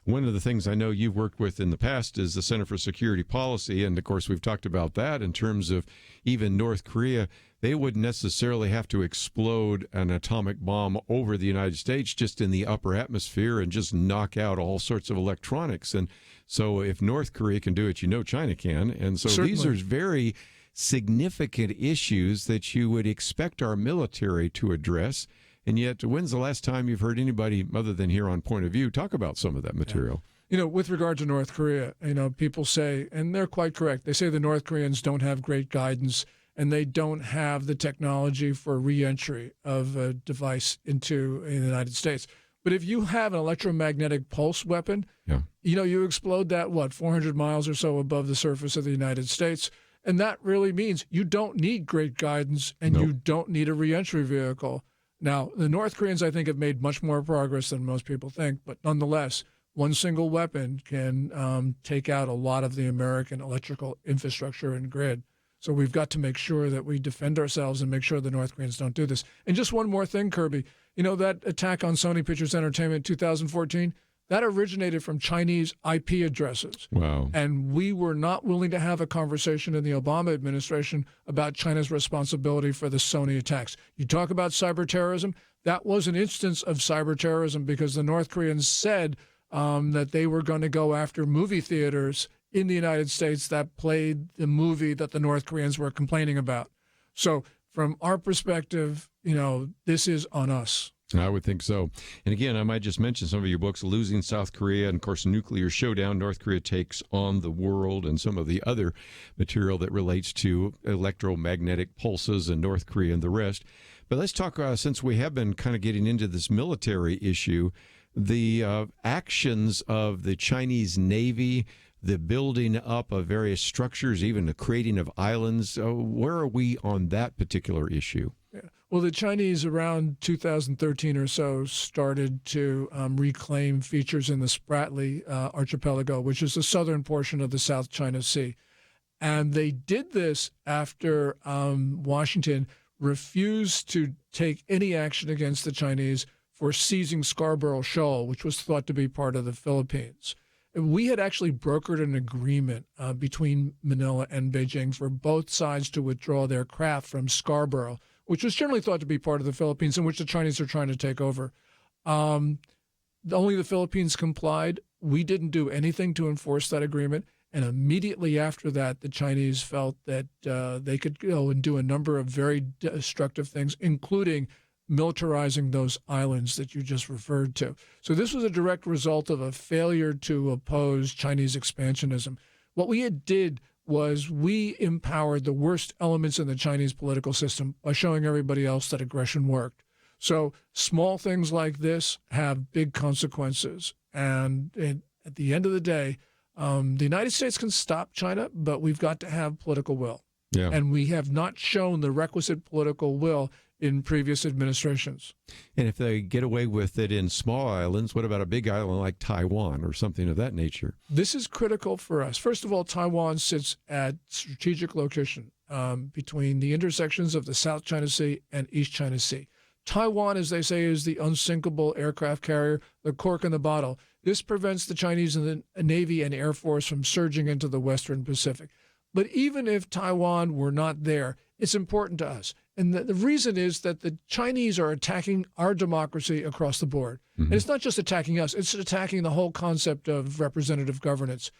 One of the things I know you've worked with in the past is the Center for Security Policy. And of course, we've talked about that in terms of even North Korea. They wouldn't necessarily have to explode an atomic bomb over the United States, just in the upper atmosphere, and just knock out all sorts of electronics. And so if North Korea can do it, you know China can. And so Certainly. These are very significant issues that you would expect our military to address. And yet, when's the last time you've heard anybody other than here on Point of View talk about some of that material? You know, with regard to North Korea, you know, people say, and they're quite correct, they say the North Koreans don't have great guidance and they don't have the technology for reentry of a device into the United States. But if you have an electromagnetic pulse weapon, you know, you explode that, 400 miles or so above the surface of the United States. And that really means you don't need great guidance and you don't need a reentry vehicle. Now, the North Koreans, I think, have made much more progress than most people think, but nonetheless, one single weapon can take out a lot of the American electrical infrastructure and grid. So we've got to make sure that we defend ourselves and make sure the North Koreans don't do this. And just one more thing, Kirby. You know, that attack on Sony Pictures Entertainment in 2014, that originated from Chinese IP addresses. Wow. And we were not willing to have a conversation in the Obama administration about China's responsibility for the Sony attacks. You talk about cyber terrorism, that was an instance of cyber terrorism because the North Koreans said that they were going to go after movie theaters in the United States that played the movie that the North Koreans were complaining about. So from our perspective, you know, this is on us. I would think so. And again, I might just mention some of your books, Losing South Korea, and of course, Nuclear Showdown, North Korea Takes on the World, and some of the other material that relates to electromagnetic pulses and North Korea and the rest. But let's talk, since we have been kind of getting into this military issue, the actions of the Chinese Navy, the building up of various structures, even the creating of islands. Where are we on that particular issue? Yeah. Well, the Chinese around 2013 or so started to reclaim features in the Spratly archipelago, which is the southern portion of the South China Sea. And they did this after Washington refused to take any action against the Chinese for seizing Scarborough Shoal, which was thought to be part of the Philippines. We had actually brokered an agreement between Manila and Beijing for both sides to withdraw their craft from Scarborough, which was generally thought to be part of the Philippines, in which the Chinese are trying to take over. Only the Philippines complied. We didn't do anything to enforce that agreement. And immediately after that, the Chinese felt that they could go and do a number of very destructive things, including militarizing those islands that you just referred to. So this was a direct result of a failure to oppose Chinese expansionism. What we did was we empowered the worst elements in the Chinese political system by showing everybody else that aggression worked. So small things like this have big consequences. And at the end of the day, the United States can stop China, but we've got to have political will. Yeah. And we have not shown the requisite political will in previous administrations. And if they get away with it in small islands, what about a big island like Taiwan or something of that nature? This is critical for us. First of all, Taiwan sits at strategic location between the intersections of the South China Sea and East China Sea. Taiwan, as they say, is the unsinkable aircraft carrier, the cork in the bottle. This prevents the Chinese and the Navy and Air Force from surging into the Western Pacific. But even if Taiwan were not there, it's important to us. And the reason is that the Chinese are attacking our democracy across the board. And it's not just attacking us, it's attacking the whole concept of representative governance.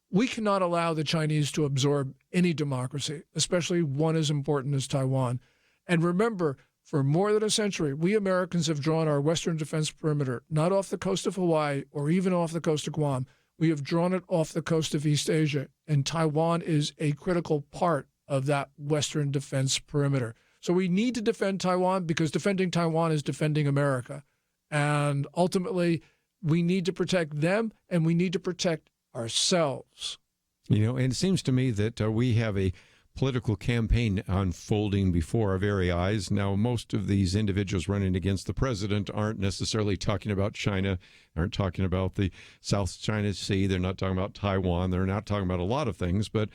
We cannot allow the Chinese to absorb any democracy, especially one as important as Taiwan. And remember, for more than a century, we Americans have drawn our Western defense perimeter, not off the coast of Hawaii or even off the coast of Guam. We have drawn it off the coast of East Asia, and Taiwan is a critical part of that Western defense perimeter. So we need to defend Taiwan because defending Taiwan is defending America. And ultimately, we need to protect them and we need to protect ourselves. You know, and it seems to me that we have a political campaign unfolding before our very eyes. Now, most of these individuals running against the president aren't necessarily talking about China, aren't talking about the South China Sea. They're not talking about Taiwan. They're not talking about a lot of things, but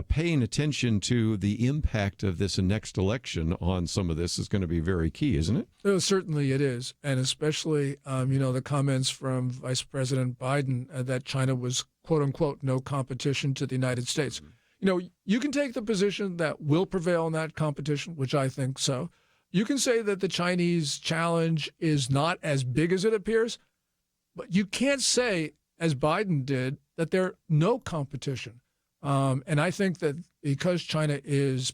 paying attention to the impact of this next election on some of this is going to be very key, isn't it? Well, certainly it is. And especially, the comments from Vice President Biden that China was, quote unquote, no competition to the United States. You know, you can take the position that will prevail in that competition, which I think so. You can say that the Chinese challenge is not as big as it appears, but you can't say, as Biden did, that they're no competition. And I think that because China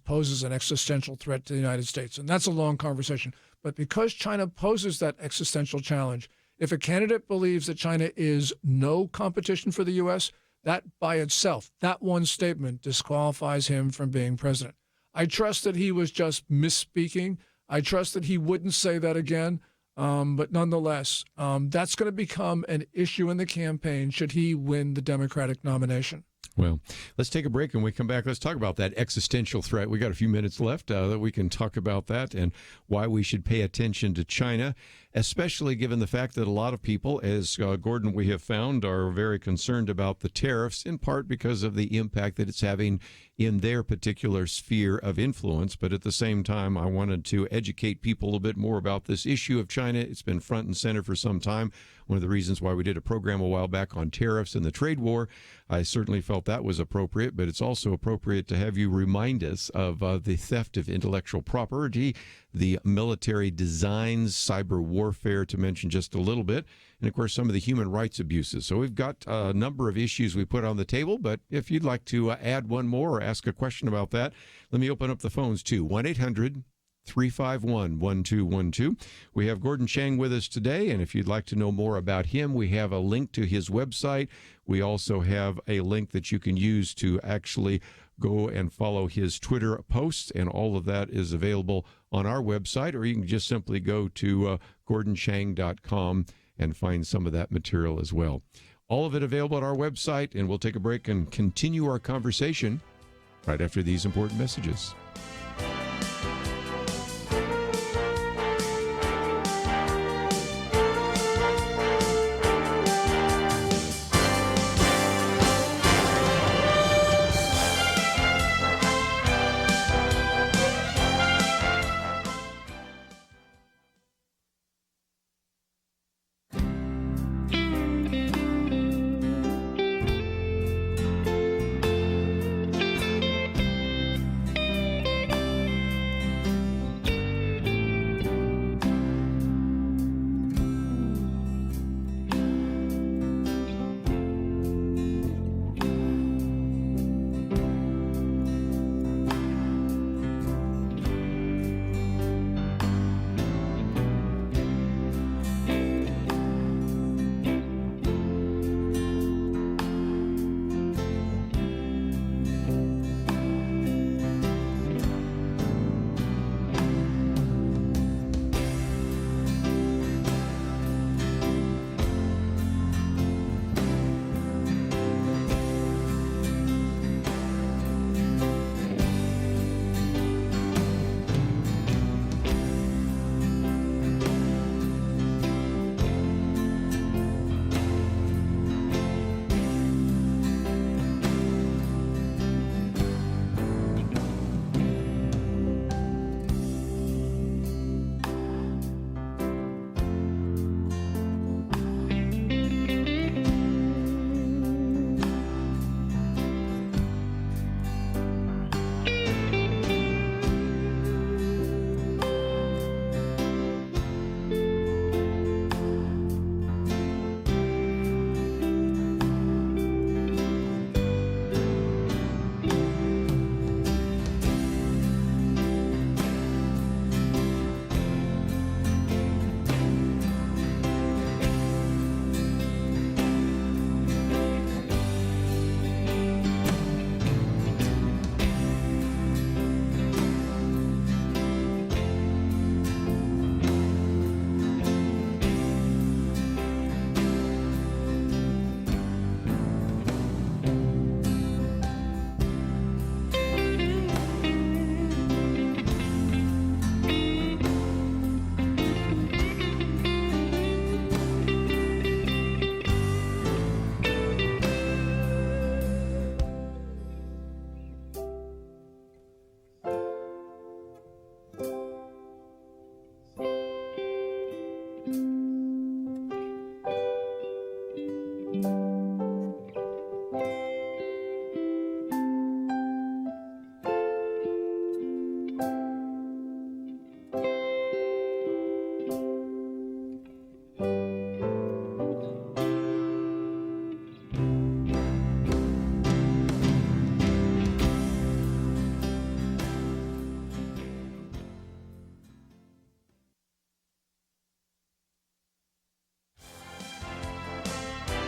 poses an existential threat to the United States, and that's a long conversation, but because China poses that existential challenge, if a candidate believes that China is no competition for the U.S., that by itself, that one statement disqualifies him from being president. I trust that he was just misspeaking. I trust that he wouldn't say that again. But nonetheless, that's going to become an issue in the campaign should he win the Democratic nomination. Well, let's take a break, and when we come back, let's talk about that existential threat. We got a few minutes left that we can talk about that and why we should pay attention to China, especially given the fact that a lot of people, as Gordon, we have found, are very concerned about the tariffs, in part because of the impact that it's having in their particular sphere of influence. But at the same time, I wanted to educate people a little bit more about this issue of China. It's been front and center for some time. One of the reasons why we did a program a while back on tariffs and the trade war, I certainly felt that was appropriate, but it's also appropriate to have you remind us of the theft of intellectual property, the military designs, cyber warfare, to mention just a little bit, and of course some of the human rights abuses. So we've got a number of issues we put on the table, but if you'd like to add one more or ask a question about that, let me open up the phones to 1-800-351-1212. We have Gordon Chang with us today, and if you'd like to know more about him, we have a link to his website. We also have a link that you can use to actually go and follow his Twitter posts, and all of that is available on our website, or you can just simply go to gordonchang.com and find some of that material as well. All of it available at our website, and we'll take a break and continue our conversation right after these important messages.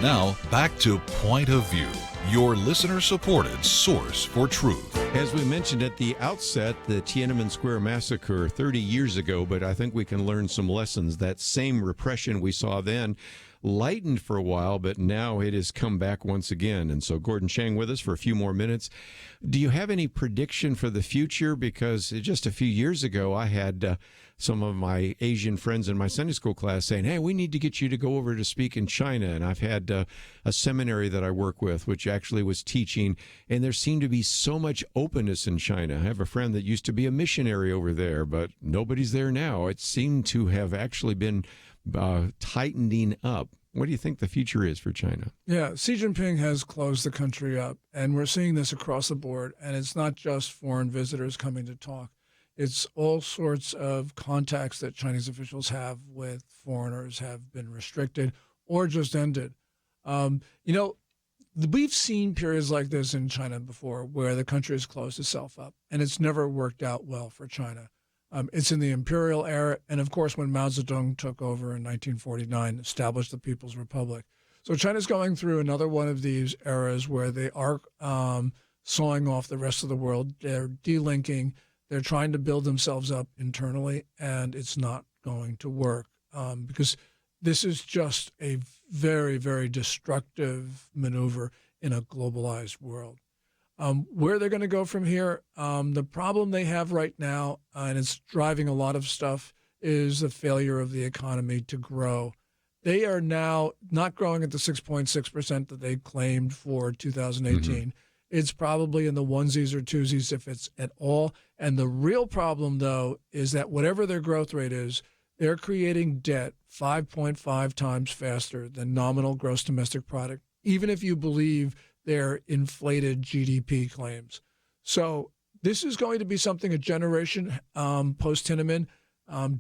Now, back to Point of View, your listener-supported source for truth. As we mentioned at the outset, the Tiananmen Square massacre 30 years ago, but I think we can learn some lessons. That same repression we saw then lightened for a while, but now it has come back once again. And so Gordon Chang with us for a few more minutes. Do you have any prediction for the future? Because just a few years ago, I had some of my Asian friends in my Sunday school class saying, hey, we need to get you to go over to speak in China. And I've had a seminary that I work with, which actually was teaching, and there seemed to be so much openness in China. I have a friend that used to be a missionary over there, but nobody's there now. It seemed to have actually been tightening up. What do you think the future is for China? Yeah, Xi Jinping has closed the country up, and we're seeing this across the board. And it's not just foreign visitors coming to talk. It's all sorts of contacts that Chinese officials have with foreigners have been restricted or just ended. We've seen periods like this in China before where the country has closed itself up, and it's never worked out well for China. It's in the imperial era, and of course, when Mao Zedong took over in 1949, established the People's Republic. So China's going through another one of these eras where they are sawing off the rest of the world. They're delinking. They're trying to build themselves up internally, and it's not going to work because this is just a very, very destructive maneuver in a globalized world. Where they're going to go from here, the problem they have right now, and it's driving a lot of stuff, is the failure of the economy to grow. They are now not growing at the 6.6% that they claimed for 2018. Mm-hmm. It's probably in the onesies or twosies if it's at all. And the real problem, though, is that whatever their growth rate is, they're creating debt 5.5 times faster than nominal gross domestic product, even if you believe their inflated GDP claims. So this is going to be something a generation post-Tiananmen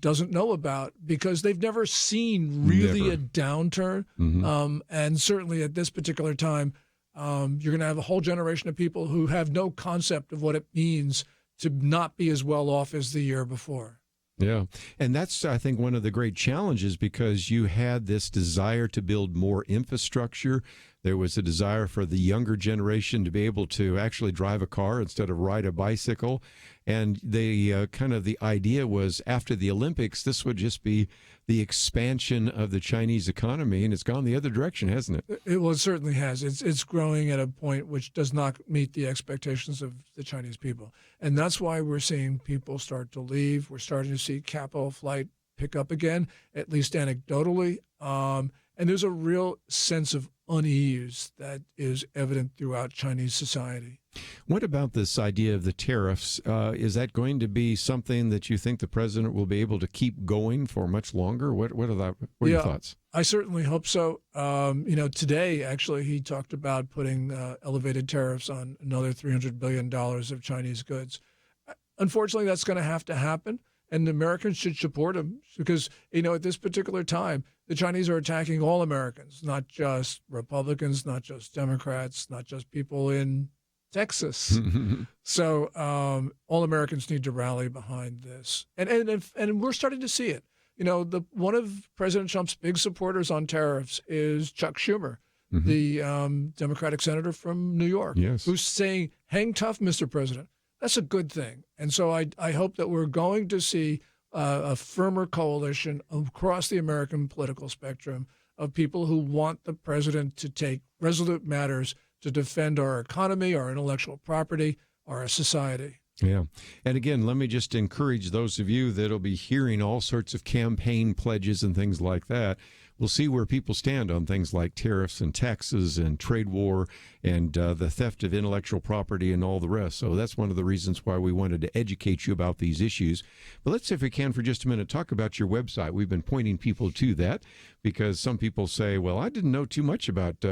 doesn't know about because they've never seen really a downturn. Mm-hmm. And certainly at this particular time, you're going to have a whole generation of people who have no concept of what it means to not be as well off as the year before. Yeah. And that's, I think, one of the great challenges because you had this desire to build more infrastructure. There was a desire for the younger generation to be able to actually drive a car instead of ride a bicycle. And the the idea was after the Olympics, this would just be the expansion of the Chinese economy. And it's gone the other direction, hasn't it? It certainly has. It's growing at a point which does not meet the expectations of the Chinese people. And that's why we're seeing people start to leave. We're starting to see capital flight pick up again, at least anecdotally. And there's a real sense of unease that is evident throughout Chinese society. What about this idea of the tariffs? Is that going to be something that you think the president will be able to keep going for much longer? What are your thoughts? I certainly hope so. Today, actually, he talked about putting elevated tariffs on another $300 billion of Chinese goods. Unfortunately, that's going to have to happen. And Americans should support him because, at this particular time, the Chinese are attacking all Americans, not just Republicans, not just Democrats, not just people in Texas. So all Americans need to rally behind this. And we're starting to see it. One of President Trump's big supporters on tariffs is Chuck Schumer, mm-hmm. the Democratic senator from New York, yes. who's saying, hang tough, Mr. President. That's a good thing. And so I hope that we're going to see a firmer coalition across the American political spectrum of people who want the president to take resolute matters to defend our economy, our intellectual property, our society. Yeah. And again, let me just encourage those of you that will be hearing all sorts of campaign pledges and things like that. We'll see where people stand on things like tariffs and taxes and trade war and the theft of intellectual property and all the rest. So that's one of the reasons why we wanted to educate you about these issues. But let's, if we can, for just a minute, talk about your website. We've been pointing people to that because some people say, well, I didn't know too much about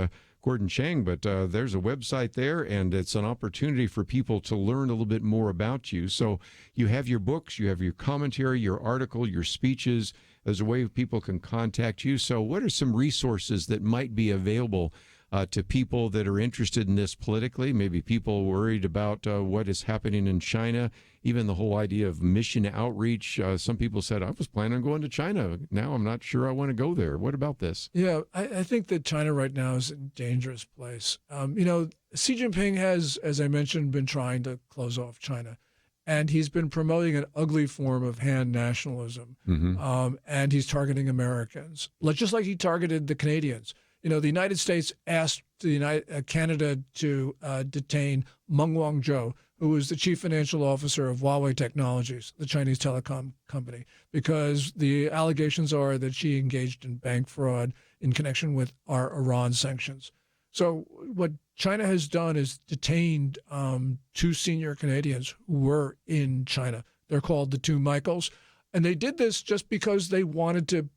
Gordon Chang, but there's a website there, and it's an opportunity for people to learn a little bit more about you. So you have your books, you have your commentary, your article, your speeches. There's a way people can contact you. So what are some resources that might be available to people that are interested in this politically, maybe people worried about what is happening in China, even the whole idea of mission outreach. Some people said, I was planning on going to China. Now I'm not sure I want to go there. What about this? Yeah, I think that China right now is a dangerous place. Xi Jinping has, as I mentioned, been trying to close off China. And he's been promoting an ugly form of Han nationalism. And he's targeting Americans, just like he targeted the Canadians. The United States asked Canada to detain Meng Wanzhou, who was the chief financial officer of Huawei Technologies, the Chinese telecom company, because the allegations are that she engaged in bank fraud in connection with our Iran sanctions. So what China has done is detained 2 senior Canadians who were in China. They're called the 2 Michaels. And they did this just because they wanted to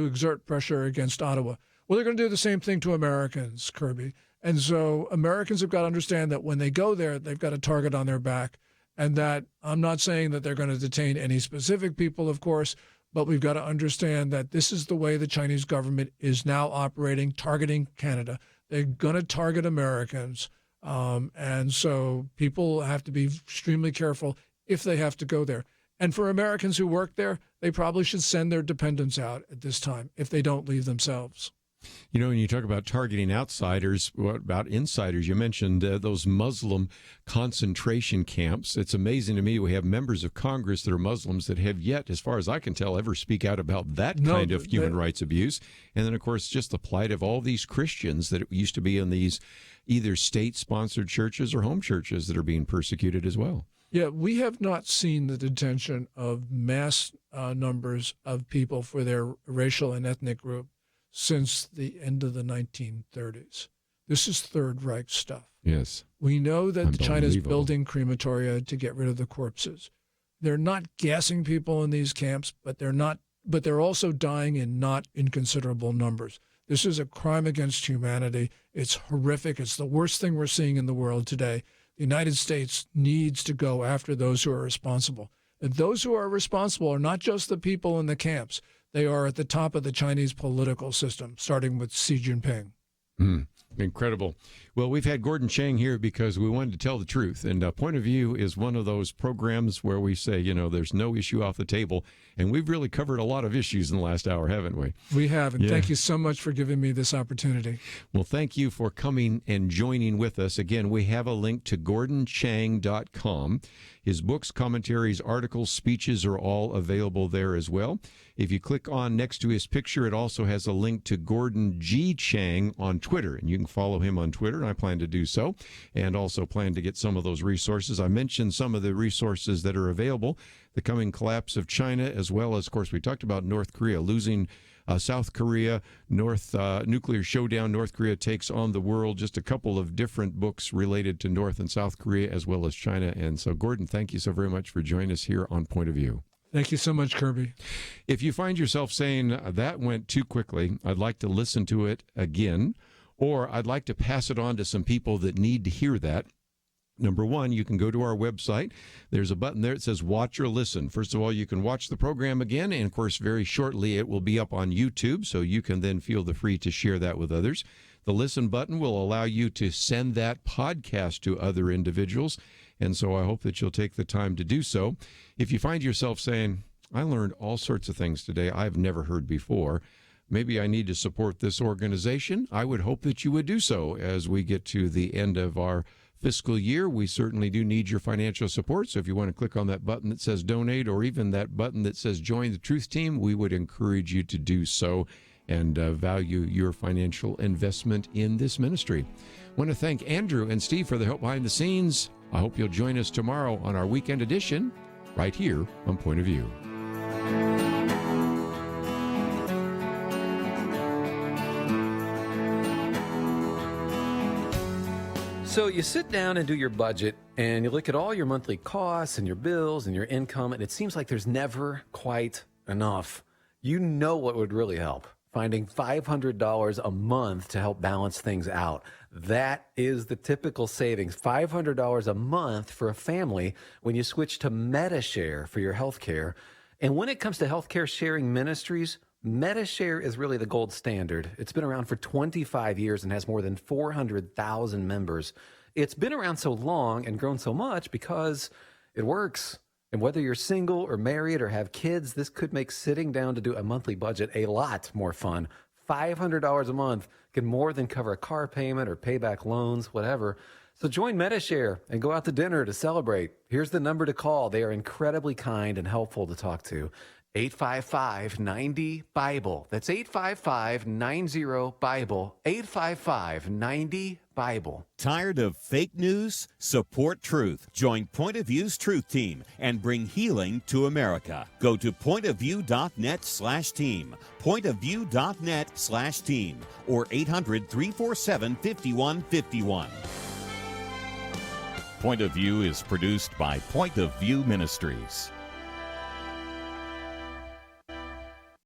exert pressure against Ottawa. Well, they're going to do the same thing to Americans, Kerby. And so Americans have got to understand that when they go there, they've got a target on their back. And that I'm not saying that they're going to detain any specific people, of course, but we've got to understand that this is the way the Chinese government is now operating, targeting Canada. They're going to target Americans. And so people have to be extremely careful if they have to go there. And for Americans who work there, they probably should send their dependents out at this time if they don't leave themselves. When you talk about targeting outsiders, what about insiders? You mentioned those Muslim concentration camps. It's amazing to me we have members of Congress that are Muslims that have yet, as far as I can tell, ever speak out about that kind of human rights abuse. And then, of course, just the plight of all these Christians that used to be in these either state-sponsored churches or home churches that are being persecuted as well. Yeah, we have not seen the detention of mass numbers of people for their racial and ethnic group since the end of the 1930s. This is Third Reich stuff. Yes. We know that China's building crematoria to get rid of the corpses. They're not gassing people in these camps, but they're also dying in not inconsiderable numbers. This is a crime against humanity. It's horrific. It's the worst thing we're seeing in the world today. The United States needs to go after those who are responsible. And those who are responsible are not just the people in the camps. They are at the top of the Chinese political system, starting with Xi Jinping. Incredible. Well, we've had Gordon Chang here because we wanted to tell the truth. And Point of View is one of those programs where we say, there's no issue off the table. And we've really covered a lot of issues in the last hour, haven't we? We have. And thank you so much for giving me this opportunity. Well, thank you for coming and joining with us. Again, we have a link to GordonChang.com. His books, commentaries, articles, speeches are all available there as well. If you click on next to his picture, it also has a link to Gordon G. Chang on Twitter, and you can follow him on Twitter, and I plan to do so, and also plan to get some of those resources. I mentioned some of the resources that are available, the coming collapse of China, as well as, of course, we talked about North Korea losing South Korea, nuclear showdown, North Korea takes on the world, just a couple of different books related to North and South Korea as well as China. And so, Gordon, thank you so very much for joining us here on Point of View. Thank you so much, Kerby. If you find yourself saying, that went too quickly, I'd like to listen to it again, or I'd like to pass it on to some people that need to hear that, number one, you can go to our website. There's a button there that says watch or listen. First of all, you can watch the program again, and of course, very shortly it will be up on YouTube, so you can then feel the free to share that with others. The listen button will allow you to send that podcast to other individuals, and so I hope that you'll take the time to do so. If you find yourself saying, I learned all sorts of things today I've never heard before, maybe I need to support this organization, I would hope that you would do so as we get to the end of our fiscal year. We certainly do need your financial support. So if you want to click on that button that says donate, or even that button that says join the Truth Team, we would encourage you to do so and value your financial investment in this ministry. I want to thank Andrew and Steve for the help behind the scenes. I hope you'll join us tomorrow on our weekend edition right here on Point of View. So you sit down and do your budget, and you look at all your monthly costs and your bills and your income, and it seems like there's never quite enough. You know what would really help? Finding $500 a month to help balance things out. That is the typical savings, $500 a month for a family when you switch to MediShare for your health care. And when it comes to healthcare sharing ministries, MediShare is really the gold standard. It's been around for 25 years and has more than 400,000 members. It's been around so long and grown so much because it works. And whether you're single or married or have kids, this could make sitting down to do a monthly budget a lot more fun. $500 a month can more than cover a car payment or pay back loans, whatever. So join MediShare and go out to dinner to celebrate. Here's the number to call. They are incredibly kind and helpful to talk to. 855-90-BIBLE. That's 855-90-BIBLE. 855-90-BIBLE. Tired of fake news? Support truth. Join Point of View's Truth Team and bring healing to America. Go to pointofview.net/team, pointofview.net/team, or 800-347-5151. Point of View is produced by Point of View Ministries.